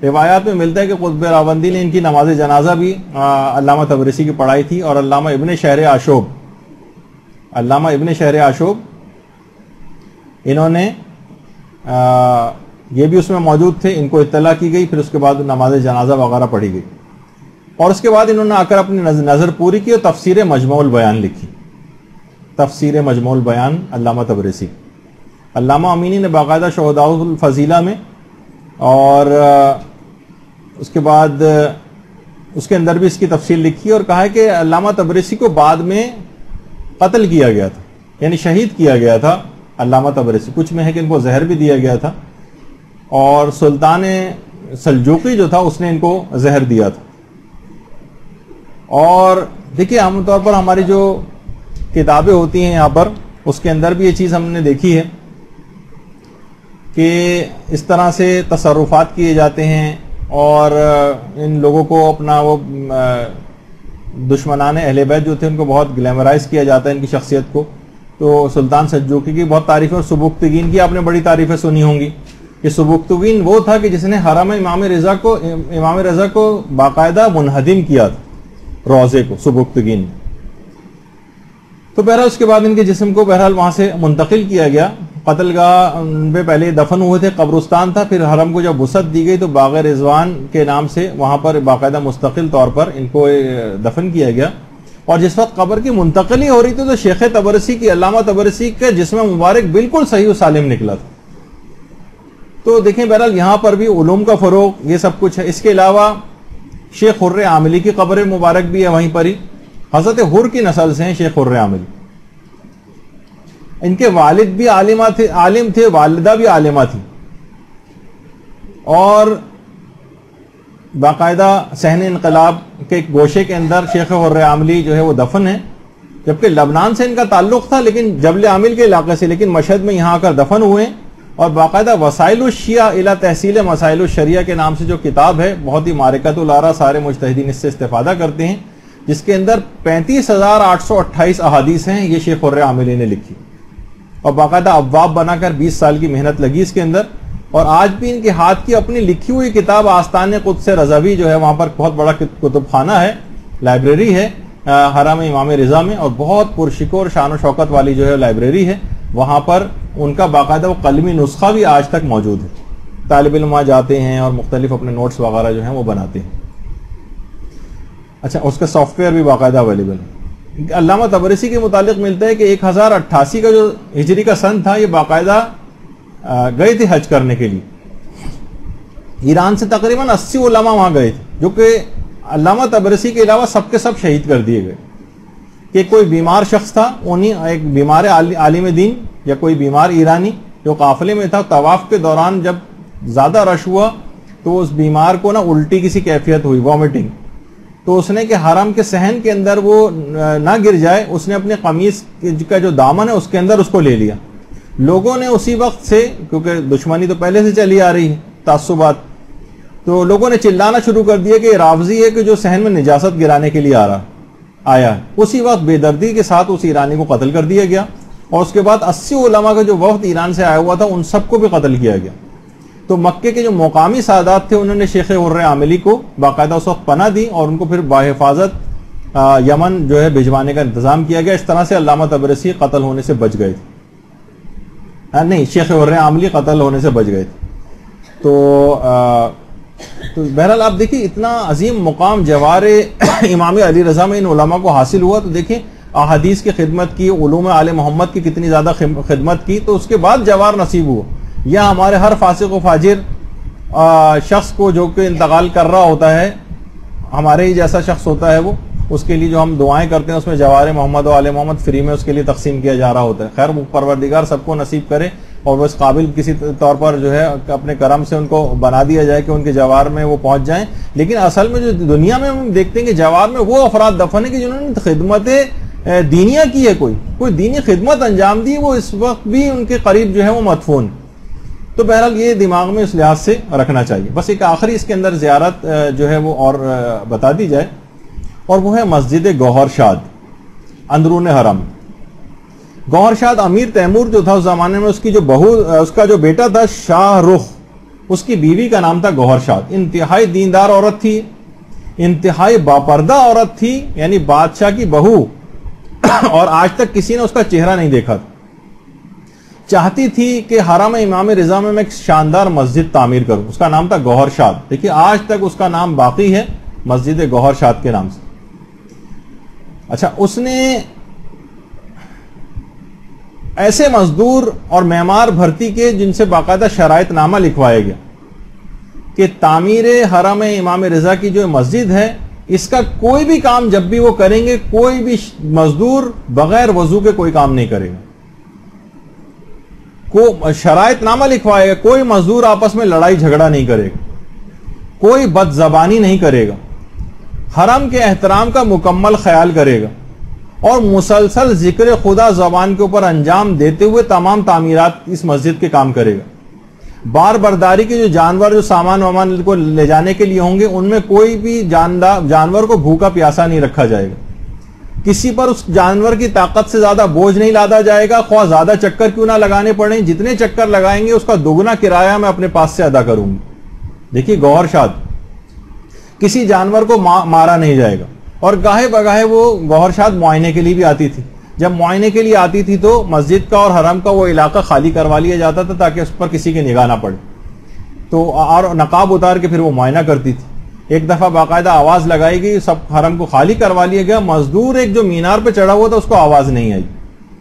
روایات میں ملتا ہے کہ قطب راوندی نے ان کی نماز جنازہ بھی علامہ تبرسی کی پڑھائی تھی, اور علامہ ابن شہر عاشوب انہوں نے یہ بھی اس میں موجود تھے, ان کو اطلاع کی گئی, پھر اس کے بعد نماز جنازہ وغیرہ پڑھی گئی, اور اس کے بعد انہوں نے آ کر اپنی نظر پوری کی اور تفسیر مجموع البیان لکھی. تفسیر مجموع البیان علامہ تبرسی. علامہ امینی نے باقاعدہ شہداء الفضیلہ میں, اور اس کے بعد اس کے اندر بھی اس کی تفصیل لکھی اور کہا ہے کہ علامہ تبرسی کو بعد میں قتل کیا گیا تھا, یعنی شہید کیا گیا تھا علامہ تبرسی. کچھ میں ہے کہ ان کو زہر بھی دیا گیا تھا, اور سلطان سلجوقی جو تھا اس نے ان کو زہر دیا تھا. اور دیکھیے عام طور پر ہماری جو کتابیں ہوتی ہیں یہاں پر, اس کے اندر بھی یہ چیز ہم نے دیکھی ہے کہ اس طرح سے تصرفات کیے جاتے ہیں, اور ان لوگوں کو اپنا وہ دشمنان اہل بیت جو تھے ان کو بہت گلیمرائز کیا جاتا ہے ان کی شخصیت کو. تو سلطان سلجوقی کی بہت تعریفیں, اور سبکتگین کی آپ نے بڑی تعریفیں سنی ہوں گی کہ سبکتگین وہ تھا کہ جس نے حرم امام رضا کو باقاعدہ منہدم کیا تھا, روضے کو, سبکتگین. تو بہرحال اس کے بعد ان کے جسم کو بہرحال وہاں سے منتقل کیا گیا. قتل گاہ ان پہ پہلے دفن ہوئے تھے, قبرستان تھا, پھر حرم کو جب وسعت دی گئی تو باغ رضوان کے نام سے وہاں پر باقاعدہ مستقل طور پر ان کو دفن کیا گیا. اور جس وقت قبر کی منتقلی ہو رہی تھی تو شیخ تبرسی کی, علامہ تبرسی کا جسم مبارک بالکل صحیح و سالم نکلا تھا. تو دیکھیں بہرحال یہاں پر بھی علوم کا فروغ, یہ سب کچھ ہے. اس کے علاوہ شیخ حر عاملی کی قبر مبارک بھی ہے وہیں پر ہی. حضرت حر کی نسل سے ہیں شیخ حر عاملی. ان کے والد بھی عالم تھے, والدہ بھی عالمہ تھی, اور باقاعدہ صحن انقلاب کے ایک گوشے کے اندر شیخ حر عاملی جو ہے وہ دفن ہے, جبکہ لبنان سے ان کا تعلق تھا لیکن جبل عامل کے علاقے سے, لیکن مشہد میں یہاں آ کر دفن ہوئے. اور باقاعدہ وسائل الشیعہ الی تحصیل مسائل الشریعہ کے نام سے جو کتاب ہے, بہت ہی معرکۃ الآراء, سارے مجتہدین اس سے استفادہ کرتے ہیں, جس کے اندر 35,828 احادیث ہیں, یہ شیخ حر عاملی نے لکھی. اور باقاعدہ ابواب بنا کر 20 سال کی محنت لگی اس کے اندر. اور آج بھی ان کے ہاتھ کی اپنی لکھی ہوئی کتاب آستان قدس رضوی جو ہے, وہاں پر بہت بڑا کتب خانہ ہے, لائبریری ہے حرم امام رضا میں, اور بہت پرشکور شان و شوکت والی جو ہے لائبریری ہے. وہاں پر ان کا باقاعدہ وہ قلمی نسخہ بھی آج تک موجود ہے. طالب علم وہاں جاتے ہیں اور مختلف اپنے نوٹس وغیرہ جو ہیں وہ بناتے ہیں. اچھا, اس کا سافٹ ویئر بھی باقاعدہ اویلیبل ہے. علامہ تبرسی کے متعلق ملتا ہے کہ 1088 کا جو ہجری کا سن تھا, یہ باقاعدہ گئے تھے حج کرنے کے لیے. ایران سے تقریباً 80 علماء وہاں گئے تھے, جو کہ علامہ تبرسی کے علاوہ سب کے سب شہید کر دیے گئے. کہ کوئی بیمار شخص تھا, انہیں ایک بیمار عالم دین یا کوئی بیمار ایرانی جو قافلے میں تھا, طواف کے دوران جب زیادہ رش ہوا تو اس بیمار کو نا الٹی کسی کیفیت ہوئی, وامٹنگ. تو اس نے کہ حرم کے صحن کے اندر وہ نہ گر جائے, اس نے اپنے قمیص کا جو دامن ہے اس کے اندر اس کو لے لیا. لوگوں نے اسی وقت سے, کیونکہ دشمنی تو پہلے سے چلی آ رہی ہے, تعصبات, تو لوگوں نے چلانا شروع کر دیا کہ رافضی ہے کہ جو صحن میں نجاست گرانے کے لیے آیا ہے. اسی وقت بے دردی کے ساتھ اس ایرانی کو قتل کر دیا گیا, اور اس کے بعد 80 علماء کا جو وفد ایران سے آیا ہوا تھا ان سب کو بھی قتل کیا گیا. تو مکے کے جو مقامی سادات تھے انہوں نے شیخ حر عاملی کو باقاعدہ اس وقت پناہ دی, اور ان کو پھر باحفاظت یمن جو ہے بھجوانے کا انتظام کیا گیا. اس طرح سے علامہ تبرسی قتل ہونے سے بچ گئے تھے. نہیں, شیخ حر عاملی قتل ہونے سے بچ گئے تھے. تو بہرحال آپ دیکھیں اتنا عظیم مقام جوار امام علی رضا میں ان علماء کو حاصل ہوا. تو دیکھیں احادیث کی خدمت کی, علوم آل محمد کی کتنی زیادہ خدمت کی, تو اس کے بعد جوار نصیب ہوا. یا ہمارے ہر فاسق و فاجر شخص کو جو کہ انتقال کر رہا ہوتا ہے, ہمارے ہی جیسا شخص ہوتا ہے وہ, اس کے لیے جو ہم دعائیں کرتے ہیں اس میں جوار محمد و آل محمد فری میں اس کے لیے تقسیم کیا جا رہا ہوتا ہے. خیر پروردگار سب کو نصیب کرے, اور وہ اس قابل کسی طور پر جو ہے اپنے کرم سے ان کو بنا دیا جائے کہ ان کے جوار میں وہ پہنچ جائیں. لیکن اصل میں جو دنیا میں ہم دیکھتے ہیں کہ جوار میں وہ افراد دفن ہے کہ جنہوں نے خدمت دینیا کی ہے, کوئی دینی خدمت انجام دی, وہ اس وقت بھی ان کے قریب جو ہے وہ مدفون. تو بہرحال یہ دماغ میں اس لحاظ سے رکھنا چاہیے. بس ایک آخری اس کے اندر زیارت جو ہے وہ اور بتا دی جائے, اور وہ ہے مسجد گوہر شاد اندرون حرم. گوہر شاد امیر تیمور جو تھا اس زمانے میں, اس کی جو بہو, اس کا جو بیٹا تھا شاہ رخ, اس کی بیوی کا نام تھا گوہر شاد. انتہائی دیندار عورت تھی, انتہائی باپردہ عورت تھی, یعنی بادشاہ کی بہو, اور آج تک کسی نے اس کا چہرہ نہیں دیکھا تھا. چاہتی تھی کہ حرم امام رضا میں ایک شاندار مسجد تعمیر کروں. اس کا نام تھا گوہر شاد. دیکھیے آج تک اس کا نام باقی ہے, مسجد گوہر شاد کے نام سے. اچھا, اس نے ایسے مزدور اور معمار بھرتی کے جن سے باقاعدہ شرائط نامہ لکھوایا گیا کہ تعمیر حرم امام رضا کی جو مسجد ہے, اس کا کوئی بھی کام جب بھی وہ کریں گے, کوئی بھی مزدور بغیر وضو کے کوئی کام نہیں کرے گا. شرائط نامہ لکھوائے گا, کوئی مزدور آپس میں لڑائی جھگڑا نہیں کرے گا, کوئی بد زبانی نہیں کرے گا, حرم کے احترام کا مکمل خیال کرے گا, اور مسلسل ذکر خدا زبان کے اوپر انجام دیتے ہوئے تمام تعمیرات اس مسجد کے کام کرے گا. بار برداری کے جو جانور جو سامان وامان کو لے جانے کے لیے ہوں گے ان میں کوئی بھی جانور کو بھوکا پیاسا نہیں رکھا جائے گا، کسی پر اس جانور کی طاقت سے زیادہ بوجھ نہیں لادا جائے گا، خواہ زیادہ چکر کیوں نہ لگانے پڑیں، جتنے چکر لگائیں گے اس کا دگنا کرایہ میں اپنے پاس سے ادا کروں گی۔ دیکھیے گوہر شاد، کسی جانور کو مارا نہیں جائے گا، اور گاہے بگاہے وہ گوہر شاد معائنے کے لیے بھی آتی تھی۔ جب معائنے کے لیے آتی تھی تو مسجد کا اور حرم کا وہ علاقہ خالی کروا لیا جاتا تھا تاکہ اس پر کسی کی نگاہ نہ پڑے، تو اور نقاب اتار کے پھر وہ معائنہ کرتی تھی۔ ایک دفعہ باقاعدہ آواز لگائی گئی، سب حرم کو خالی کروا لیا گیا، مزدور ایک جو مینار پہ چڑھا ہوا تھا اس کو آواز نہیں آئی۔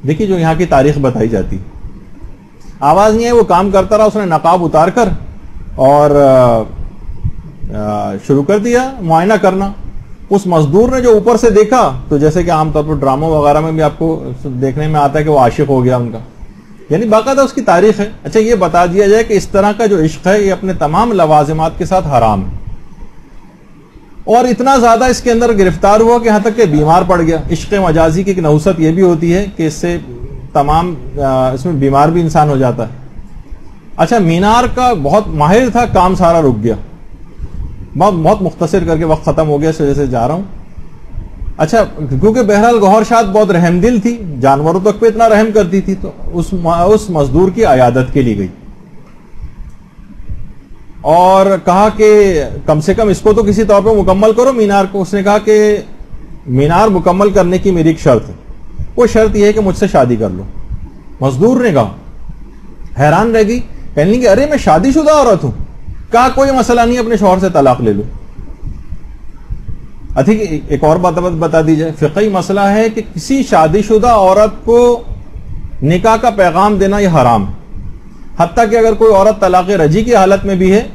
دیکھیے جو یہاں کی تاریخ بتائی جاتی، آواز نہیں آئی، وہ کام کرتا رہا، اس نے نقاب اتار کر اور شروع کر دیا معائنہ کرنا۔ اس مزدور نے جو اوپر سے دیکھا تو جیسے کہ عام طور پر ڈراموں وغیرہ میں بھی آپ کو دیکھنے میں آتا ہے کہ وہ عاشق ہو گیا ان کا، یعنی باقاعدہ اس کی تاریخ ہے۔ اچھا یہ بتا دیا جائے کہ اس طرح کا جو عشق ہے یہ اپنے تمام لوازمات کے ساتھ حرام ہے، اور اتنا زیادہ اس کے اندر گرفتار ہوا کہ یہاں تک کہ بیمار پڑ گیا۔ عشق مجازی کی ایک نحوست یہ بھی ہوتی ہے کہ اس سے تمام اس میں بیمار بھی انسان ہو جاتا ہے۔ اچھا مینار کا بہت ماہر تھا، کام سارا رک گیا، بہت مختصر کر کے وقت ختم ہو گیا، اس وجہ سے جا رہا ہوں۔ اچھا کیونکہ بہرحال گوہر شاد بہت رحم دل تھی، جانوروں تک پہ اتنا رحم کرتی تھی، تو اس مزدور کی عیادت کے لیے گئی اور کہا کہ کم سے کم اس کو تو کسی طور پہ مکمل کرو مینار کو۔ اس نے کہا کہ مینار مکمل کرنے کی میری ایک شرط ہے، وہ شرط یہ ہے کہ مجھ سے شادی کر لو۔ مزدور نے کہا، حیران رہ گئی، کہنے لگی ارے میں شادی شدہ عورت ہوں۔ کہا کوئی مسئلہ نہیں، اپنے شوہر سے طلاق لے لو۔ ایک اور بات بتا دی جائے، فقہی مسئلہ ہے کہ کسی شادی شدہ عورت کو نکاح کا پیغام دینا یہ حرام ہے، حتیٰ کہ اگر کوئی عورت طلاق رجعی کی حالت میں بھی ہے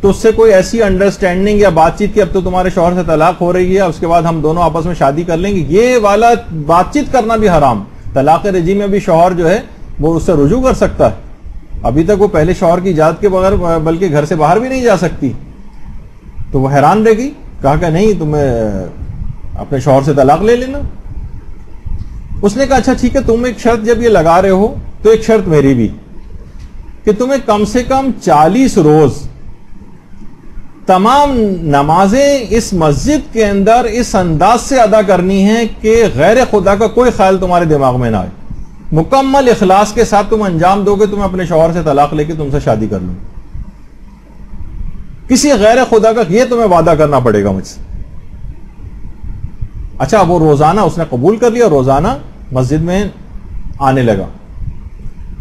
تو اس سے کوئی ایسی انڈرسٹینڈنگ یا بات چیت کی اب تو تمہارے شوہر سے طلاق ہو رہی ہے، اس کے بعد ہم دونوں آپس میں شادی کر لیں گے، یہ والا بات چیت کرنا بھی حرام۔ طلاق رجعی میں بھی شوہر جو ہے وہ اس سے رجوع کر سکتا ہے، ابھی تک وہ پہلے شوہر کی اجازت کے بغیر بلکہ گھر سے باہر بھی نہیں جا سکتی۔ تو وہ حیران رہ گئی، کہا کہ نہیں تمہیں اپنے شوہر سے طلاق لے لینا۔ اس نے کہا اچھا ٹھیک ہے، تم ایک شرط جب یہ لگا رہے ہو تو ایک شرط میری بھی، کہ تمہیں کم سے کم 40 روز تمام نمازیں اس مسجد کے اندر اس انداز سے ادا کرنی ہے کہ غیر خدا کا کوئی خیال تمہارے دماغ میں نہ آئے، مکمل اخلاص کے ساتھ تم انجام دو گے، تمہیں اپنے شوہر سے طلاق لے کے تم سے شادی کر لوں، کسی غیر خدا کا یہ تمہیں وعدہ کرنا پڑے گا مجھ سے۔ اچھا وہ روزانہ اس نے قبول کر لیا، روزانہ مسجد میں آنے لگا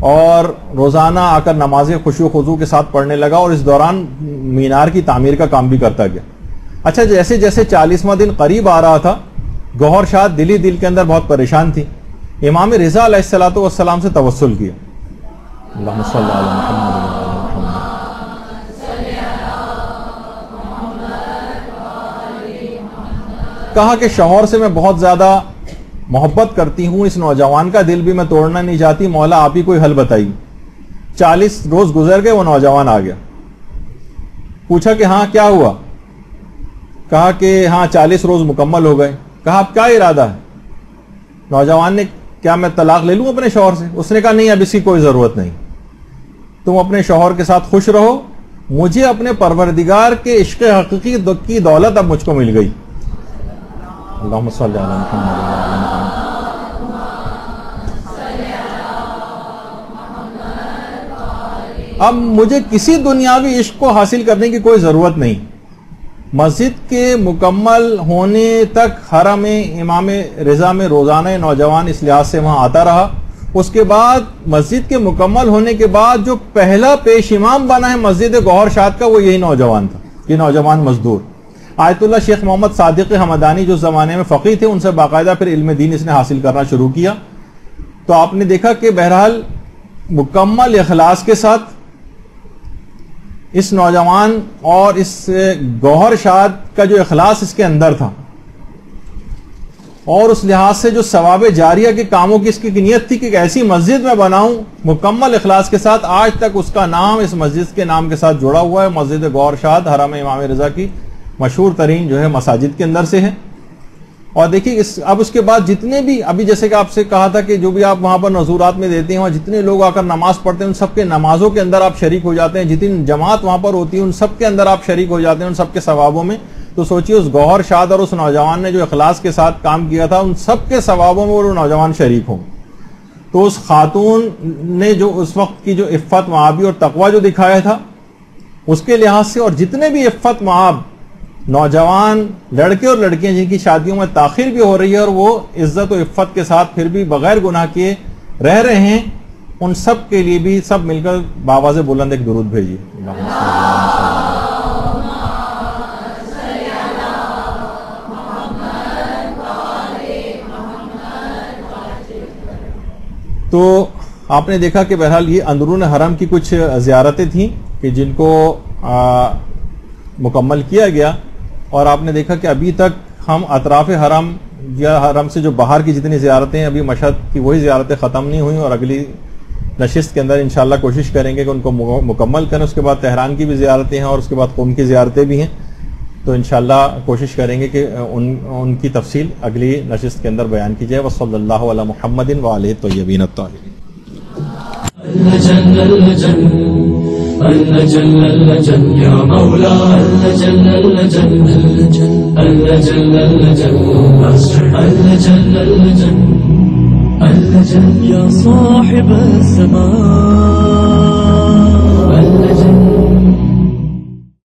اور روزانہ آ کر نمازیں خشوع و خضوع کے ساتھ پڑھنے لگا، اور اس دوران مینار کی تعمیر کا کام بھی کرتا گیا۔ اچھا جیسے جیسے 40واں دن قریب آ رہا تھا، گوہر شاد دل کے اندر بہت پریشان تھی، امام رضا علیہ الصلوۃ والسلام سے توسل کیا، اللہم صلی علی محمد۔ کہا کہ شوہر سے میں بہت زیادہ محبت کرتی ہوں، اس نوجوان کا دل بھی میں توڑنا نہیں چاہتی، مولا آپ ہی کوئی حل بتائیے۔ 40 روز گزر گئے، وہ نوجوان آ گیا، پوچھا کہ ہاں کیا ہوا؟ کہا کہ ہاں 40 روز مکمل ہو گئے۔ کہا اب کیا ارادہ ہے؟ نوجوان نے کیا میں طلاق لے لوں اپنے شوہر سے؟ اس نے کہا نہیں اب اس کی کوئی ضرورت نہیں، تم اپنے شوہر کے ساتھ خوش رہو، مجھے اپنے پروردگار کے عشق حقیقی کی دولت اب مجھ کو مل گئی۔ اللہم صلی علی محمد۔ اب مجھے کسی دنیاوی عشق کو حاصل کرنے کی کوئی ضرورت نہیں۔ مسجد کے مکمل ہونے تک حرم امام رضا میں روزانہ نوجوان اس لحاظ سے وہاں آتا رہا۔ اس کے بعد مسجد کے مکمل ہونے کے بعد جو پہلا پیش امام بنا ہے مسجد گوہر شاد کا، وہ یہی نوجوان تھا، یہ نوجوان مزدور۔ آیت اللہ شیخ محمد صادق حمدانی جو زمانے میں فقیہ تھے، ان سے باقاعدہ پھر علم دین اس نے حاصل کرنا شروع کیا۔ تو آپ نے دیکھا کہ بہرحال مکمل اخلاص کے ساتھ اس نوجوان اور اس گوہر شاد کا جو اخلاص اس کے اندر تھا، اور اس لحاظ سے جو ثواب جاریہ کے کاموں کی اس کی نیت تھی کہ ایسی مسجد میں بناؤں مکمل اخلاص کے ساتھ، آج تک اس کا نام اس مسجد کے نام کے ساتھ جڑا ہوا ہے۔ مسجد گوہر شاد حرم امام رضا کی مشہور ترین جو ہے مساجد کے اندر سے ہے، اور دیکھیے اب اس کے بعد جتنے بھی ابھی جیسے کہ آپ سے کہا تھا کہ جو بھی آپ وہاں پر نذورات میں دیتے ہیں وہاں جتنے لوگ آ کر نماز پڑھتے ہیں ان سب کے نمازوں کے اندر آپ شریک ہو جاتے ہیں، جتنی جماعت وہاں پر ہوتی ہے ان سب کے اندر آپ شریک ہو جاتے ہیں ان سب کے ثوابوں میں. تو سوچیے اس گوہر شاد اور اس نوجوان نے جو اخلاص کے ساتھ کام کیا تھا ان سب کے ثوابوں میں وہ نوجوان شریک ہوں. تو اس خاتون نے جو اس وقت کی جو عفت معابی اور تقوی جو دکھایا تھا اس کے لحاظ سے، اور جتنے بھی عفت معاب نوجوان لڑکے اور لڑکیاں جن کی شادیوں میں تاخیر بھی ہو رہی ہے اور وہ عزت و عفت کے ساتھ پھر بھی بغیر گناہ کیے رہ رہے ہیں، ان سب کے لیے بھی سب مل کر بآواز بلند ایک درود بھیجیے. تو آپ نے دیکھا کہ بہرحال یہ اندرون حرم کی کچھ زیارتیں تھیں کہ جن کو مکمل کیا گیا، اور آپ نے دیکھا کہ ابھی تک ہم اطراف حرم یا حرم سے جو باہر کی جتنی زیارتیں ہیں ابھی مشہد کی وہی زیارتیں ختم نہیں ہوئیں، اور اگلی نشست کے اندر انشاءاللہ کوشش کریں گے کہ ان کو مکمل کریں. اس کے بعد تہران کی بھی زیارتیں ہیں اور اس کے بعد قم کی زیارتیں بھی ہیں، تو انشاءاللہ کوشش کریں گے کہ ان کی تفصیل اگلی نشست کے اندر بیان کی جائے. وصلی اللہ علی محمد وآلہ الطیبین الطاہرین. اللجن اللجن يا مولا اللجن اللجن اللجن اللجن اللجن اللجن اللجن يا صاحب الزمان